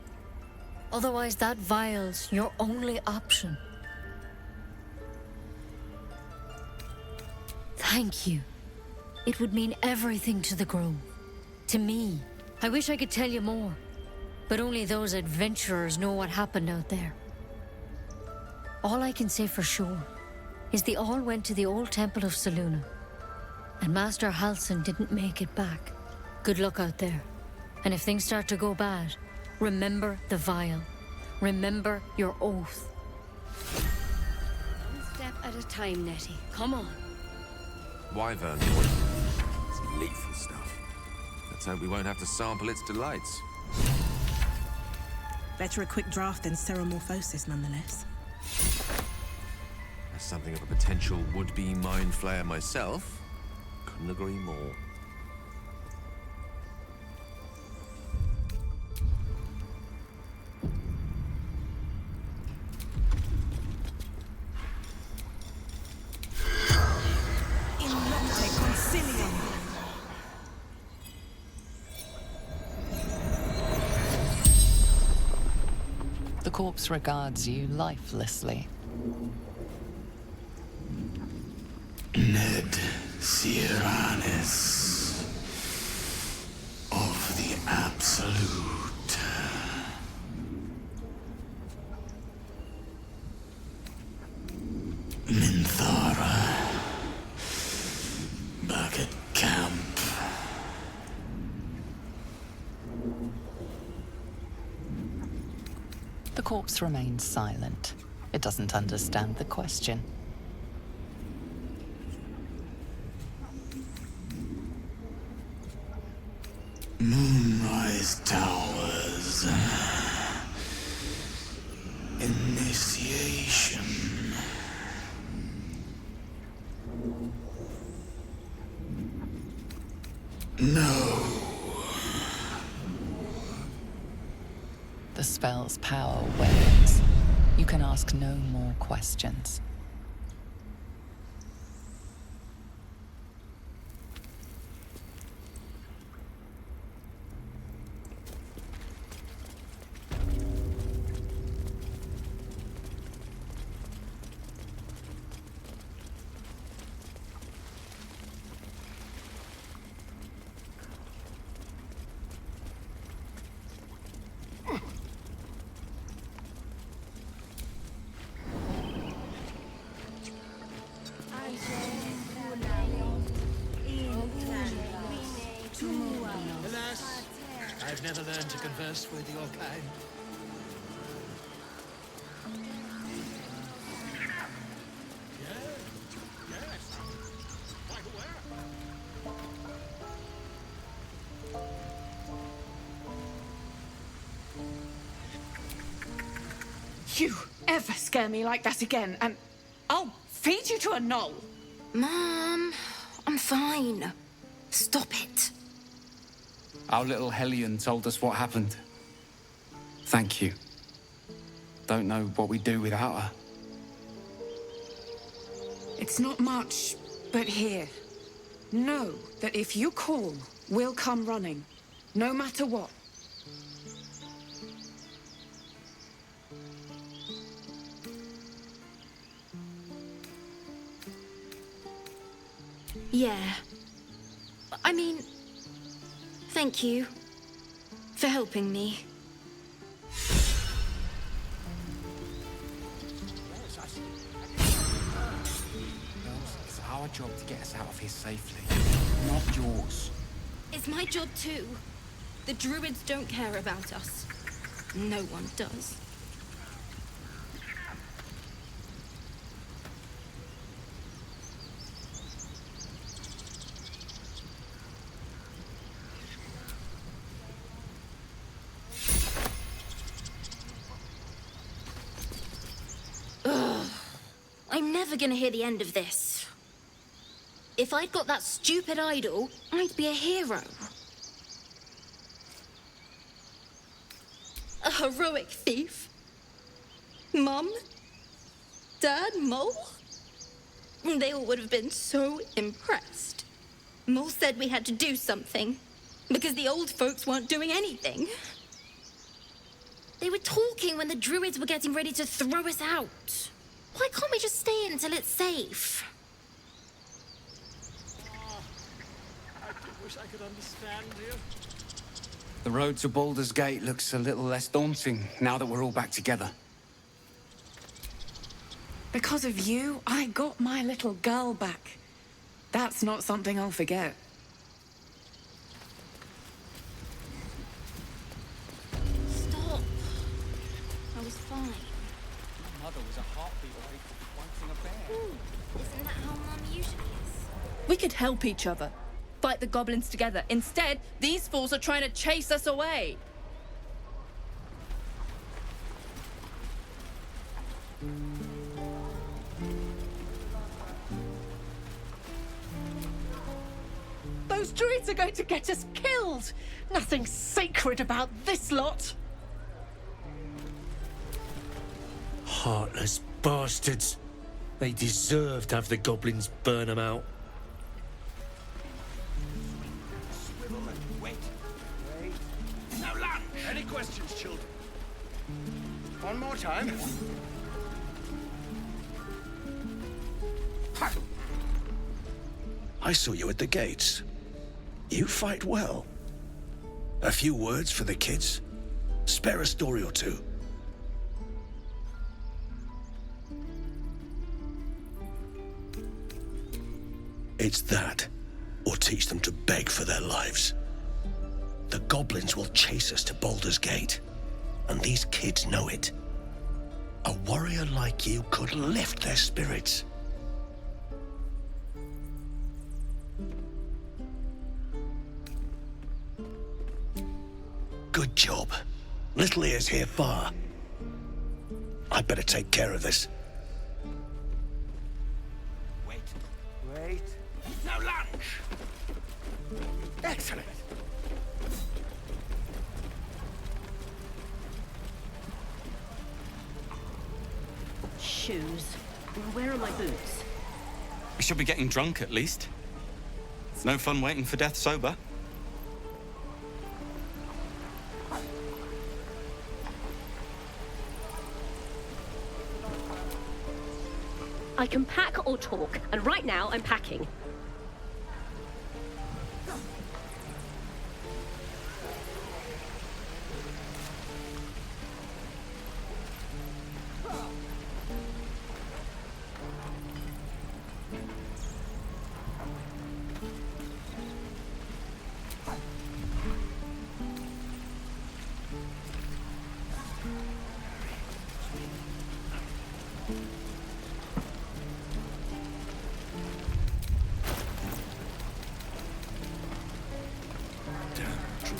Speaker 12: Otherwise, that vial's your only option. Thank you. It would mean everything to the Grove. To me. I wish I could tell you more. But only those adventurers know what happened out there. All I can say for sure is they all went to the old temple of Selûne. And Master Halsin didn't make it back. Good luck out there. And if things start to go bad, remember the vial. Remember your oath. One step at a time, Nettie. Come on.
Speaker 2: Wyvern poison. It's lethal stuff. Let's hope we won't have to sample its delights.
Speaker 17: Better a quick draft than ceremorphosis, nonetheless.
Speaker 2: As something of a potential would-be mind flayer myself, couldn't agree more.
Speaker 10: In Nocte Concilium.
Speaker 4: The corpse regards you lifelessly.
Speaker 20: Ned Siranis of the Absolute. Minthara. Back at camp.
Speaker 4: The corpse remains silent. It doesn't understand the question.
Speaker 20: Moonrise Towers. Initiation. No.
Speaker 4: The spell's power wanes. You can ask no more questions.
Speaker 23: Alas, I've never learned to converse with your kind.
Speaker 19: You ever scare me like that again, and I'll feed you to a knoll.
Speaker 6: Mom, I'm fine. Stop it.
Speaker 11: Our little Hellion told us what happened. Thank you. Don't know what we'd do without her.
Speaker 19: It's not much, but here. Know that if you call, we'll come running, no matter what.
Speaker 6: Yeah. I mean, thank you for helping me.
Speaker 11: It's our job to get us out of here safely, not yours.
Speaker 6: It's my job too. The Druids don't care about us. No one does. I'm never gonna hear the end of this. If I'd got that stupid idol, I'd be a hero. A heroic thief. Mum? Dad? Mole? They all would have been so impressed. Mole said we had to do something, because the old folks weren't doing anything. They were talking when the Druids were getting ready to throw us out. Why can't we just stay until it's safe?
Speaker 23: I do wish I could understand you.
Speaker 11: The road to Baldur's Gate looks a little less daunting now that we're all back together.
Speaker 19: Because of you, I got my little girl back. That's not something I'll forget.
Speaker 6: Stop. I was fine.
Speaker 11: My mother was a heartbeat away from wanting a bear.
Speaker 6: Isn't that how Mum usually is?
Speaker 15: We could help each other. Fight the goblins together. Instead, these fools are trying to chase us away.
Speaker 9: Those druids are going to get us killed! Nothing sacred about this lot!
Speaker 21: Heartless bastards. They deserve to have the goblins burn them out.
Speaker 1: Wait. Now lunch! Any questions, children? One more time.
Speaker 18: I saw you at the gates. You fight well. A few words for the kids. Spare a story or two. It's that, or teach them to beg for their lives. The goblins will chase us to Baldur's Gate, and these kids know it. A warrior like you could lift their spirits. Good job. Little ears hear far. I'd better take care of this.
Speaker 1: Wait. Now lunch! Excellent.
Speaker 12: Shoes. Where are my boots?
Speaker 11: We should be getting drunk at least. It's no fun waiting for death sober.
Speaker 12: I can pack or talk, and right now I'm packing.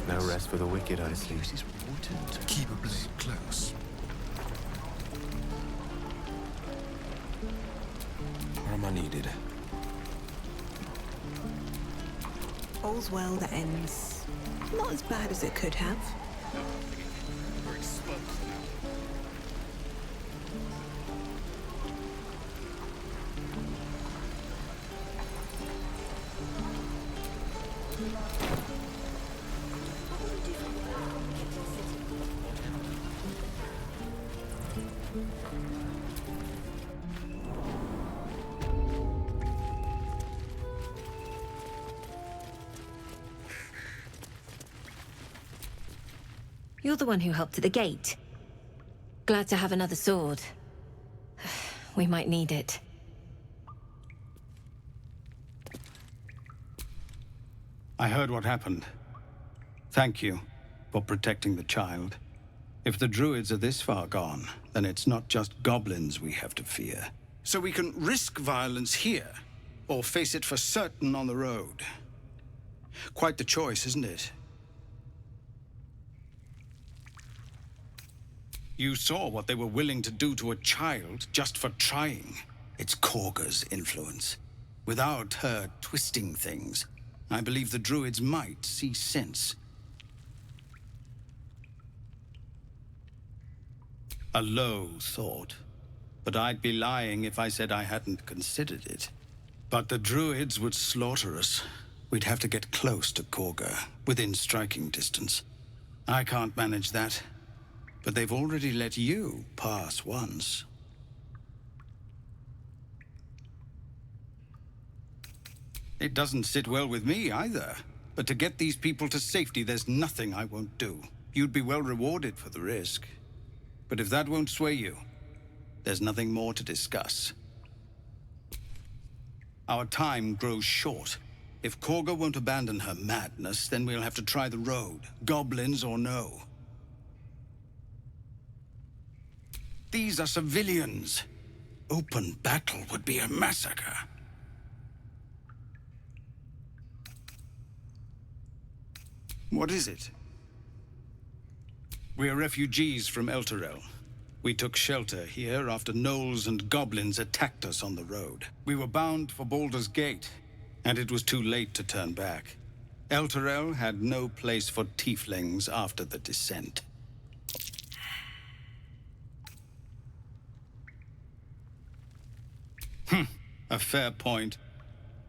Speaker 7: No rest for the wicked, I see.
Speaker 3: Use his water to keep a blade close.
Speaker 7: Where am I needed?
Speaker 17: All's well that ends. Not as bad as it could have.
Speaker 3: We're exposed now.
Speaker 14: You're the one who helped at the gate. Glad to have another sword. We might need it.
Speaker 22: I heard what happened. Thank you for protecting the child. If the druids are this far gone, then it's not just goblins we have to fear.
Speaker 24: So we can risk violence here, or face it for certain on the road. Quite the choice, isn't it? You saw what they were willing to do to a child just for trying. It's Korga's influence. Without her twisting things, I believe the druids might see sense. A low thought, but I'd be lying if I said I hadn't considered it. But the druids would slaughter us. We'd have to get close to Korga, within striking distance. I can't manage that. But they've already let you pass once. It doesn't sit well with me either. But to get these people to safety, there's nothing I won't do. You'd be well rewarded for the risk. But if that won't sway you, there's nothing more to discuss. Our time grows short. If Korga won't abandon her madness, then we'll have to try the road, goblins or no. These are civilians. Open battle would be a massacre. What is it? We're refugees from Elturel. We took shelter here after gnolls and goblins attacked us on the road. We were bound for Baldur's Gate, and it was too late to turn back. Elturel had no place for tieflings after the descent. A fair point.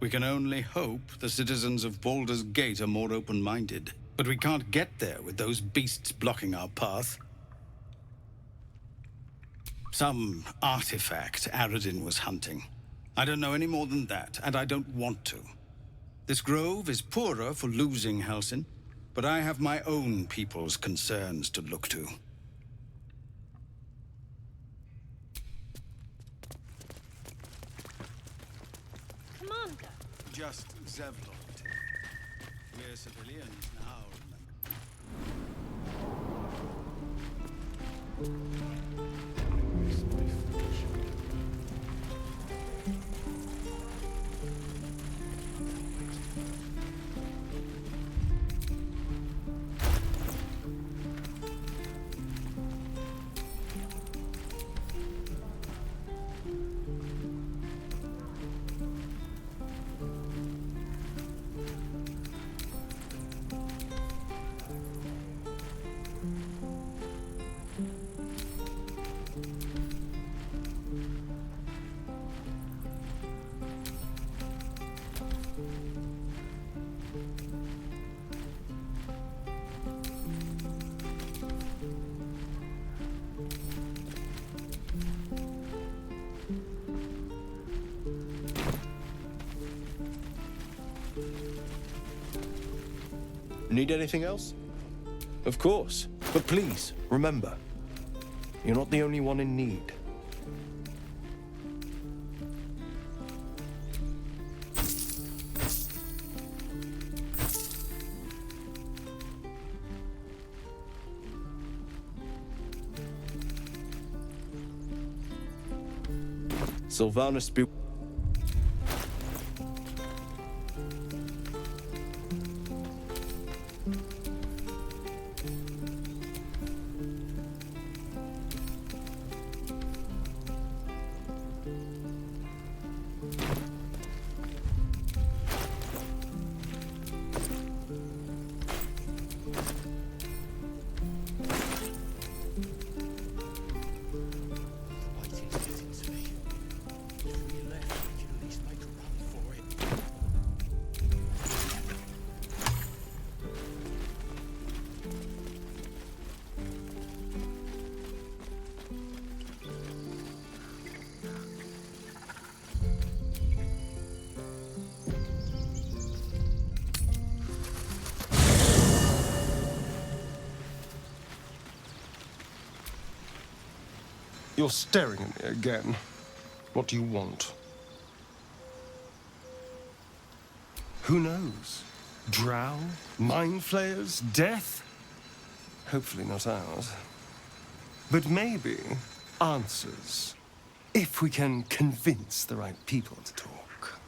Speaker 24: We can only hope the citizens of Baldur's Gate are more open-minded. But we can't get there with those beasts blocking our path. Some artifact Aradin was hunting. I don't know any more than that, and I don't want to. This grove is poorer for losing Halsin, but I have my own people's concerns to look to.
Speaker 12: Commander.
Speaker 24: Just Zevlon. We're civilians now,
Speaker 18: Need anything else? Of course. But please, remember, you're not the only one in need. Sylvanas be...
Speaker 3: You're staring at me again. What do you want? Who knows? Drow? Mind flayers? Death? Hopefully not ours. But maybe answers. If we can convince the right people to talk.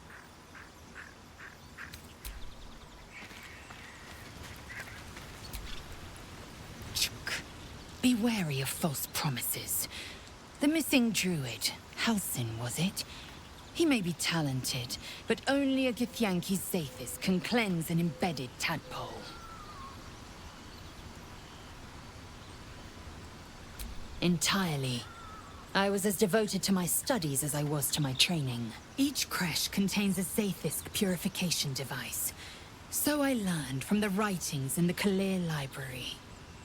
Speaker 4: Be wary of false promises. The missing druid, Halsin, was it? He may be talented, but only a Githyanki Zathis can cleanse an embedded tadpole. Entirely. I was as devoted to my studies as I was to my training. Each creche contains a Zathisk purification device. So I learned from the writings in the Kalir Library.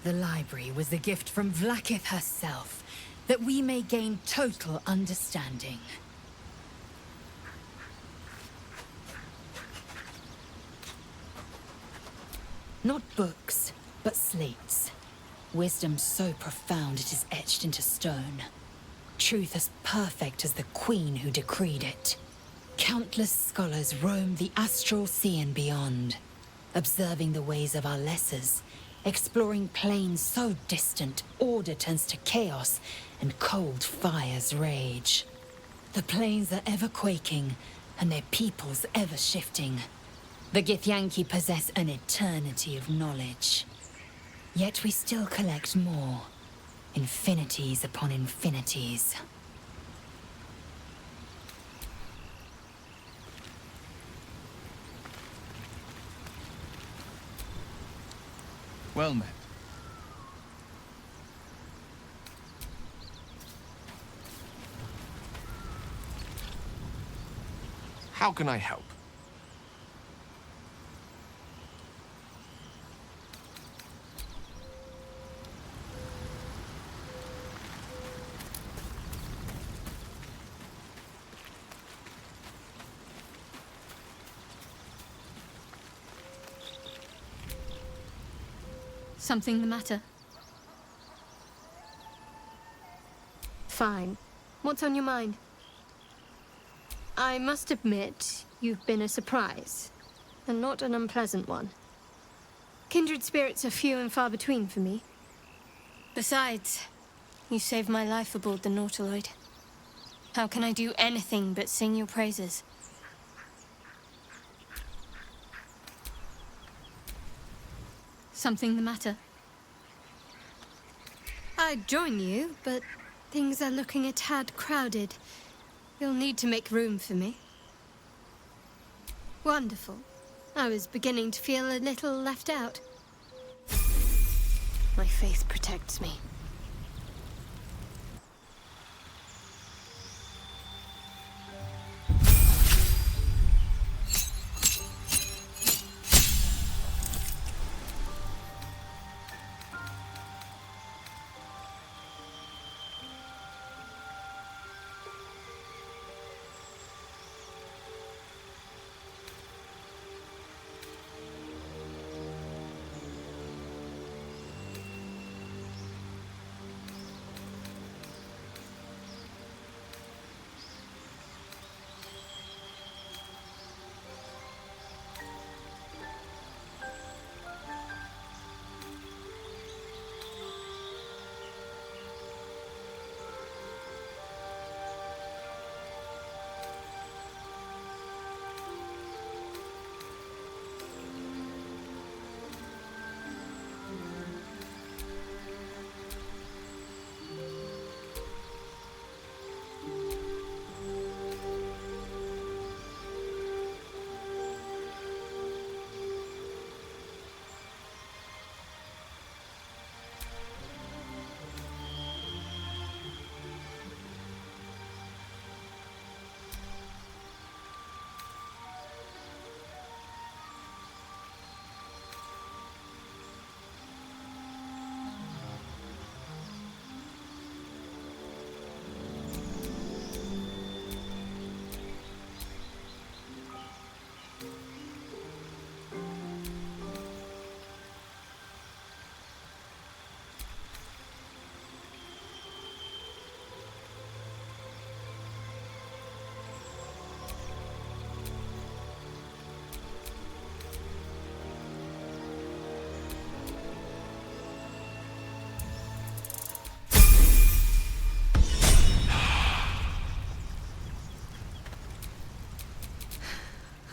Speaker 4: The library was a gift from Vlaakith herself, that we may gain total understanding. Not books, but slates. Wisdom so profound it is etched into stone. Truth as perfect as the queen who decreed it. Countless scholars roam the astral sea and beyond, observing the ways of our lessers, exploring planes so distant order turns to chaos and cold fires rage. The planes are ever quaking, and their peoples ever shifting. The Githyanki possess an eternity of knowledge. Yet we still collect more. Infinities upon infinities.
Speaker 5: Well met.
Speaker 2: How can I help?
Speaker 12: Something the matter? Fine. What's on your mind? I must admit, you've been a surprise, and not an unpleasant one. Kindred spirits are few and far between for me. Besides, you saved my life aboard the Nautiloid. How can I do anything but sing your praises? Something the matter? I'd join you, but things are looking a tad crowded. You'll need to make room for me. Wonderful. I was beginning to feel a little left out. My faith protects me.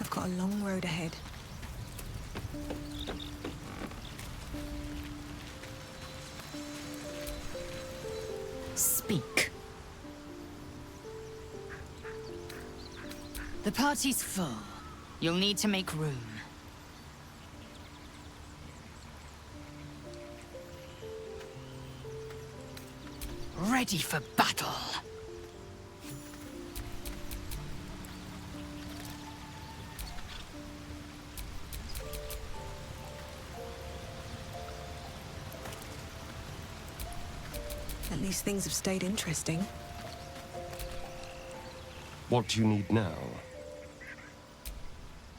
Speaker 17: Got a long road ahead.
Speaker 10: Speak. The party's full. You'll need to make room. Ready for battle.
Speaker 17: At least things have stayed interesting.
Speaker 3: What do you need now?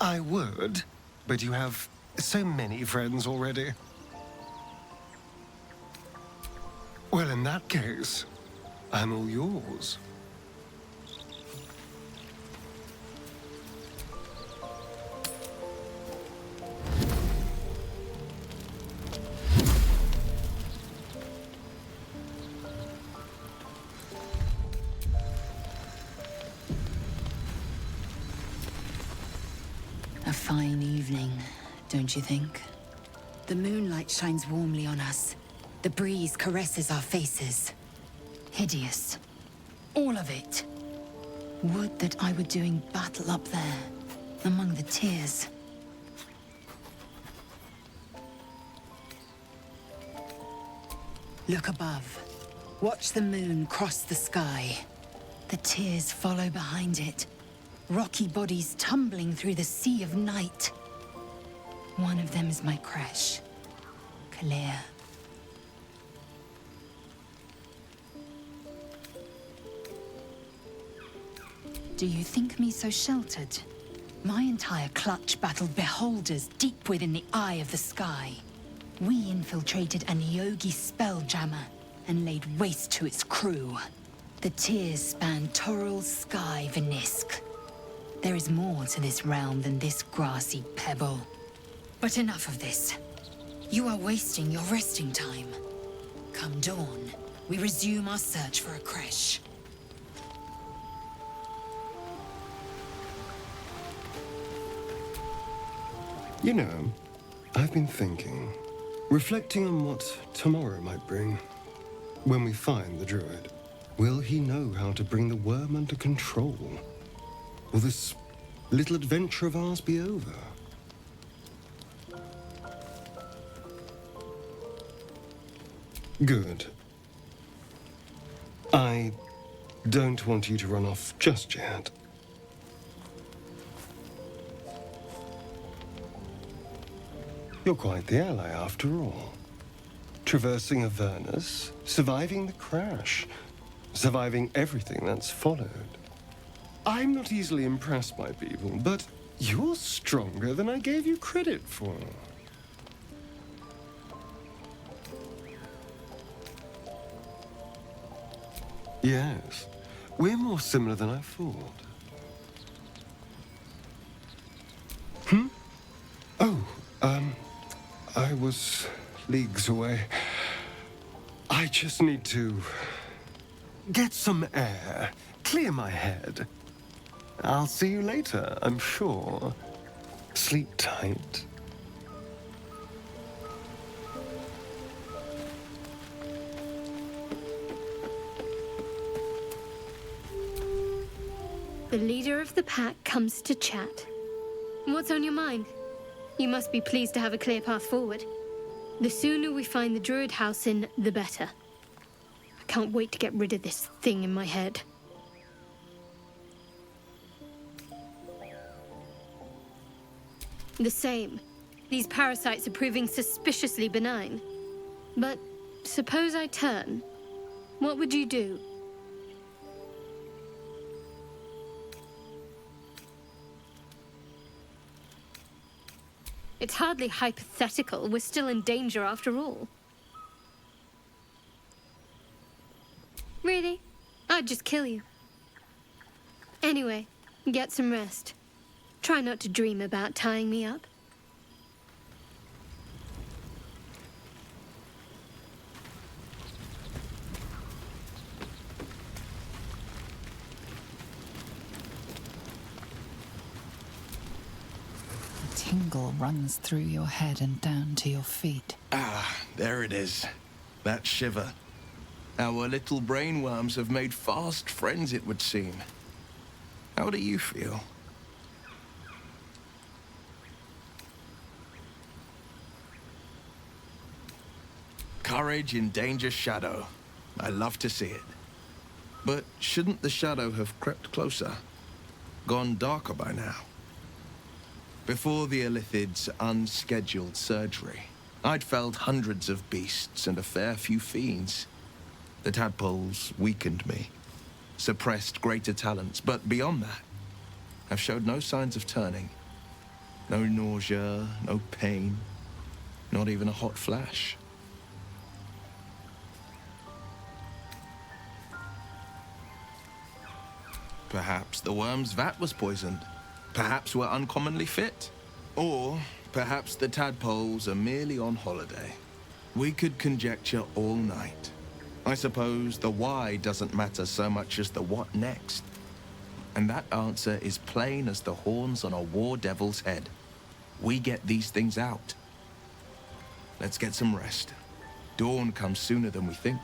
Speaker 3: I would, but you have so many friends already. Well, in that case, I'm all yours.
Speaker 10: A fine evening, don't you think? The moonlight shines warmly on us. The breeze caresses our faces. Hideous. All of it. Would that I were doing battle up there, among the tears.
Speaker 4: Look above. Watch the moon cross the sky. The tears follow behind it. Rocky bodies tumbling through the sea of night. One of them is my crash. Clear. Do you think me so sheltered? My entire clutch battled beholders deep within the eye of the sky. We infiltrated an Yogi spelljammer and laid waste to its crew. The tears span Toral's sky, Venisk. There is more to this realm than this grassy pebble. But enough of this. You are wasting your resting time. Come dawn, we resume our search for a creche.
Speaker 3: You know, I've been thinking, reflecting on what tomorrow might bring. When we find the Druid, will he know how to bring the worm under control? Will this little adventure of ours be over? Good. I don't want you to run off just yet. You're quite the ally, after all. Traversing Avernus, surviving the crash, surviving everything that's followed. I'm not easily impressed by people, but you're stronger than I gave you credit for. Yes, we're more similar than I thought. I was leagues away. I just need to get some air, clear my head. I'll see you later, I'm sure. Sleep tight.
Speaker 12: The leader of the pack comes to chat. What's on your mind? You must be pleased to have a clear path forward. The sooner we find the Druid house in, the better. I can't wait to get rid of this thing in my head. The same. These parasites are proving suspiciously benign. But suppose I turn. What would you do? It's hardly hypothetical. We're still in danger after all. Really? I'd just kill you. Anyway, get some rest. Try not to dream about tying me up.
Speaker 4: Tingle runs through your head and down to your feet.
Speaker 18: Ah, there it is. That shiver. Our little brainworms have made fast friends, it would seem. How do you feel? Courage in danger's shadow. I love to see it. But shouldn't the shadow have crept closer? Gone darker by now? Before the Illithid's unscheduled surgery, I'd felled hundreds of beasts and a fair few fiends. The tadpoles weakened me, suppressed greater talents, but beyond that, I've showed no signs of turning. No nausea, no pain, not even a hot flash. Perhaps the worm's vat was poisoned. Perhaps we're uncommonly fit. Or perhaps the tadpoles are merely on holiday. We could conjecture all night. I suppose the why doesn't matter so much as the what next. And that answer is plain as the horns on a war devil's head. We get these things out. Let's get some rest. Dawn comes sooner than we think.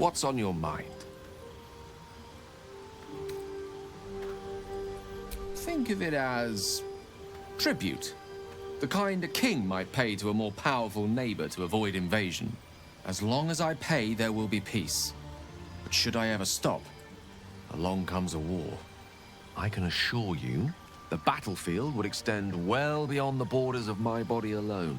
Speaker 2: What's on your mind? Think of it as tribute. The kind a king might pay to a more powerful neighbor to avoid invasion. As long as I pay, there will be peace. But should I ever stop, along comes a war. I can assure you, the battlefield would extend well beyond the borders of my body alone.